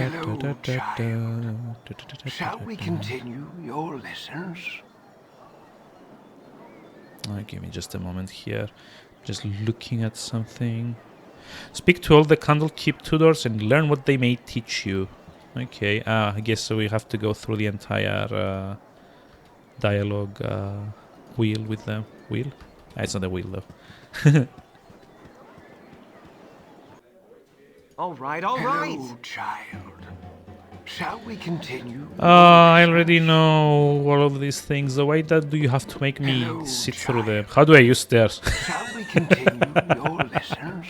child. Shall we continue your lessons? Give me just a moment here. Just looking at something. Speak to all the Candlekeep tutors and learn what they may teach you. Okay, I guess so we have to go through the entire dialogue wheel with them. Wheel? It's not a wheel though. All right, all right. Hello, child. Shall we continue? I already know all of these things. So why do you have to make me sit through them? How do I use stairs? Shall we continue your lessons?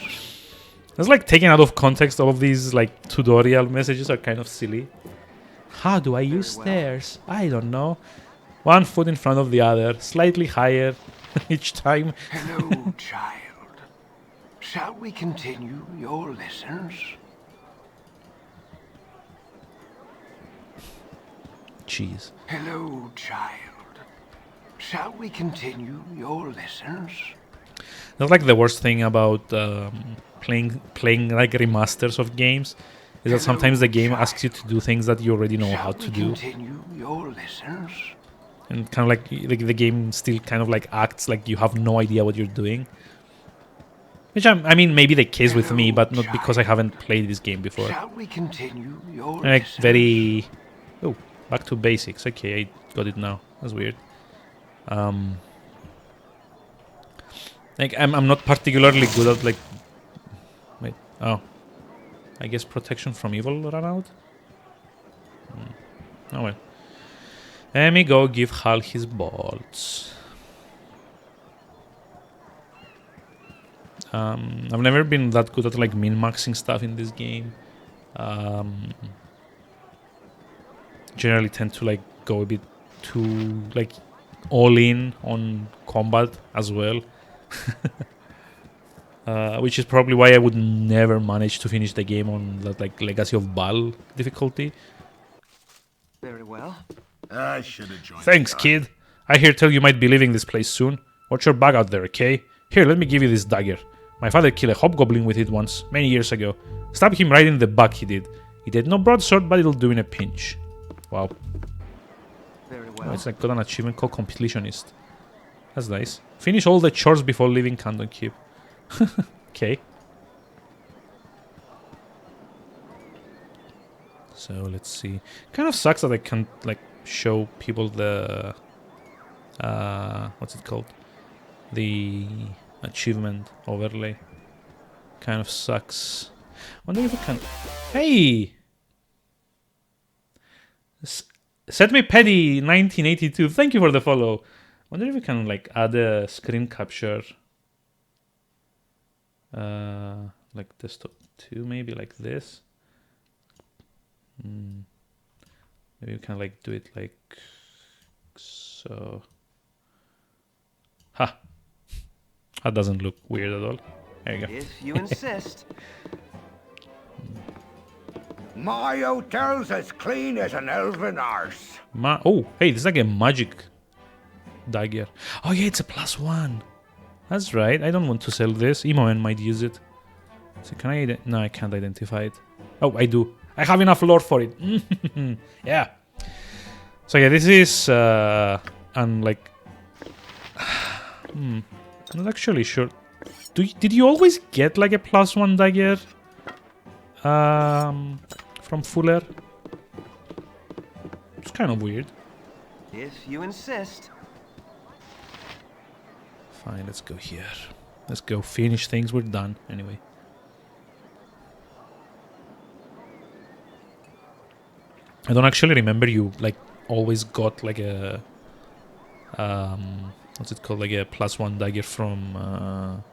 It's like taken out of context. All of these like tutorial messages are kind of silly. How do I use stairs? I don't know. One foot in front of the other, slightly higher each time. Hello, child. Shall we continue your lessons? Jeez. Hello, child. Shall we continue your lessons? That's like the worst thing about playing like remasters of games is that sometimes the game asks you to do things that you already know how to do. Continue your lessons. And kind of like the game still kind of like acts like you have no idea what you're doing. Which I mean, maybe the case with me, but not because I haven't played this game before. Shall we continue your Like lessons? very... Oh, back to basics. Okay, I got it now. That's weird. Like I'm not particularly good at like... Wait, oh. I guess protection from evil ran out? Oh well. Let me go give Hal his bolts. I've never been that good at like min-maxing stuff in this game. Generally tend to like go a bit too like all in on combat as well. Which is probably why I would never manage to finish the game on that like Legacy of Baal difficulty. Very well. I should have joined. Thanks, kid. I hear tell you might be leaving this place soon. Watch your back out there, okay? Here, let me give you this dagger. My father killed a hobgoblin with it once, many years ago. Stab him right in the back, he did. He did no broadsword, but it'll do in a pinch. Wow. Very Oh, well. it's like got an achievement called Completionist. That's nice. Finish all the chores before leaving Canton Keep. Okay. So let's see. Kind of sucks that I can't like show people the what's it called? The achievement overlay. Kind of sucks. Wonder if I can. Hey! Set me Petty 1982. Thank you for the follow. Wonder if we can like add a screen capture. Like desktop 2, maybe like this. Maybe we can like do it like so. Ha! That doesn't look weird at all. There you go. If you insist. My hotel's as clean as an elven arse. Oh, hey, this is like a magic dagger. Oh yeah, it's a +1. That's right. I don't want to sell this. Imoen might use it. So can I? No, I can't identify it. Oh, I do. I have enough lore for it. Yeah. So yeah, this is and like, I'm not actually sure. Did you always get like a +1 dagger? From Fuller. It's kind of weird. If you insist. Fine, let's go here. Let's go finish things. We're done anyway. I don't actually remember you like always got like a what's it called, like a +1 dagger from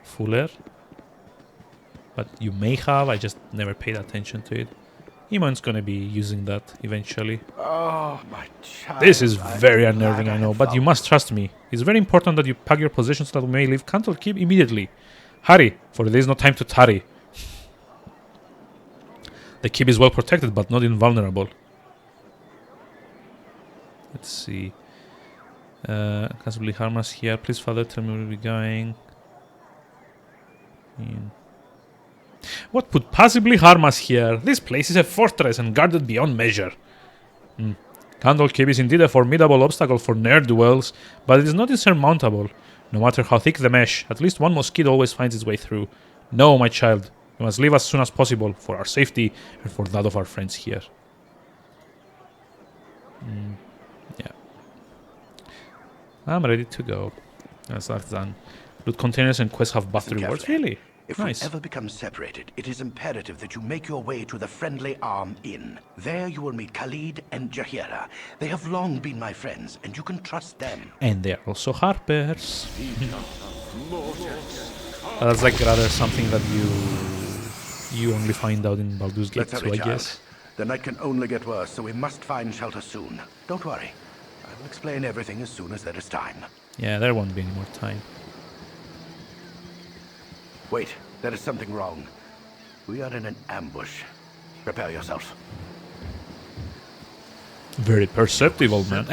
Fuller. But you may have, I just never paid attention to it. Iman's gonna be using that eventually. Oh, my child. This is very unnerving, I know, but you must trust me. It's very important that you pack your possessions that we may leave Cantle Keep immediately. Hurry, for there is no time to tarry. The keep is well protected, but not invulnerable. Let's see. Possibly harm us here. Please, Father, tell me where we're going. What could possibly harm us here? This place is a fortress and guarded beyond measure. Candle Keep is indeed a formidable obstacle for ne'er-do-wells, but it is not insurmountable. No matter how thick the mesh, at least one mosquito always finds its way through. No, my child, you must leave as soon as possible, for our safety and for that of our friends here. Yeah. I'm ready to go. That's done. Loot containers and quests have buffed rewards, really? If Nice. we ever become separated, it is imperative that you make your way to the Friendly Arm Inn. There you will meet Khalid and Jahira. They have long been my friends, and you can trust them. And they're also harpers. That's like rather something that you only find out in Baldur's Gate Let's 2, I hurry, child. guess. The night can only get worse, so we must find shelter soon. Don't worry. I will explain everything as soon as there is time. Yeah, there won't be any more time. Wait, there is something wrong. We are in an ambush. Prepare yourself. Very perceptive, old man.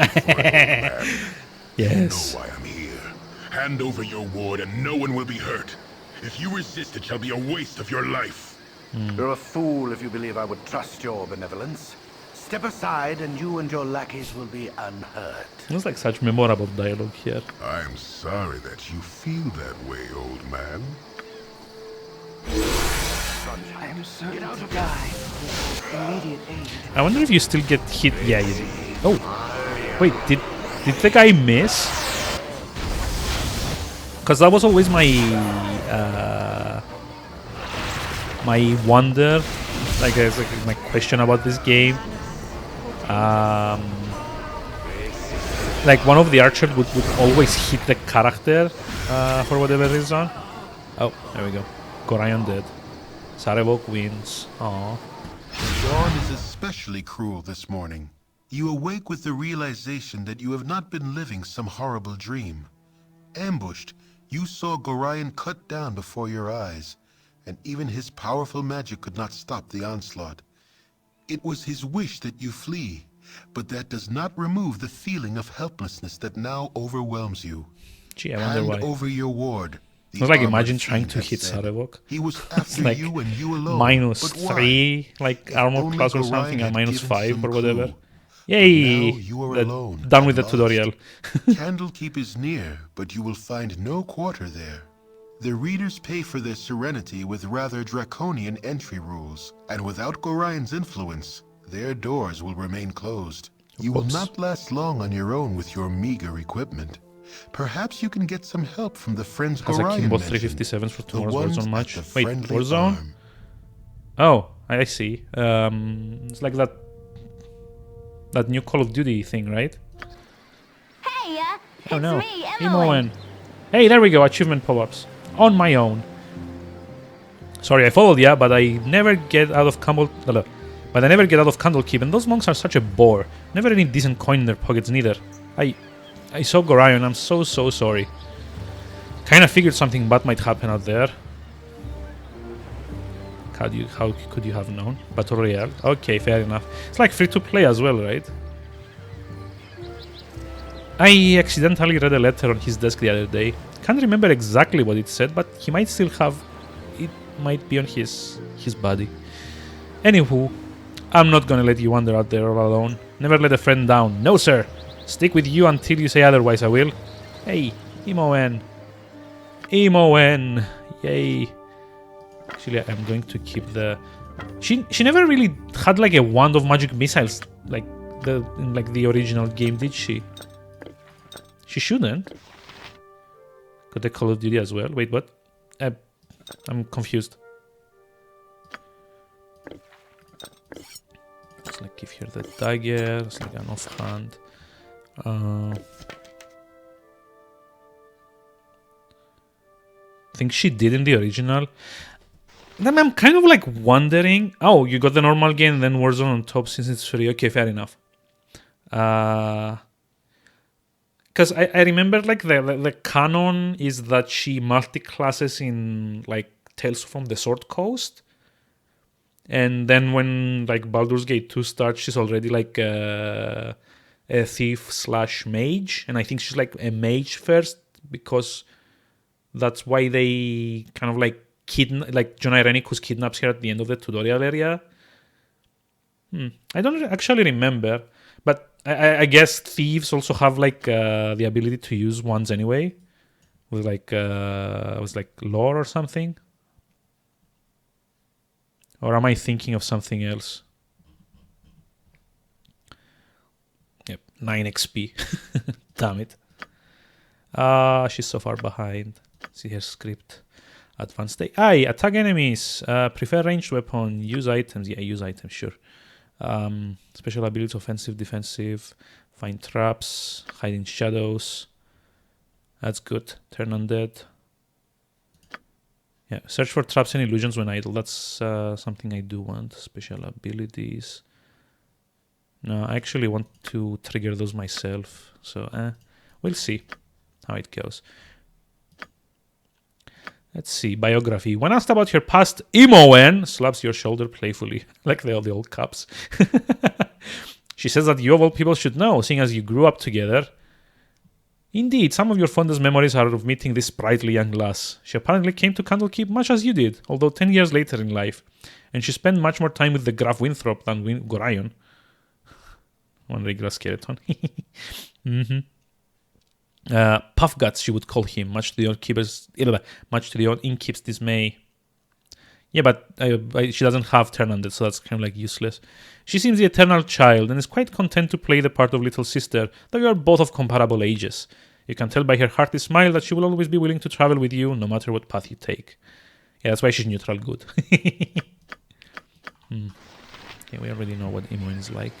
Yes. You know why I'm here. Hand over your ward and no one will be hurt. If you resist, it shall be a waste of your life. You're a fool if you believe I would trust your benevolence. Step aside and you and your lackeys will be unhurt. It's like such memorable dialogue here. I'm sorry that you feel that way, old man. I am certain to die without immediate aid. I wonder if you still get hit. Yeah, you do. Oh, wait, did the guy miss? Because that was always my my wonder, like my question about this game. Like one of the archers would always hit the character for whatever reason. Oh, there we go. Gorion dead. Sarevok wins. Aww. The dawn is especially cruel this morning. You awake with the realization that you have not been living some horrible dream. Ambushed, you saw Gorion cut down before your eyes, and even his powerful magic could not stop the onslaught. It was his wish that you flee, but that does not remove the feeling of helplessness that now overwhelms you. Gee, I wonder why. Hand over your ward. It was like, imagine trying to hit Sarevok. He was after like you and you alone. -3, like armor class or something, and -5 or whatever. Yay! You are alone. Done with the tutorial. Candlekeep is near, but you will find no quarter there. The readers pay for their serenity with rather draconian entry rules, and without Gorion's influence, their doors will remain closed. You will not last long on your own with your meager equipment. Perhaps you can get some help from the friends Gorion Both mentioned. 357s for tomorrow's Warzone match. The Wait, friendly Warzone? arm. Oh, I see. It's like that new Call of Duty thing, right? Hey, Oh it's no, me, Emoen. Hey, there we go. Achievement pop-ups on my own. Sorry, I followed ya, but I never get out of Candlekeep, and those monks are such a bore. Never any decent coin in their pockets neither. I saw Gorion. I'm so sorry. Kinda figured something bad might happen out there. How could you have known? Battle Royale. Okay, fair enough. It's like free to play as well, right? I accidentally read a letter on his desk the other day. Can't remember exactly what it said, but he might still have. It might be on his body. Anywho, I'm not gonna let you wander out there all alone. Never let a friend down. No, sir. Stick with you until you say otherwise, I will. Hey, Emoen. Emoen. Yay. Actually, I'm going to keep the... She never really had like a wand of magic missiles like in the original game, did she? She shouldn't. Got the Call of Duty as well. Wait, what? I'm confused. Let's like give her the dagger. It's like an offhand. I think she did in the original. Then I'm kind of like wondering. Oh, you got the normal game and then Warzone on top since it's free. Okay, fair enough. Because I remember like the canon is that she multi-classes in like Tales from the Sword Coast. And then when like Baldur's Gate 2 starts, she's already like a thief/mage. And I think she's like a mage first because that's why they kind of like John Irenicus kidnaps her at the end of the tutorial area. I don't actually remember, but I guess thieves also have like the ability to use wands anyway, with like it was like lore or something. Or am I thinking of something else? Yep, 9 XP. Damn it. She's so far behind. See her script. Advanced day. Attack enemies. Prefer ranged weapon. Use items. Yeah, use items, sure. Special abilities, offensive, defensive. Find traps. Hide in shadows. That's good. Turn undead. Yeah, search for traps and illusions when idle. That's something I do want. Special abilities. No, I actually want to trigger those myself. So, we'll see how it goes. Let's see. Biography. When asked about your past, Emoen slaps your shoulder playfully, like the old cops. She says that you of all people should know, seeing as you grew up together. Indeed, some of your fondest memories are of meeting this sprightly young lass. She apparently came to Candlekeep much as you did, although 10 years later in life, and she spent much more time with the Graf Winthrop than Gorion. One regular skeleton. Puff Guts, she would call him, much to the innkeep's dismay. Yeah, but she doesn't have turn undead, so that's kind of like useless. She seems the eternal child and is quite content to play the part of little sister, though you are both of comparable ages. You can tell by her hearty smile that she will always be willing to travel with you, no matter what path you take. Yeah, that's why she's neutral good. Okay, we already know what Imoen is like.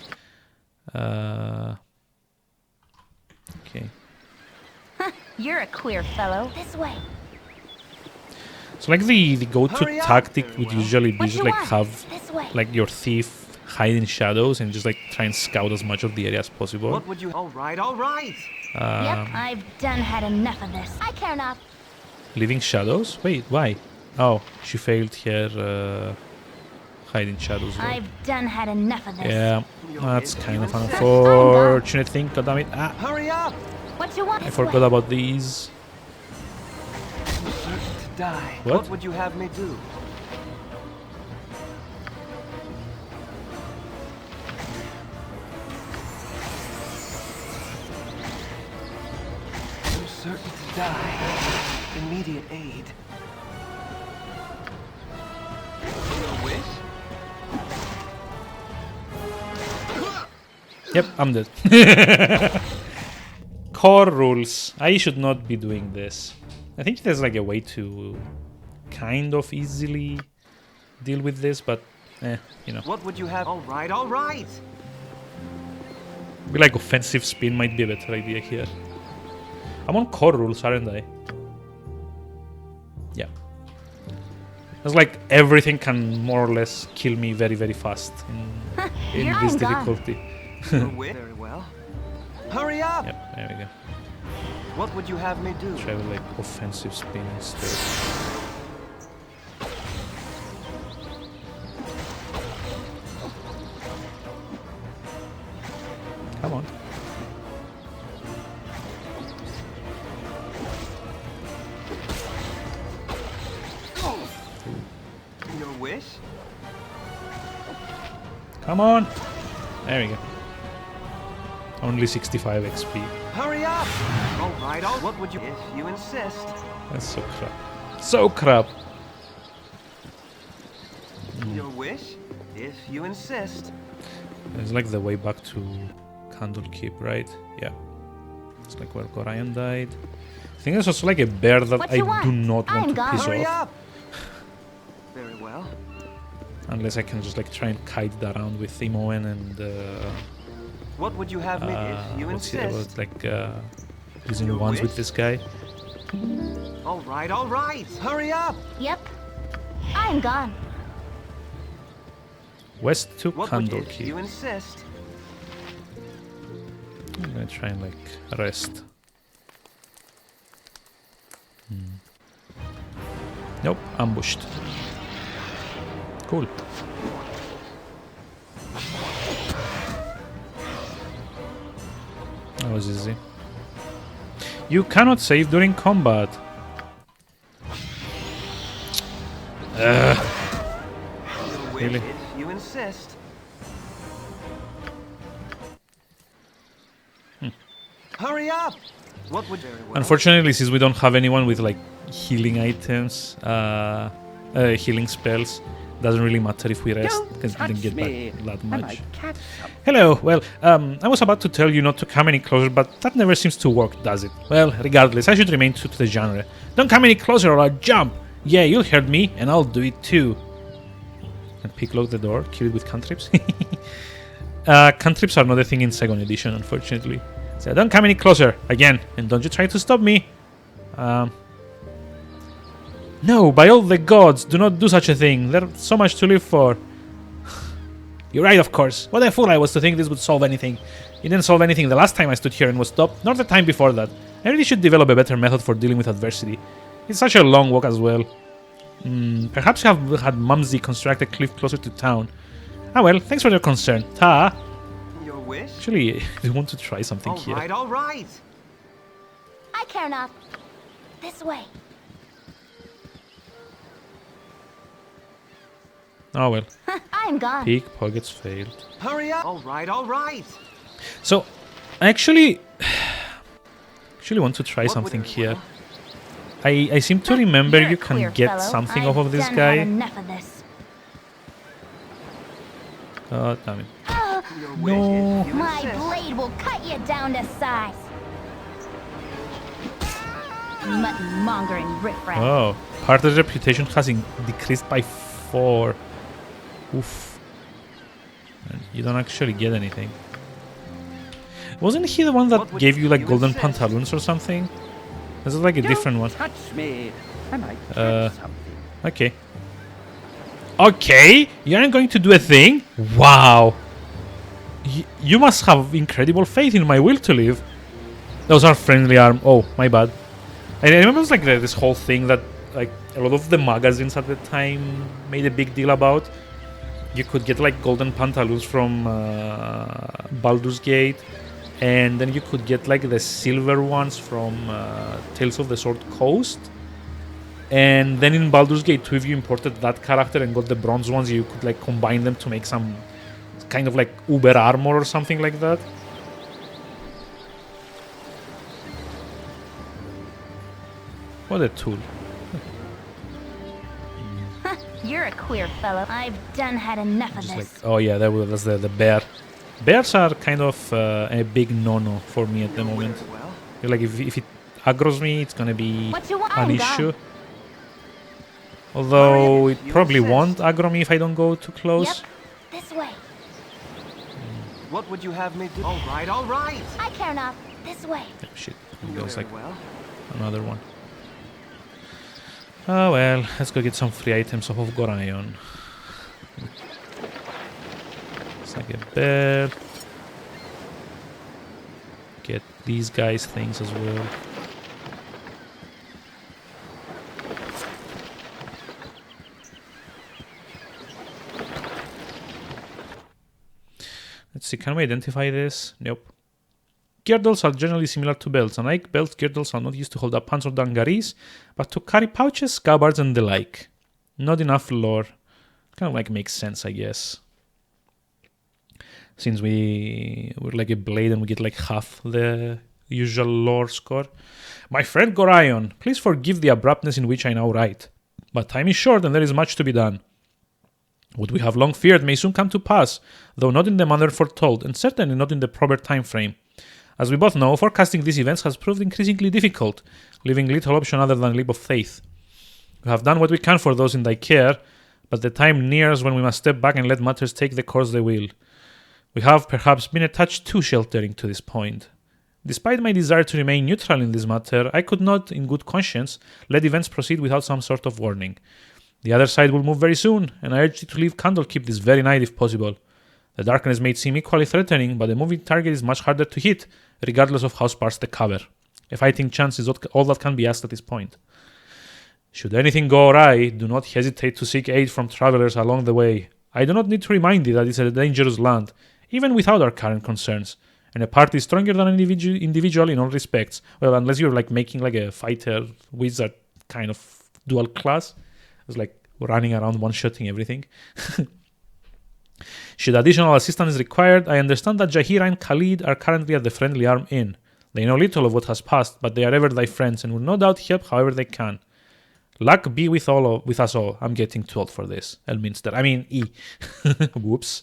Okay. You're a queer fellow. This way. So like the go-to tactic would usually be just like have like your thief hide in shadows and just like try and scout as much of the area as possible. What would you? All right, all right. Yep, I've done had enough of this. I care not. Leaving shadows? Wait, why? Oh, she failed here. Hide in shadows. Though. I've done had enough of this. Yeah, that's kind of an unfortunate thing. God damn it! Ah. Hurry up! What you want? I forgot about these. I'm certain to die. What would you have me do? I'm certain to die. Immediate aid. Your wish? Yep, I'm dead. Core rules. I should not be doing this. I think there's like a way to kind of easily deal with this, but you know. What would you have? All right, all right. Maybe like offensive spin might be a better idea here. I'm on core rules, aren't I? Yeah. It's like everything can more or less kill me very, very fast in this difficulty. Very well. Hurry up! Yep, there we go. What would you have me do? Try with like offensive spin instead. Come on. Your wish? Come on! There we go. Only 65 XP. Hurry up! All right, what would you... If you insist. That's so crap. So crap! Your wish? If you insist. It's like the way back to Candlekeep, right? Yeah. It's like where Gorion died. I think there's also like a bear that I do not want to piss Hurry off. up! Very well. Unless I can just like try and kite it around with Imoen and what would you have me if you what's insist? it about, like using wands with this guy? All right, hurry up! Yep, I'm gone. West to What Candlekeep. If you insist. I'm gonna try and like rest. Nope, ambushed. Cool. That was easy. You cannot save during combat. Really? If you insist. Hurry up! What would very well. Unfortunately, since we don't have anyone with like healing items, healing spells, doesn't really matter if we rest because we didn't get back that much. Hello. Well, I was about to tell you not to come any closer, but that never seems to work, does it? Well, regardless, I should remain true to the genre. Don't come any closer or I'll jump. Yeah, you'll hurt me, and I'll do it too. And picklock the door, kill it with cantrips. Cantrips are not a thing in 2nd edition, unfortunately. So don't come any closer again, and don't you try to stop me. No, by all the gods, do not do such a thing. There's so much to live for. You're right, of course. What a fool I was to think this would solve anything. It didn't solve anything the last time I stood here and was stopped, nor the time before that. I really should develop a better method for dealing with adversity. It's such a long walk as well. Perhaps you have had Mumsy construct a cliff closer to town. Ah well, thanks for your concern. Ta! Your wish? Actually, I want to try something here. All right. care not. This way. Oh well. I'm gone. Pickpockets failed. Hurry up! All right. So, I actually want to try something here. I seem to remember you can get something off of this guy. Enough of this. Oh, damn it. No. My blade will cut you down to size. Mutton-mongering riffraff. Oh, Parter's reputation has decreased by 4. Oof. And you don't actually get anything. Wasn't he the one that gave you like golden pantaloons or something? This is like a different one. Touch me. I might catch something. Okay. Okay, you aren't going to do a thing? Wow. You must have incredible faith in my will to live. Those are friendly arm. Oh, my bad. I remember it was like this whole thing that like a lot of the magazines at the time made a big deal about. You could get like golden pantaloons from Baldur's Gate, and then you could get like the silver ones from Tales of the Sword Coast. And then in Baldur's Gate 2, if you imported that character and got the bronze ones, you could like combine them to make some kind of like uber armor or something like that. What a tool. You're a queer fellow. I've done had enough of this. Like, oh yeah, that's the bear. Bears are kind of a big no-no for me at the moment. Like if it aggroes me, it's gonna be an issue. Although it probably won't aggro me if I don't go too close. Yep, this way. What would you have me do? All right. I care not. This way. Oh, shit, there's like another one. Oh well, let's go get some free items off of Gorion. It's like a bear. Get these guys things as well. Let's see, can we identify this? Nope. Girdles are generally similar to belts. Unlike belts, girdles are not used to hold up pants or dungarees, but to carry pouches, scabbards, and the like. Not enough lore. Kind of like makes sense, I guess. Since we're like a blade and we get like half the usual lore score. My friend Gorion, please forgive the abruptness in which I now write. But time is short and there is much to be done. What we have long feared may soon come to pass, though not in the manner foretold, and certainly not in the proper time frame. As we both know, forecasting these events has proved increasingly difficult, leaving little option other than leap of faith. We have done what we can for those in thy care, but the time nears when we must step back and let matters take the course they will. We have perhaps been a touch too sheltering to this point. Despite my desire to remain neutral in this matter, I could not, in good conscience, let events proceed without some sort of warning. The other side will move very soon, and I urge you to leave Candlekeep this very night if possible. The darkness may seem equally threatening, but the moving target is much harder to hit, regardless of how sparse the cover. A fighting chance is all that can be asked at this point. Should anything go awry, do not hesitate to seek aid from travelers along the way. I do not need to remind you that it's a dangerous land, even without our current concerns, and a party is stronger than an individual in all respects. Well, unless you're like making like a fighter wizard kind of dual class. It's like running around one-shotting everything. Should additional assistance required, I understand that Jahira and Khalid are currently at the Friendly Arm Inn. They know little of what has passed, but they are ever thy friends and will no doubt help however they can. Luck be with us all. I'm getting too old for this. Elminster. I mean, E. Whoops.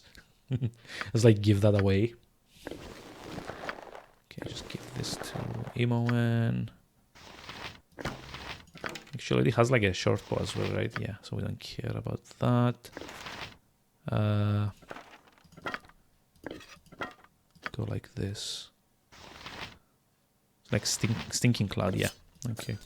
Let's like give that away. Okay, just give this to Imoen. Actually, it has like a short bow as well, right? Yeah, so we don't care about that. Go like this. Like stinking cloud, yeah. Okay.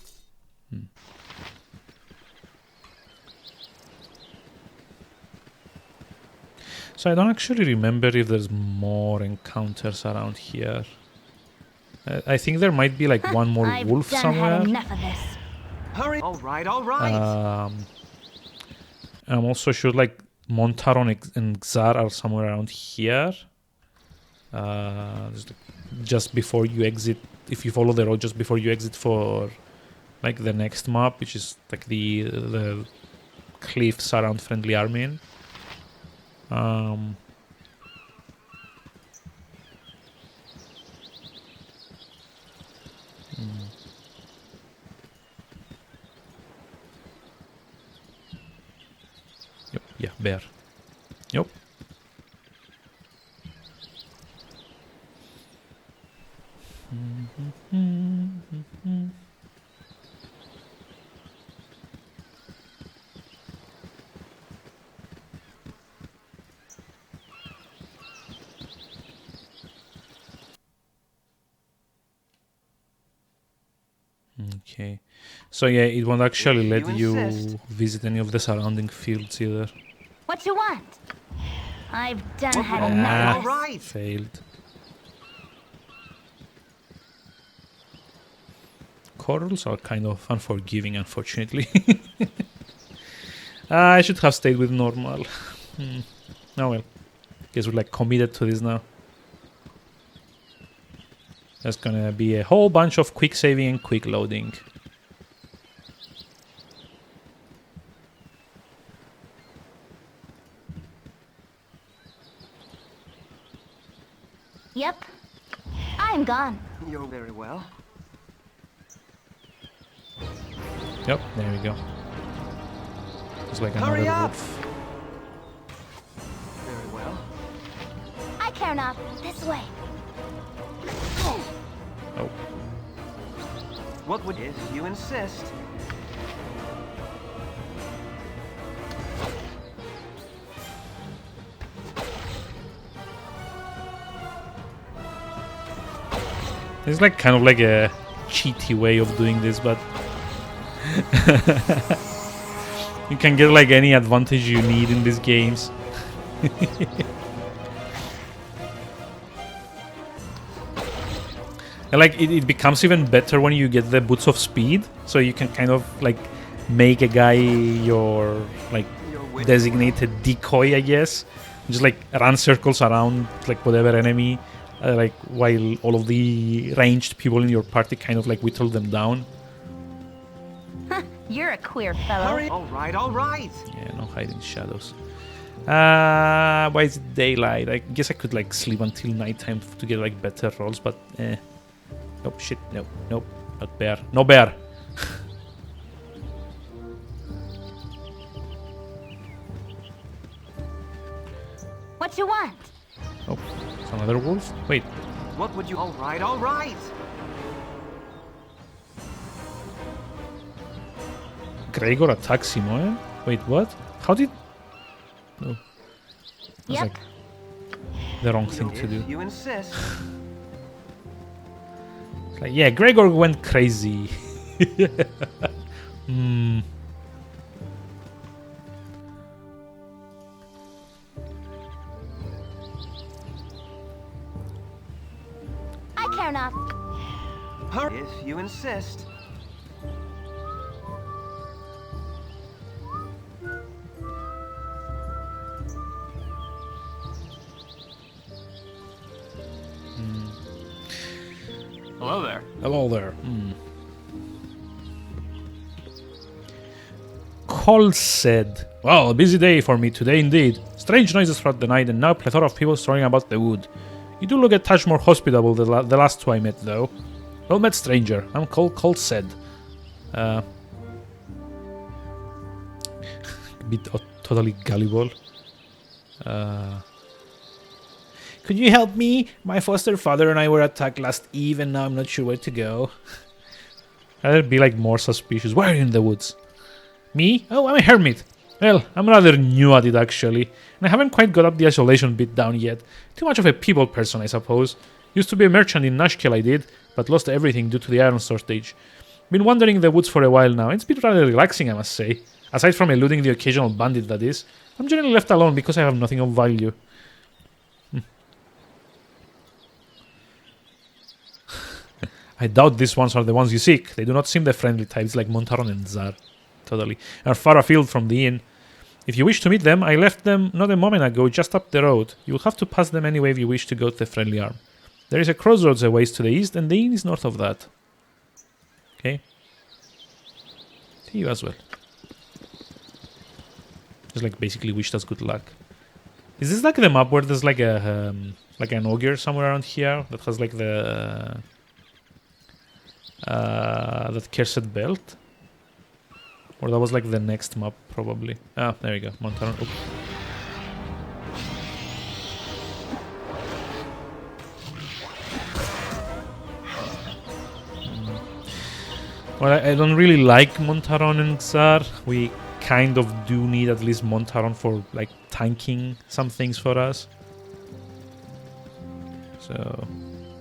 So I don't actually remember if there's more encounters around here. I think there might be like one more wolf somewhere. Had enough of this. Hurry! All right. I'm also sure like Montaron and Xar are somewhere around here. Just before you exit if you follow the road just before you exit for like the next map, which is like the cliffs around Friendly Army. Yep, yeah, bear. Yep. Okay, so yeah, it won't actually let you visit any of the surrounding fields either. What you want? I've done had enough of this. Failed. Corals are kind of unforgiving, unfortunately. I should have stayed with normal. Oh well. Guess we're like committed to this now. There's gonna be a whole bunch of quick saving and quick loading. Yep. I'm gone. You're very well. Yep, there we go. It's like another Hurry up! wolf. Very well. I care not. This way. Oh. What would if you insist? It's like kind of like a cheaty way of doing this, but you can get like any advantage you need in these games. And like it becomes even better when you get the boots of speed, so you can kind of like make a guy your like designated decoy, I guess. Just like run circles around like whatever enemy, like while all of the ranged people in your party kind of like whittle them down. You're a queer fellow. Hurry! All right. Yeah, no hiding shadows. Why is it daylight? I guess I could like sleep until nighttime to get like better rolls, but nope, shit, nope, not bear, no bear. What you want? Oh, it's another wolf? Wait. What would you... All right. Gregor attacks Simoen? Wait, what? How did... No. That's Yep. like the wrong thing to do. You insist. It's like, yeah, Gregor went crazy. I care not. Hurry if you insist. Hello there. Hello there. Cole said, "Well, a busy day for me today indeed. Strange noises throughout the night and now a plethora of people strolling about the wood. You do look a touch more hospitable than the last two I met, though. Well met, stranger. I'm Cole said. Bit totally gullible. Could you help me? My foster father and I were attacked last eve and now I'm not sure where to go. I'd be like more suspicious. Where are you in the woods? Me? Oh, I'm a hermit. Well, I'm rather new at it actually, and I haven't quite got up the isolation bit down yet. Too much of a people person, I suppose. Used to be a merchant in Nashkel, I did, but lost everything due to the iron shortage. Been wandering in the woods for a while now. It's been rather relaxing, I must say. Aside from eluding the occasional bandit, that is. I'm generally left alone because I have nothing of value. I doubt these ones are the ones you seek. They do not seem the friendly types like Montaron and Zar. Totally. Are far afield from the inn. If you wish to meet them, I left them not a moment ago, just up the road. You will have to pass them anyway if you wish to go to the Friendly Arm. There is a crossroads a ways to the east, and the inn is north of that. Okay. See you as well. Just like basically wish us good luck. Is this like the map where there's like a like an ogre somewhere around here that has like the that cursed belt? Or that was like the next map probably. Ah, there you go, Montaron. Oops. Well, I don't really like Montaron and Xar. We kind of do need at least Montaron for like tanking some things for us. So,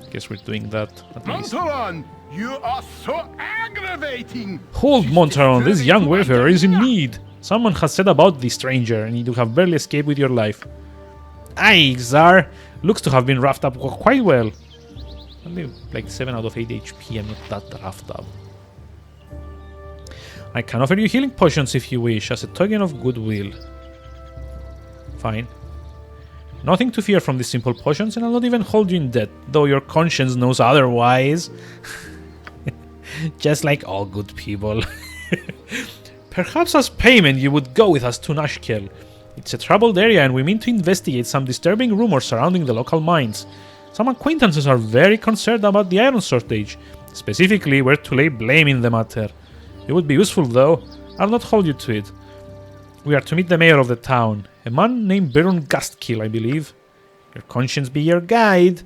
I guess we're doing that at least. Montaron, you are so aggravating! Hold, Montaron, this young wayfarer is in need. Someone has said about the stranger, and you have barely escaped with your life. Aye, Xar, looks to have been roughed up quite well. Only like 7 out of 8 HP, I'm not that roughed up. I can offer you healing potions if you wish, as a token of goodwill. Fine. Nothing to fear from these simple potions, and I'll not even hold you in debt, though your conscience knows otherwise. Just like all good people. Perhaps as payment you would go with us to Nashkel. It's a troubled area, and we mean to investigate some disturbing rumors surrounding the local mines. Some acquaintances are very concerned about the iron shortage, specifically where to lay blame in the matter. It would be useful, though. I'll not hold you to it. We are to meet the mayor of the town, a man named Baron Gastkill, I believe. Your conscience be your guide.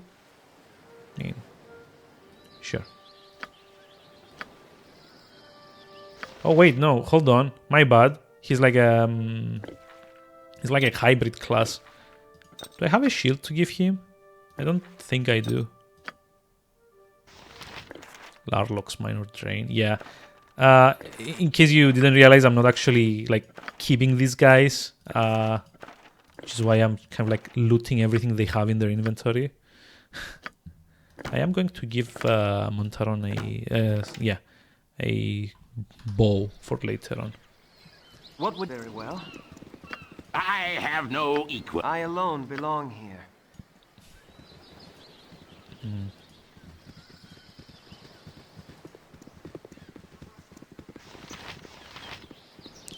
Sure. Oh wait, no, hold on. My bad. He's like a hybrid class. Do I have a shield to give him? I don't think I do. Larlock's minor drain. Yeah. In case you didn't realize, I'm not actually like keeping these guys, which is why I'm kind of like looting everything they have in their inventory. I am going to give Montaron a bow for later on. What would very well? I have no equal. I alone belong here.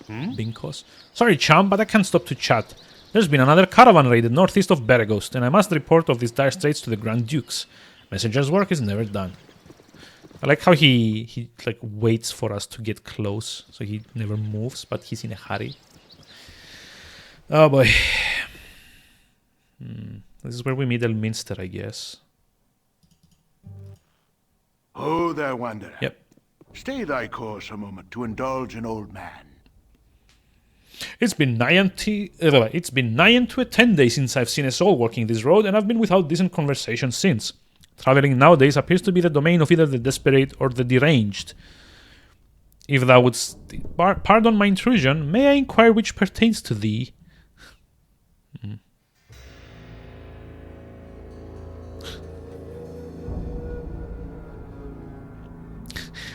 Binkos. Sorry, chum, but I can't stop to chat. There's been another caravan raided northeast of Beregost, and I must report of these dire straits to the Grand Dukes. Messenger's work is never done. I like how he like waits for us to get close, so he never moves, but he's in a hurry. Oh boy. This is where we meet Elminster, I guess. Oh, there, wanderer. Yep. Stay thy course a moment to indulge an old man. It's been nigh into 10 days since I've seen a soul walking this road, and I've been without decent conversation since. Traveling nowadays appears to be the domain of either the desperate or the deranged. If thou wouldst pardon my intrusion, may I inquire which pertains to thee?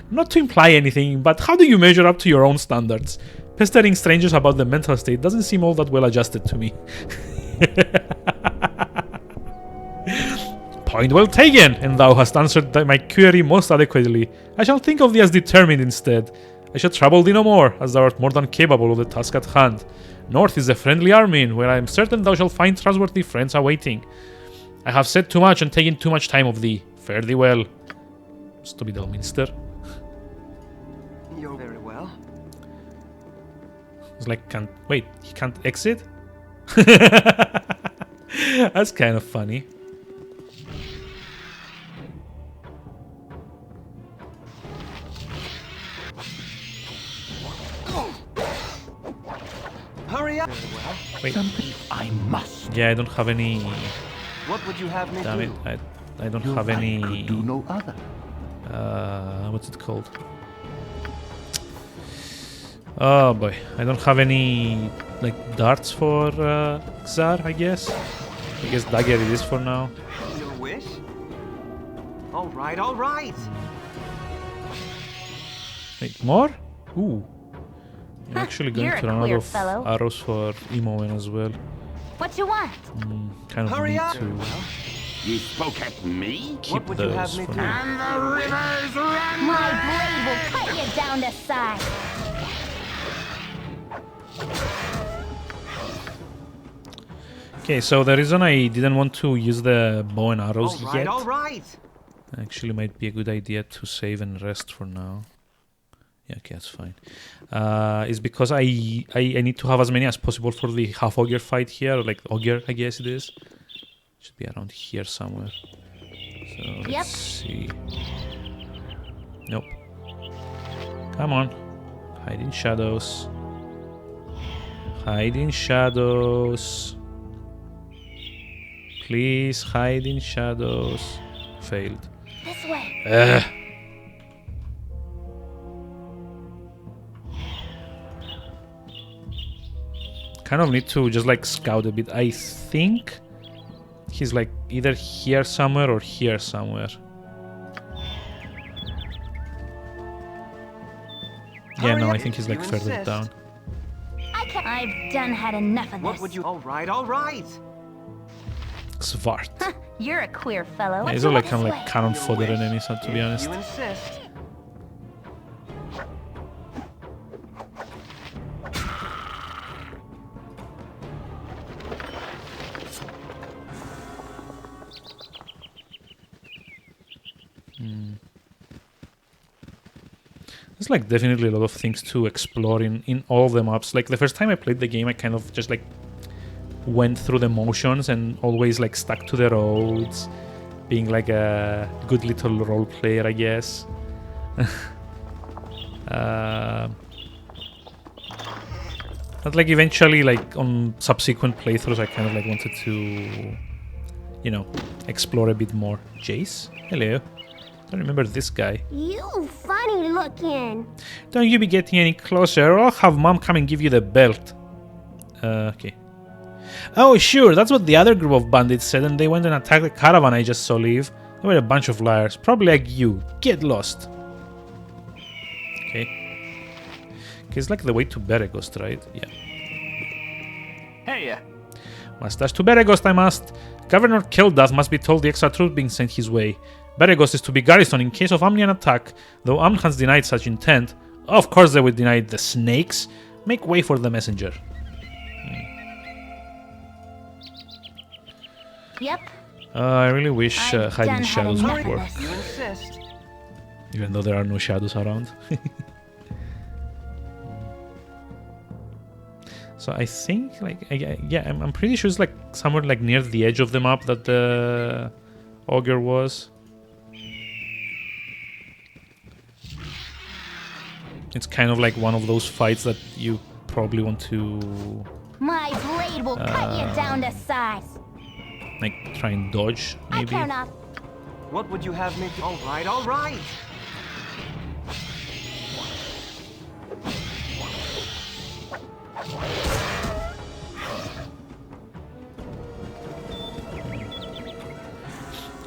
Not to imply anything, but how do you measure up to your own standards? Pestering strangers about the mental state doesn't seem all that well adjusted to me. Point well taken, and thou hast answered my query most adequately. I shall think of thee as determined instead. I shall trouble thee no more, as thou art more than capable of the task at hand. North is a friendly army, where I am certain thou shalt find trustworthy friends awaiting. I have said too much and taken too much time of thee. Fare thee well. Stupid Elminster. You're very well. It's like, wait, he can't exit? That's kind of funny. Hurry up! Wait. Something I must. Yeah, I don't have any. What would you have me Damn do? it, I don't have any. Could do no other. What's it called? Oh boy, I don't have any like darts for Xar, I guess. I guess dagger it is for now. Your wish? All right, all right. Wait, more? Ooh. I'm actually going You're to a run out queer of fellow. arrows for Imoen as well. What you want? Kind of Hurry need up. to. You spoke at me? Keep those for now. And the rivers run. My blade will cut you down to size. Okay, so the reason I didn't want to use the bow and arrows yet, all right. actually might be a good idea to save and rest for now. Yeah, okay, that's fine. Is because I need to have as many as possible for the half ogre fight here, or like ogre, I guess it is. Should be around here somewhere. So let's see. Nope. Come on. Hide in shadows. Hide in shadows. Please hide in shadows. Failed. This way. Kind of need to just like scout a bit. I think he's like either here somewhere or here somewhere. Yeah, no, I think he's like further down. I've done had enough of this. What would you? All right. Svart. You're a queer fellow. Yeah, these are like kind of like cannon fodder enemies, to be honest. You insist. There's like definitely a lot of things to explore in all the maps. Like the first time I played the game, I kind of just like went through the motions and always like stuck to the roads, being like a good little role player, I guess. But like eventually, like on subsequent playthroughs, I kind of like wanted to, you know, explore a bit more. Jace? Hello. Don't remember this guy. You funny looking. Don't you be getting any closer, or I'll have Mom come and give you the belt. Okay. Oh, sure, that's what the other group of bandits said, and they went and attacked the caravan I just saw leave. They were a bunch of liars, probably like you. Get lost. Okay. It's like the way to Beregost, right? Yeah. Hey, Mustache to Beregost, I must. Governor Kildath must be told the extra troops being sent his way. Beregost is to be garrisoned in case of Amnian attack, though Amn has denied such intent. Of course they would deny the snakes. Make way for the messenger. Yep. I really wish hiding shadows would work. You insist. Even though there are no shadows around. So I think, like, yeah, I'm pretty sure it's like somewhere like near the edge of the map that the ogre was. It's kind of like one of those fights that you probably want to... My blade will cut you down to size. Like, try and dodge, maybe? I care not. What would you have me do? All right.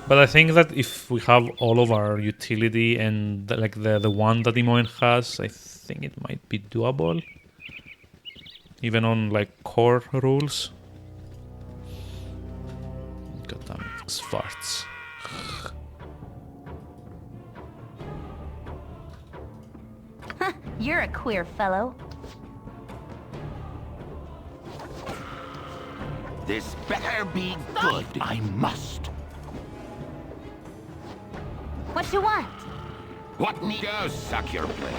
But I think that if we have all of our utility and like the one that Imoen has, I think it might be doable. Even on like core rules. God damn it, Svarts. You're a queer fellow. This better be good. I must. What you want? What need go suck your blade?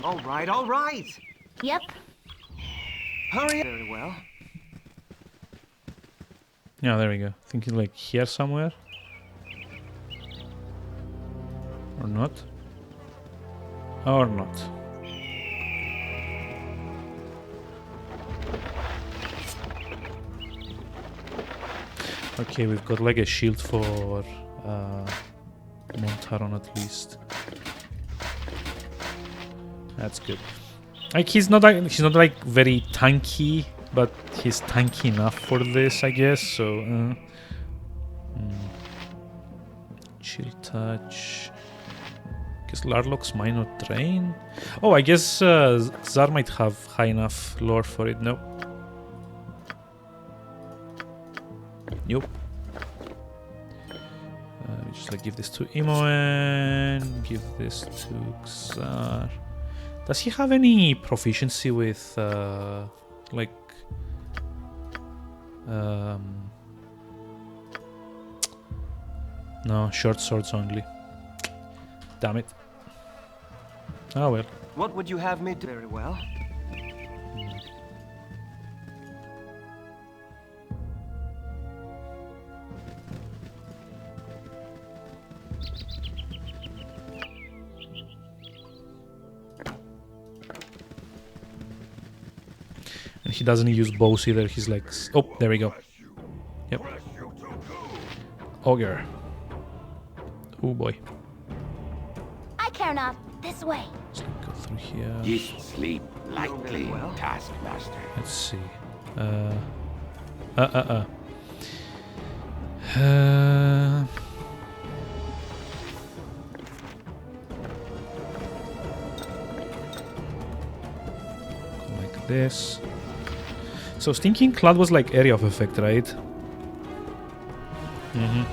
All right. Yep. Hurry. Very well. Yeah, there we go. Thinking like here somewhere. Or not. Or not. Okay, we've got like a shield for Montaron at least. That's good. Like he's not like very tanky, but he's tanky enough for this, I guess. So chill touch. Guess Larlock's minor drain. Oh, I guess Zar might have high enough lore for it. No. Nope. Just like give this to Imoen, give this to Xar. Does he have any proficiency with like no, short swords only. Damn it. Oh well. What would you have me do? Very well. And he doesn't use bows either. He's like, oh, there we go. Yep. Ogre. Oh boy. I care not. This way. Let's go through here. Ye sleep lightly, Taskmaster. Let's see. Like this. So I was thinking Clad was like area of effect, right? Mm-hmm.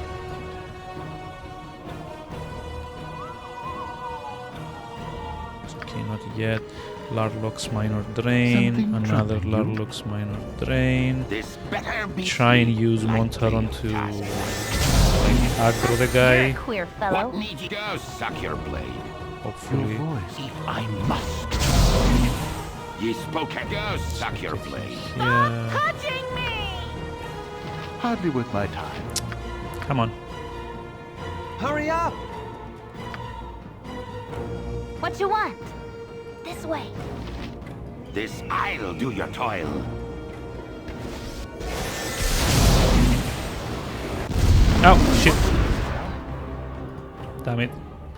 Okay, not yet. Larlock's minor drain. Another Larlock's minor drain. Try and use Montaron to aggro the guy. Queer fellow. What need you go suck your blade? Hopefully. If I must. Ye spoke go suck your blade. Yeah. Touching me! Hardly worth my time. Come on. Hurry up! What you want? This way. This I'll do your toil. Oh, shit. Damn it.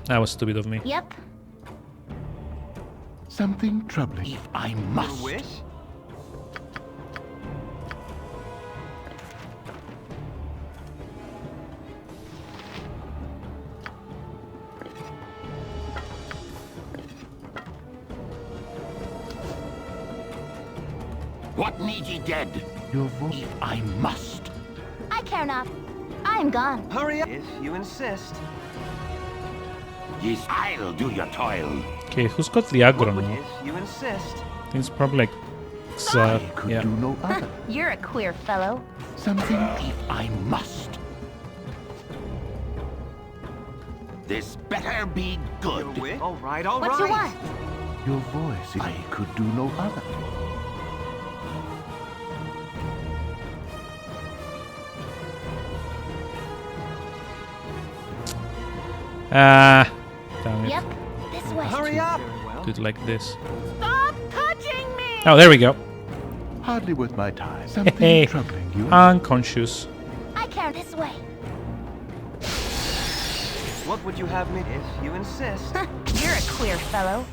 That was stupid of me. Yep. Something troubling. If I must. Your wish? What need ye dead? Your voice. If I must. I care not. I am gone. Hurry up if you insist. Yes, I'll do your toil. Okay, who's got the aggro now? If you insist. I think it's probably like Xar. Yeah. Do no other. You're a queer fellow. Something if I must. This better be good. All right, all right. What you want? Your voice. I could do no other. Damn it. Yep. This way. Hurry up! Do it like this. Stop touching me! Oh, there we go. Hardly worth my time. Something Hey, troubling you. unconscious. I care this way. What would you have me if you insist? You're a queer fellow.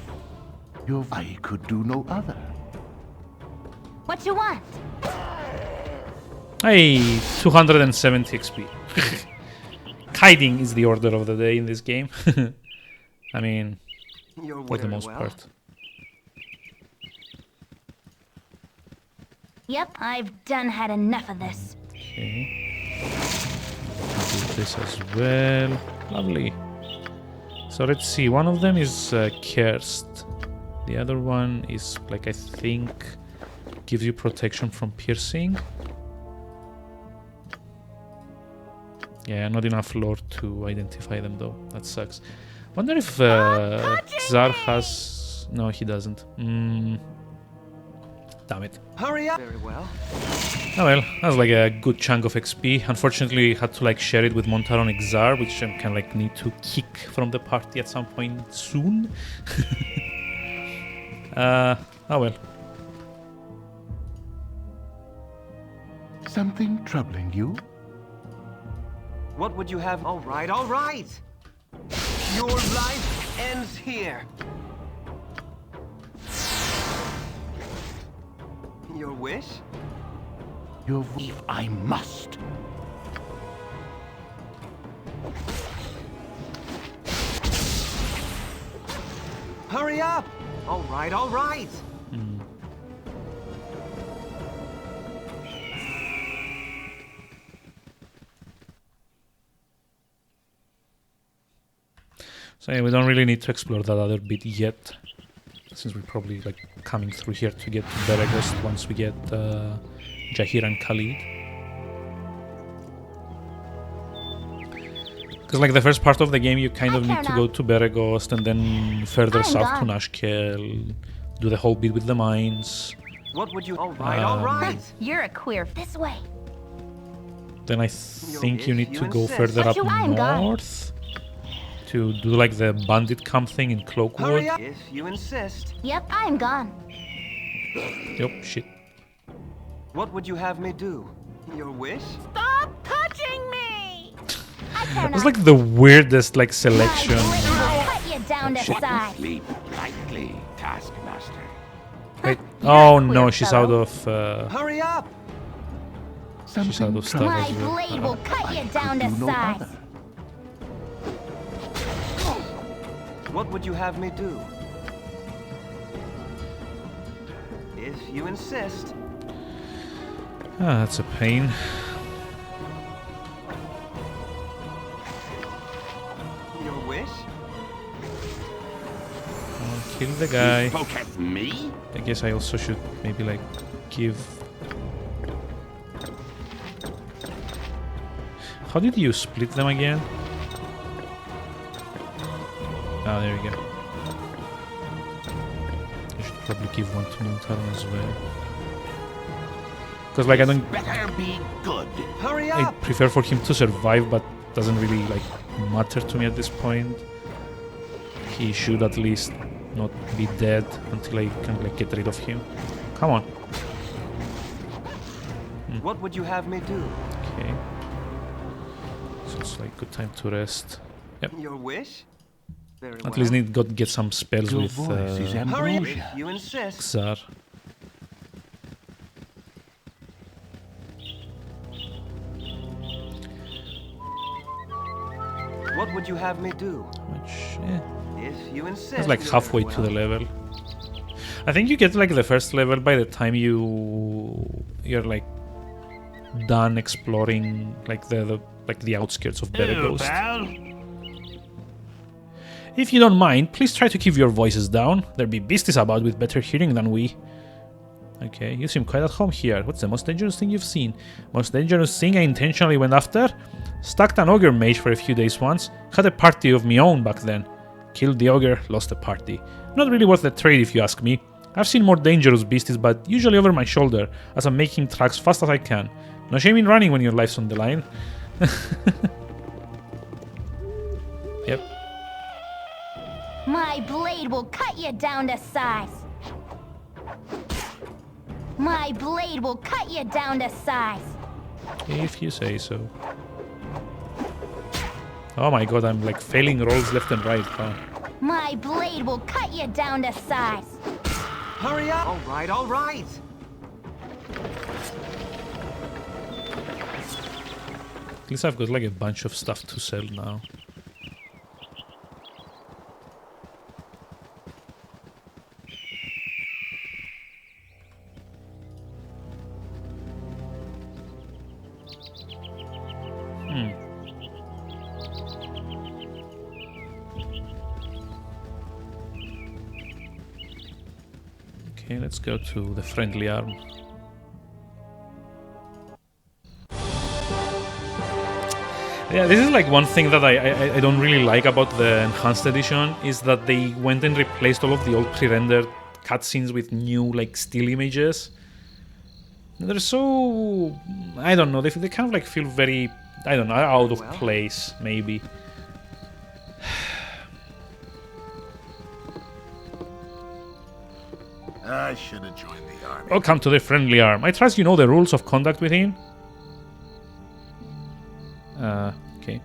Your I could do no other. What you want? Hey, 270 XP. Hiding is the order of the day in this game. I mean, for the most part. Yep, I've done had enough of this. Okay. Do this as well. Lovely. So let's see. One of them is cursed. The other one is like, I think, gives you protection from piercing. Yeah, not enough lore to identify them though. That sucks. Wonder if Xar has... No, he doesn't. Damn it. Hurry up! Very well. Oh well, that was like a good chunk of XP. Unfortunately, had to like share it with Montaron and Xar, which I'm kind of like need to kick from the party at some point soon. Oh well. Something troubling you? What would you have? All right, all right. Your life ends here. Your wish? Your if I must. Hurry up! All right, all right. So yeah, we don't really need to explore that other bit yet, since we're probably like coming through here to get to Beregost once we get Jahir and Khalid. Because like the first part of the game, you kind of need to go to Beregost and then further south to Nashkel, do the whole bit with the mines. What would you? All right. You're a queer. This way. Then I think you need to go further up north to do like the bandit camp thing in Cloakwood. If you insist. Yep, I'm gone. Yep, shit. What would you have me do? Your wish? Stop touching me! It's like the weirdest like selection. Cut you down to size. Sleep lightly, Taskmaster. Wait. Oh no, she's out of. Hurry up! She's out of stuff My as well. blade will cut you down to size. What would you have me do? If you insist. Ah, that's a pain. Your wish? I'll kill the guy. You spoke at me? I guess I also should maybe like give. How did you split them again? Ah, there we go. I should probably give one to Montaron as well. Because like I don't. Better be good. Hurry I up! prefer for him to survive, but doesn't really like matter to me at this point. He should at least not be dead until I can like get rid of him. Come on. What would you have me do? Okay. So it's like good time to rest. Yep. Your wish? Very At least need to get some spells Your with voice is Hurry up! ambrosia. If you insist. Xar. What would you have me do? Which, If you insist. it's like halfway to the level. I think you get like the first level by the time you're like done exploring like the outskirts of Beregost. If you don't mind, please try to keep your voices down. There be beasties about with better hearing than we. Okay, you seem quite at home here. What's the most dangerous thing you've seen? Most dangerous thing I intentionally went after? Stacked an ogre mage for a few days once. Had a party of my own back then. Killed the ogre, lost the party. Not really worth the trade if you ask me. I've seen more dangerous beasties, but usually over my shoulder, as I'm making tracks fast as I can. No shame in running when your life's on the line. Yep. My blade will cut you down to size. My blade will cut you down to size. If you say so. Oh my god, I'm like failing rolls left and right. Huh? My blade will cut you down to size. Hurry up! All right. At least I've got like a bunch of stuff to sell now. Okay, let's go to the friendly arm. Yeah, this is like one thing that I don't really like about the enhanced edition is that they went and replaced all of the old pre-rendered cutscenes with new like still images. They're so, I don't know, they kind of like feel very, I don't know, out of place maybe. I should have joined the army. Welcome to the friendly arm. I trust you know the rules of conduct within. Okay.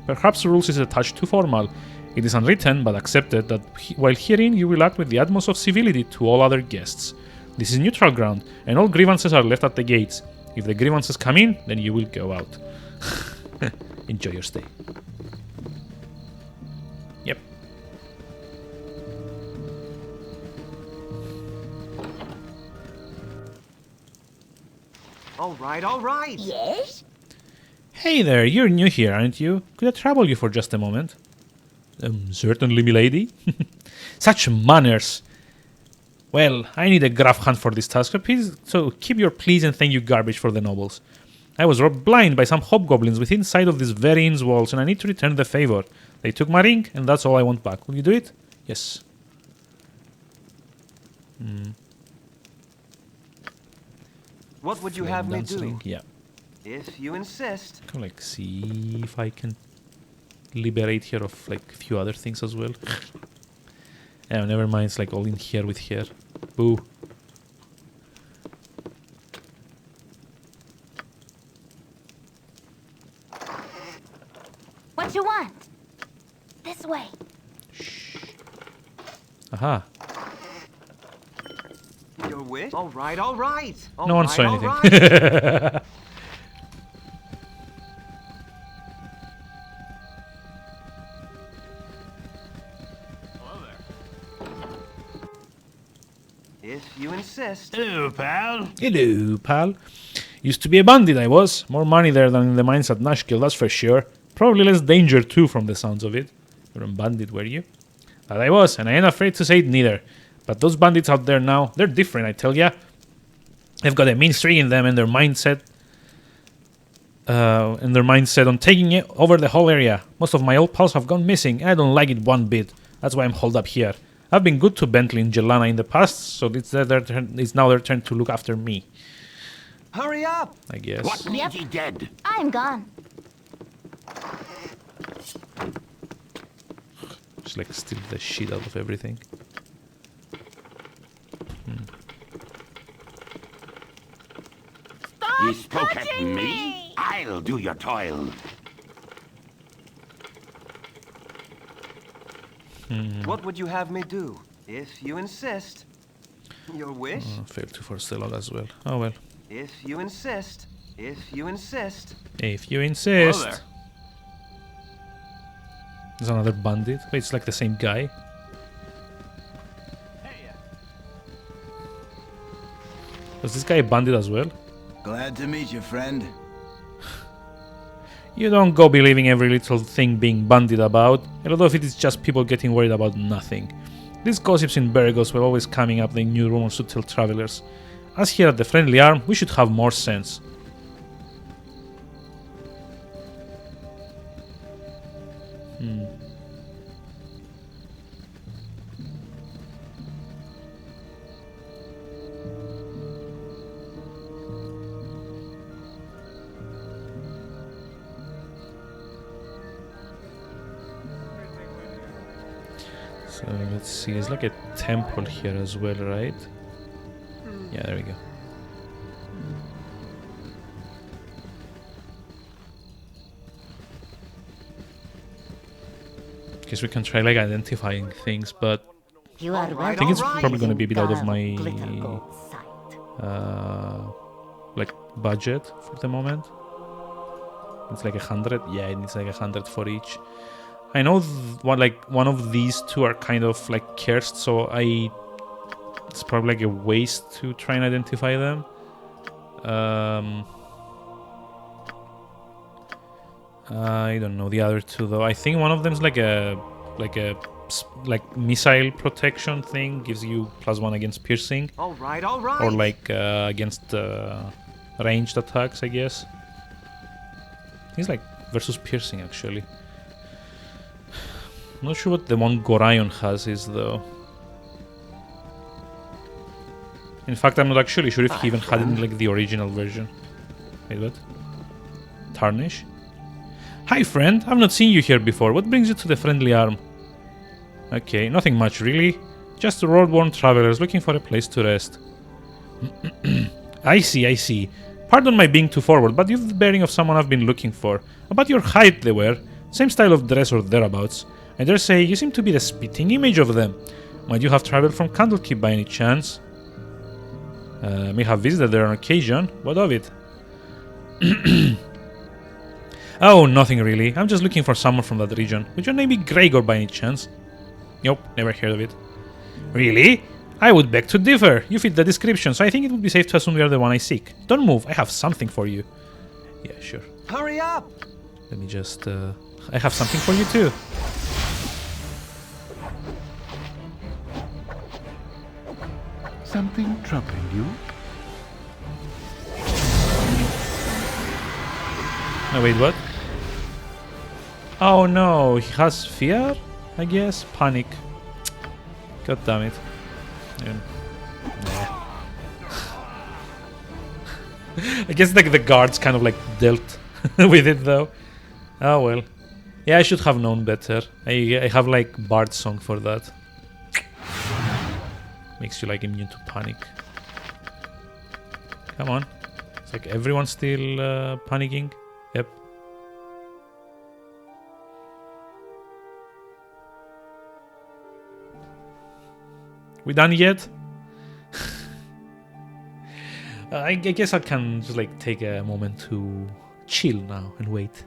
Perhaps rules is a touch too formal. It is unwritten, but accepted that while herein you will act with the utmost of civility to all other guests. This is neutral ground, and all grievances are left at the gates. If the grievances come in, then you will go out. Enjoy your stay. Yep. All right. Yes? Hey there, you're new here, aren't you? Could I trouble you for just a moment? Certainly, milady. Such manners. Well, I need a gruff hunt for this task, so keep your please and thank you garbage for the nobles. I was robbed blind by some hobgoblins within sight of this very inn's walls, and I need to return the favor. They took my ring, and that's all I want back. Will you do it? Yes. What would you have me do? Ring? Yeah. If you insist. Can like see if I can liberate her of like a few other things as well. Yeah, never mind. It's like all in here with her. Boo. What you want? This way. Aha. Your wish? All right, all right. No one saw anything. If you insist. Hello, pal. Hello, pal. Used to be a bandit, I was. More money there than in the mines at Nashkill, that's for sure. Probably less danger too, from the sounds of it. You're a bandit, were you? That I was, and I ain't afraid to say it neither. But those bandits out there now, they're different, I tell ya. They've got a mean streak in them, and their mindset on taking it over the whole area. Most of my old pals have gone missing, and I don't like it one bit. That's why I'm holed up here. I've been good to Bentley and Jelana in the past, so it's now their turn to look after me. Hurry up! I guess. What need ye dead? I'm gone. Just like steal the shit out of everything. You spoke at me? I'll do your toil. What would you have me do? If you insist. Your wish? Failed to force the log as well. Oh well. If you insist. If you insist. If you insist. Hello there. There's another bandit. Wait, it's like the same guy. Was this guy a bandit as well? Glad to meet you, friend. You don't go believing every little thing being bandied about, a lot of it is just people getting worried about nothing. These gossips in Burgos were always coming up with new rumors to tell travelers. Us here at the Friendly Arm, we should have more sense. So let's see, there's like a temple here as well, right? Yeah, there we go. Guess we can try like identifying things, but I think it's probably going to be a bit out of my like budget for the moment. It's like 100. Yeah, it needs like 100 for each. I know one of these two are kind of like cursed, so it's probably like a waste to try and identify them. I don't know the other two though. I think one of them is like a missile protection thing, gives you +1 against piercing. All right, all right. Or like against ranged attacks, I guess. He's like versus piercing actually. I'm not sure what the one Gorion has is though. In fact, I'm not actually sure if he even had it in like the original version. Wait, what? Tarnish? Hi friend, I've not seen you here before. What brings you to the Friendly Arm? Okay, nothing much really. Just road-worn travelers looking for a place to rest. I see. Pardon my being too forward, but you've the bearing of someone I've been looking for. About your height they were. Same style of dress or thereabouts. I dare say you seem to be the spitting image of them. Might you have travelled from Candlekeep by any chance? May have visited there on occasion. What of it? Oh, nothing really. I'm just looking for someone from that region. Would your name be Gregor by any chance? Nope, never heard of it. Really? I would beg to differ. You fit the description, so I think it would be safe to assume you are the one I seek. Don't move, I have something for you. Yeah, sure. Hurry up! Let me just... I have something for you too. something troubling you? Oh, wait, what? Oh no, he has fear? I guess? Panic. God damn it. Yeah. I guess like the guards kind of like dealt with it though. Oh well. Yeah, I should have known better. I have like Bard's song for that. Makes you like immune to panic. Come on. It's like everyone's still panicking. Yep. We done yet? I guess I can just like take a moment to chill now and wait.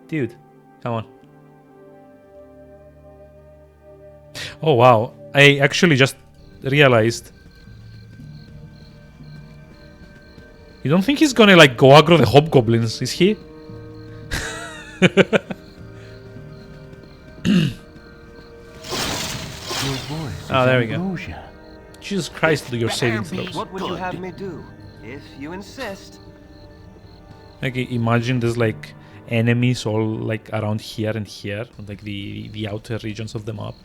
Dude, come on. Oh wow, I actually just realized. You don't think he's gonna like go aggro the hobgoblins, is he? Oh, there we go. Jesus Christ, do your saving throws. What would you have me do? If you insist. Like, imagine there's like enemies all like around here and here, like the outer regions of the map.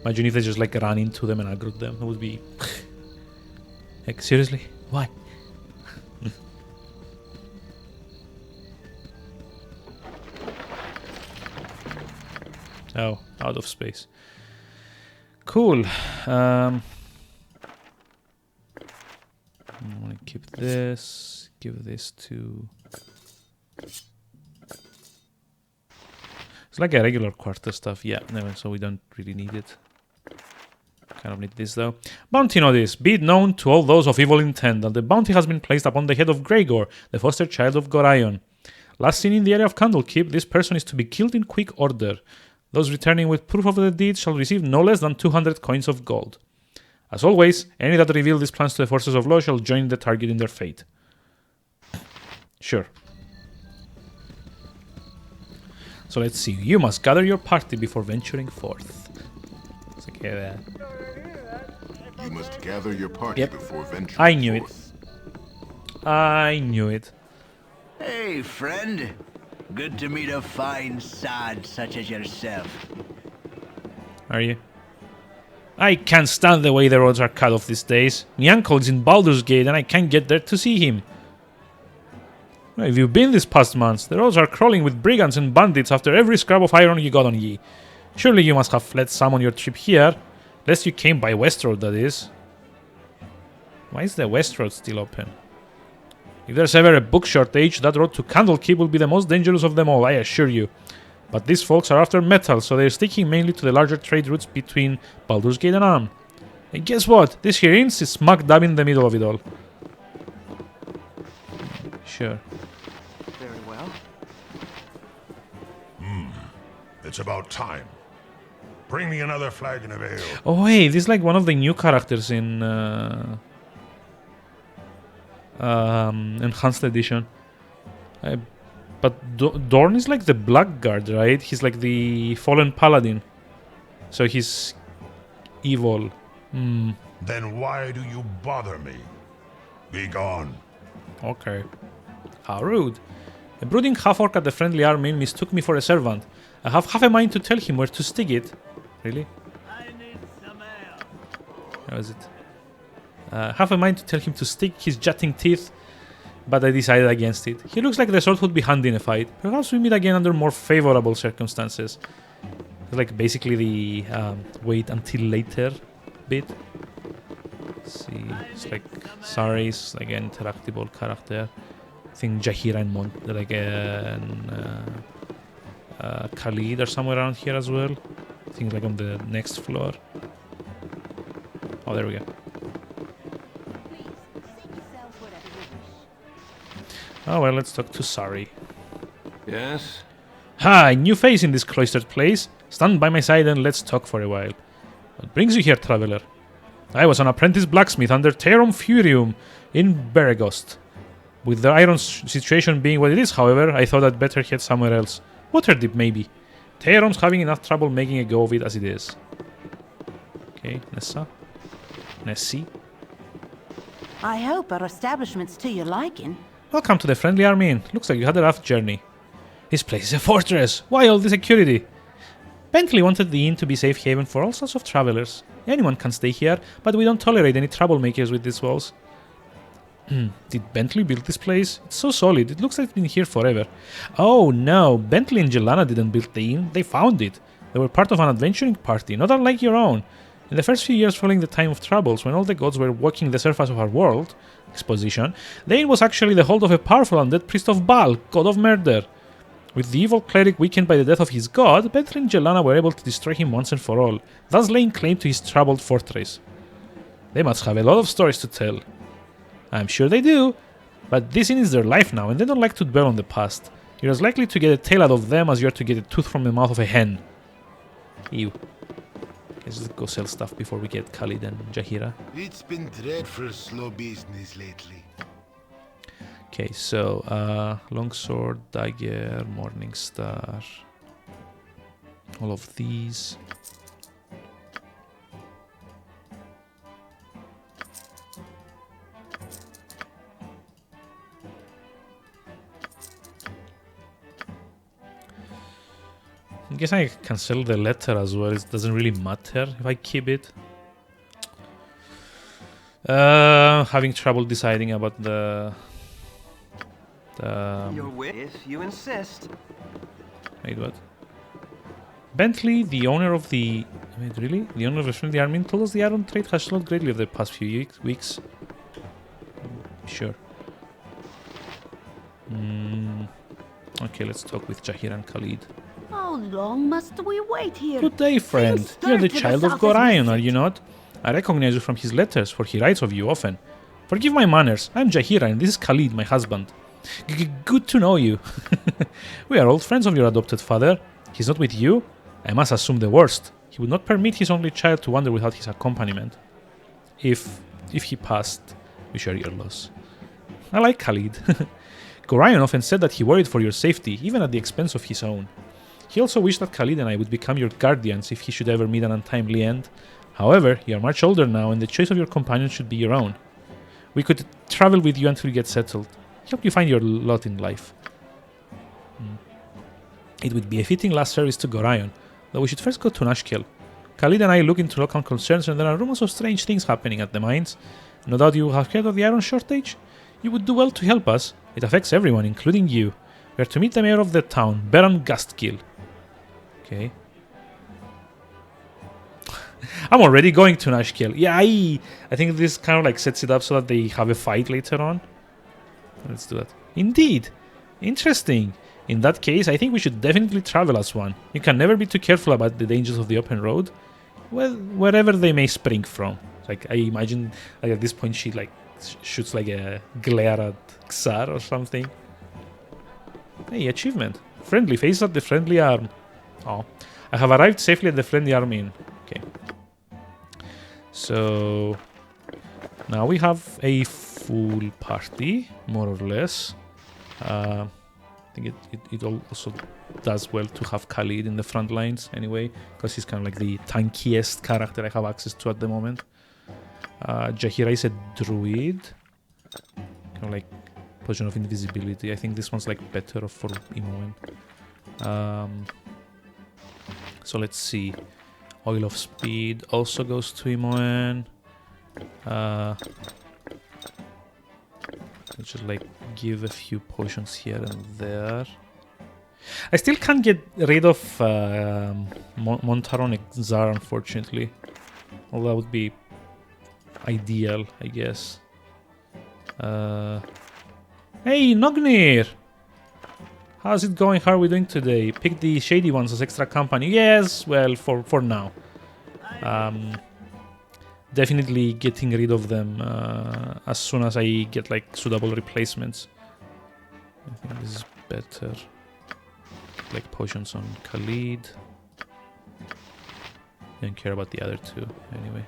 Imagine if they just like ran into them and aggroed them. It would be like, seriously? Why? Oh, out of space. Cool. I want to keep this. Give this to. It's like a regular quarter stuff. Yeah, never. So we don't really need it. Kind of need this though. Bounty notice. Be it known to all those of evil intent that the bounty has been placed upon the head of Gregor, the foster child of Gorion. Last seen in the area of Candlekeep, this person is to be killed in quick order. Those returning with proof of the deed shall receive no less than 200 coins of gold. As always, any that reveal these plans to the forces of law shall join the target in their fate. Sure. So let's see. You must gather your party before venturing forth. It's okay, You must gather your party before venturing I knew forth. it. I knew it. Hey, friend. Good to meet a fine sod such as yourself. Are you? I can't stand the way the roads are cut off these days. My uncle is in Baldur's Gate and I can't get there to see him. Where have you been these past months? The roads are crawling with brigands and bandits after every scrap of iron you got on ye. Surely you must have fled some on your trip here. Lest you came by West Road, that is. Why is the West Road still open? If there's ever a book shortage, that road to Candlekeep will be the most dangerous of them all, I assure you. But these folks are after metal, so they're sticking mainly to the larger trade routes between Baldur's Gate and Arm. And guess what? This here inn is smack dab in the middle of it all. Sure. Very well. It's about time. Bring me another flagon of ale. Oh hey, this is like one of the new characters in Enhanced Edition. But Dorn is like the Blackguard, right? He's like the fallen paladin. So he's evil. Then why do you bother me? Be gone. Okay. How rude. A brooding half-orc at the friendly army mistook me for a servant. I have half a mind to tell him where to stick it. Really? How is it? Half a mind to tell him to stick his jutting teeth, but I decided against it. He looks like the sort who'd be handy in a fight. Perhaps we meet again under more favorable circumstances. It's like basically the wait until later bit. Let's see, it's like Sari's like an interactable character. I think Jahira and Khalid are somewhere around here as well. I think like on the next floor. Oh, there we go. Oh well, let's talk to Sari. Yes? Hi, new face in this cloistered place. Stand by my side and let's talk for a while. What brings you here, traveler? I was an apprentice blacksmith under Terum Furium in Beregost. With the iron situation being what it is, however, I thought I'd better head somewhere else. Waterdeep, maybe. Terum's having enough trouble making a go of it as it is. Okay, Nessa. Nessie. I hope our establishment's to your liking. Welcome to the Friendly Army Inn. Looks like you had a rough journey. This place is a fortress. Why all the security? Bentley wanted the inn to be safe haven for all sorts of travelers. Anyone can stay here, but we don't tolerate any troublemakers with these walls. Did Bentley build this place? It's so solid. It looks like it's been here forever. Oh no, Bentley and Jelana didn't build the inn. They found it. They were part of an adventuring party, not unlike your own. In the first few years following the Time of Troubles, when all the gods were walking the surface of our world, exposition, the inn was actually the hold of a powerful undead priest of Baal, god of murder. With the evil cleric weakened by the death of his god, Bentley and Jelana were able to destroy him once and for all, thus laying claim to his troubled fortress. They must have a lot of stories to tell. I'm sure they do, but this inn is their life now, and they don't like to dwell on the past. You're as likely to get a tale out of them as you are to get a tooth from the mouth of a hen. Ew. Let's just go sell stuff before we get Khalid and Jahira. It's been dreadful slow business lately. Okay, so longsword, dagger, morning star, all of these. I guess I can sell the letter as well. It doesn't really matter if I keep it. Having trouble deciding about the Your wish, if you insist. Wait, what? Bentley, the owner of the... Wait, really? The owner of the Friendly Army told us the iron trade has slowed greatly over the past few weeks. Sure. Okay, let's talk with Jahira and Khalid. How long must we wait here? Good day, friend. You're the child of Gorion, are you not? I recognize you from his letters, for he writes of you often. Forgive my manners. I'm Jahira, and this is Khalid, my husband. Good to know you. We are old friends of your adopted father. He's not with you? I must assume the worst. He would not permit his only child to wander without his accompaniment. If he passed, we share your loss. I like Khalid. Gorion often said that he worried for your safety, even at the expense of his own. He also wished that Khalid and I would become your guardians if he should ever meet an untimely end. However, you are much older now, and the choice of your companion should be your own. We could travel with you until you get settled. Help you find your lot in life. It would be a fitting last service to Gorion, though we should first go to Nashkel. Khalid and I look into local concerns, and there are rumors of strange things happening at the mines. No doubt you have heard of the iron shortage? You would do well to help us. It affects everyone, including you. We are to meet the mayor of the town, Baron Gastgill. Okay. I'm already going to Nashkel. Yeah, I think this kind of like sets it up so that they have a fight later on. Let's do that. Indeed. Interesting. In that case, I think we should definitely travel as one. You can never be too careful about the dangers of the open road, wherever they may spring from. Like, I imagine like at this point she like shoots like a glare at Xar or something. Hey, achievement. Friendly face at the friendly arm. Oh, I have arrived safely at the Friendly Army Inn. Okay. So now we have a full party, more or less. I think it also does well to have Khalid in the front lines anyway, because he's kind of like the tankiest character I have access to at the moment. Jahira is a druid, kind of like potion of invisibility. I think this one's like better for Imoen. So let's see. Oil of Speed also goes to Imoen. Let's just like give a few potions here and there. I still can't get rid of Montaron Exar, unfortunately. Although that would be ideal, I guess. Hey, Nognir! How's it going? How are we doing today? Pick the shady ones as extra company. Yes, well, for now. Definitely getting rid of them as soon as I get like suitable replacements. I think this is better. Like potions on Khalid. Don't care about the other two anyway.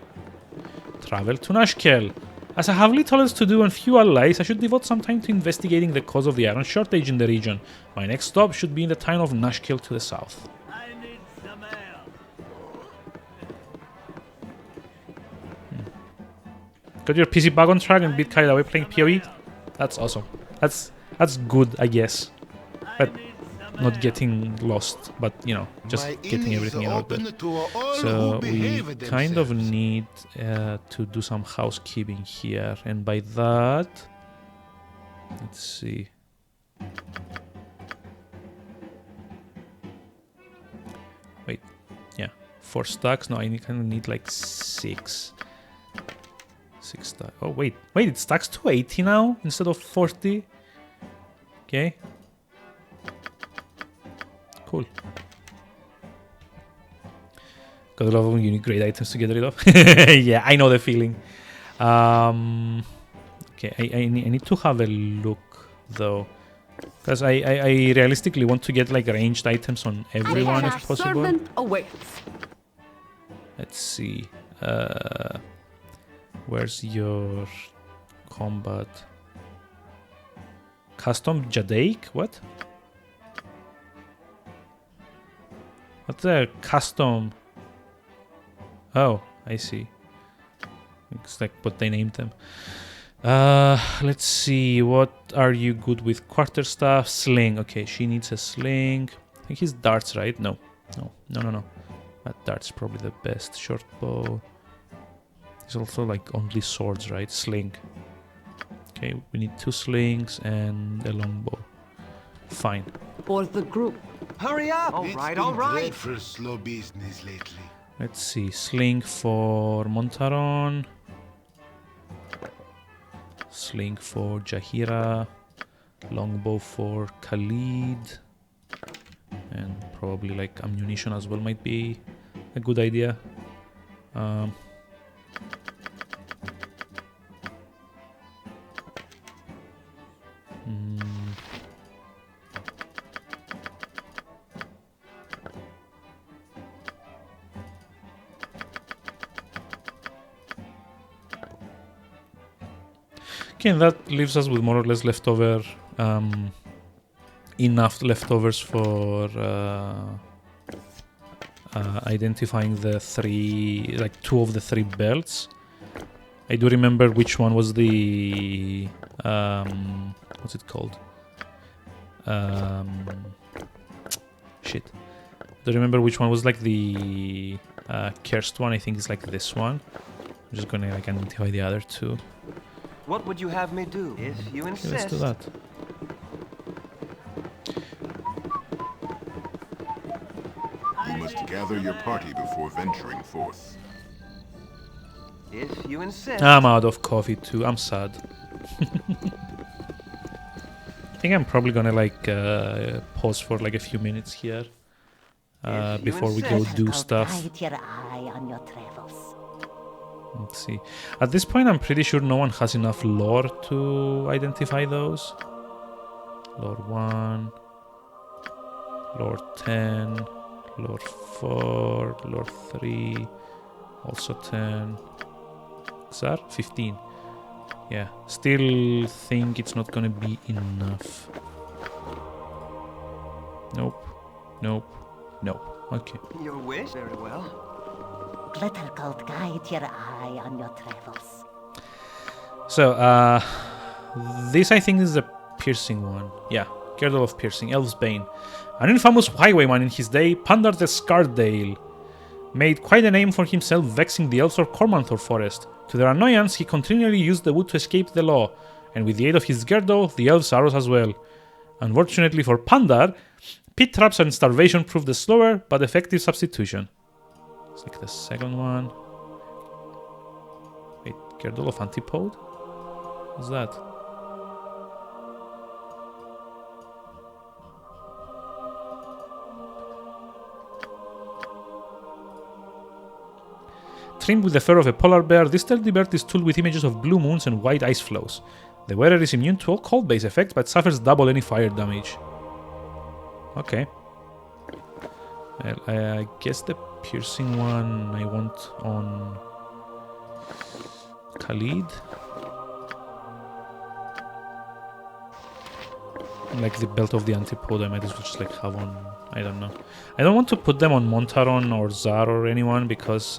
Travel to Nashkel. As I have little else to do and few allies, I should devote some time to investigating the cause of the iron shortage in the region. My next stop should be in the town of Nashkel to the south. Got your PC back on track and bit carried away playing PoE? That's awesome. That's good, I guess. But not getting lost, but you know, just getting everything in order. So we kind of need to do some housekeeping here, and by that, let's see. Wait, yeah, 4 stacks. No, I kind of need like 6. 6 stacks. Oh wait, it stacks to 80 now instead of 40. Okay. Cool. Got a lot of unique great items to get rid of. Yeah, I know the feeling. Okay, I need to have a look though, because I realistically want to get like ranged items on everyone if possible. Let's see. Where's your combat? Custom Jadaik? What? What's the custom? Oh, I see. It's like what they named them. Let's see. What are you good with? Quarterstaff, sling. Okay, she needs a sling. I think he's darts, right? No. But darts is probably the best. Short bow. He's also like only swords, right? Sling. Okay, we need 2 slings and a longbow. Fine. For the group. Hurry up! All right. For slow business lately. Let's see. Sling for Montaron. Sling for Jaheira. Longbow for Khalid. And probably like ammunition as well might be a good idea. Okay, and that leaves us with more or less leftover, enough leftovers for identifying the 3, like 2 of the 3 belts. I do remember which one was the, what's it called? Shit. I do remember which one was like the cursed one. I think it's like this one. I'm just gonna like identify the other 2. What would you have me do if you insist? Okay, let's do that. You must gather your party before venturing forth. If you insist. I'm out of coffee too. I'm sad. I think I'm probably gonna like pause for like a few minutes here before we go do stuff. Let's see. At this point, I'm pretty sure no one has enough lore to identify those. Lore 1, lore 10, lore 4, lore 3, also 10. Xar? 15. Yeah, still think it's not gonna be enough. Nope. Okay. Your wish? Very well. Glitter could guide your eye on your travels. So, this I think is the piercing one. Yeah, Girdle of Piercing, Elf's Bane. An infamous highwayman in his day, Pandar the Scardale made quite a name for himself vexing the elves of Cormanthor Forest. To their annoyance, he continually used the wood to escape the law, and with the aid of his girdle, the elves' arrows as well. Unfortunately for Pandar, pit traps and starvation proved a slower but effective substitution. It's like the second one. Wait, Girdle of Antipode? What's that? Trimmed with the fur of a polar bear, this sturdy bird is tooled with images of blue moons and white ice flows. The wearer is immune to all cold-based effects, but suffers double any fire damage. Okay. Well, I guess the piercing one I want on Khalid. Like the belt of the Antipode, I might as well just like have on. I don't know. I don't want to put them on Montaron or Zar or anyone because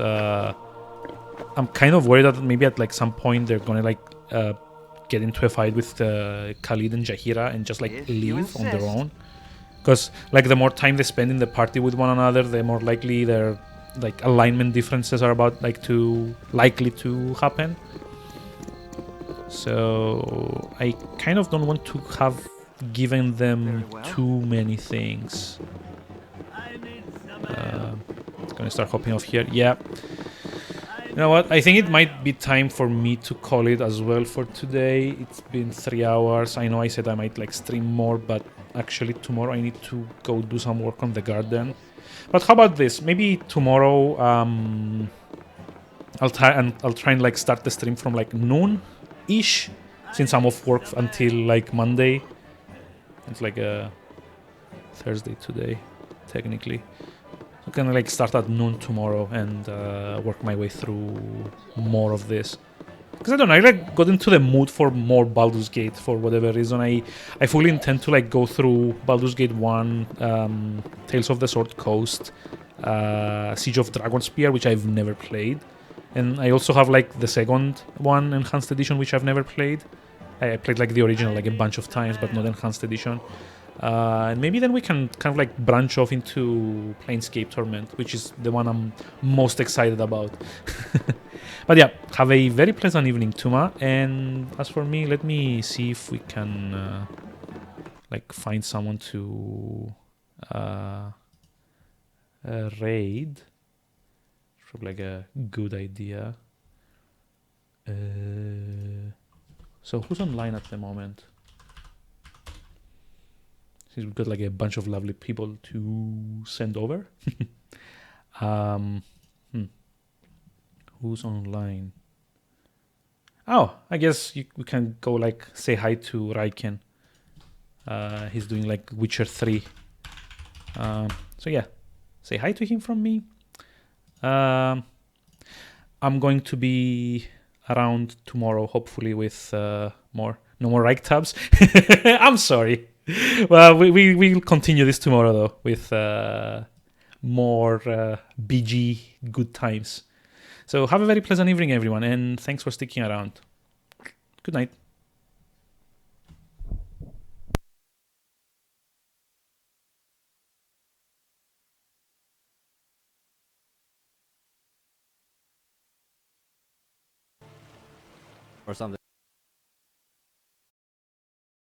I'm kind of worried that maybe at like some point they're gonna like get into a fight with Khalid and Jahira and just like leave on their own. Because like the more time they spend in the party with one another, the more likely their like alignment differences are about like likely to happen. So I kind of don't want to have given them too many things. Gonna start hopping off here. Yeah. You know what? I think it might be time for me to call it as well for today. It's been 3 hours. I know I said I might like stream more, but actually tomorrow I need to go do some work on the garden. But how about this? Maybe tomorrow I'll try and like start the stream from like noon-ish, since I'm off work until like Monday. It's like a Thursday today, technically. I'm gonna like start at noon tomorrow and work my way through more of this. Because I don't know, I like got into the mood for more Baldur's Gate for whatever reason. I fully intend to like go through Baldur's Gate 1, Tales of the Sword Coast, Siege of Dragonspear, which I've never played. And I also have like the second one, Enhanced Edition, which I've never played. I played like the original like a bunch of times, but not Enhanced Edition. And maybe then we can kind of like branch off into Planescape Torment, which is the one I'm most excited about. But yeah, have a very pleasant evening, Tuma. And as for me, let me see if we can like find someone to raid. Probably like a good idea. So who's online at the moment? Since we've got like a bunch of lovely people to send over. Who's online? Oh, I guess we can go like say hi to Raiken. He's doing like Witcher 3. So yeah, say hi to him from me. I'm going to be around tomorrow, hopefully with no more Reich tabs. I'm sorry. Well, we'll continue this tomorrow though with more BG good times. So have a very pleasant evening, everyone, and thanks for sticking around. Good night. Or something.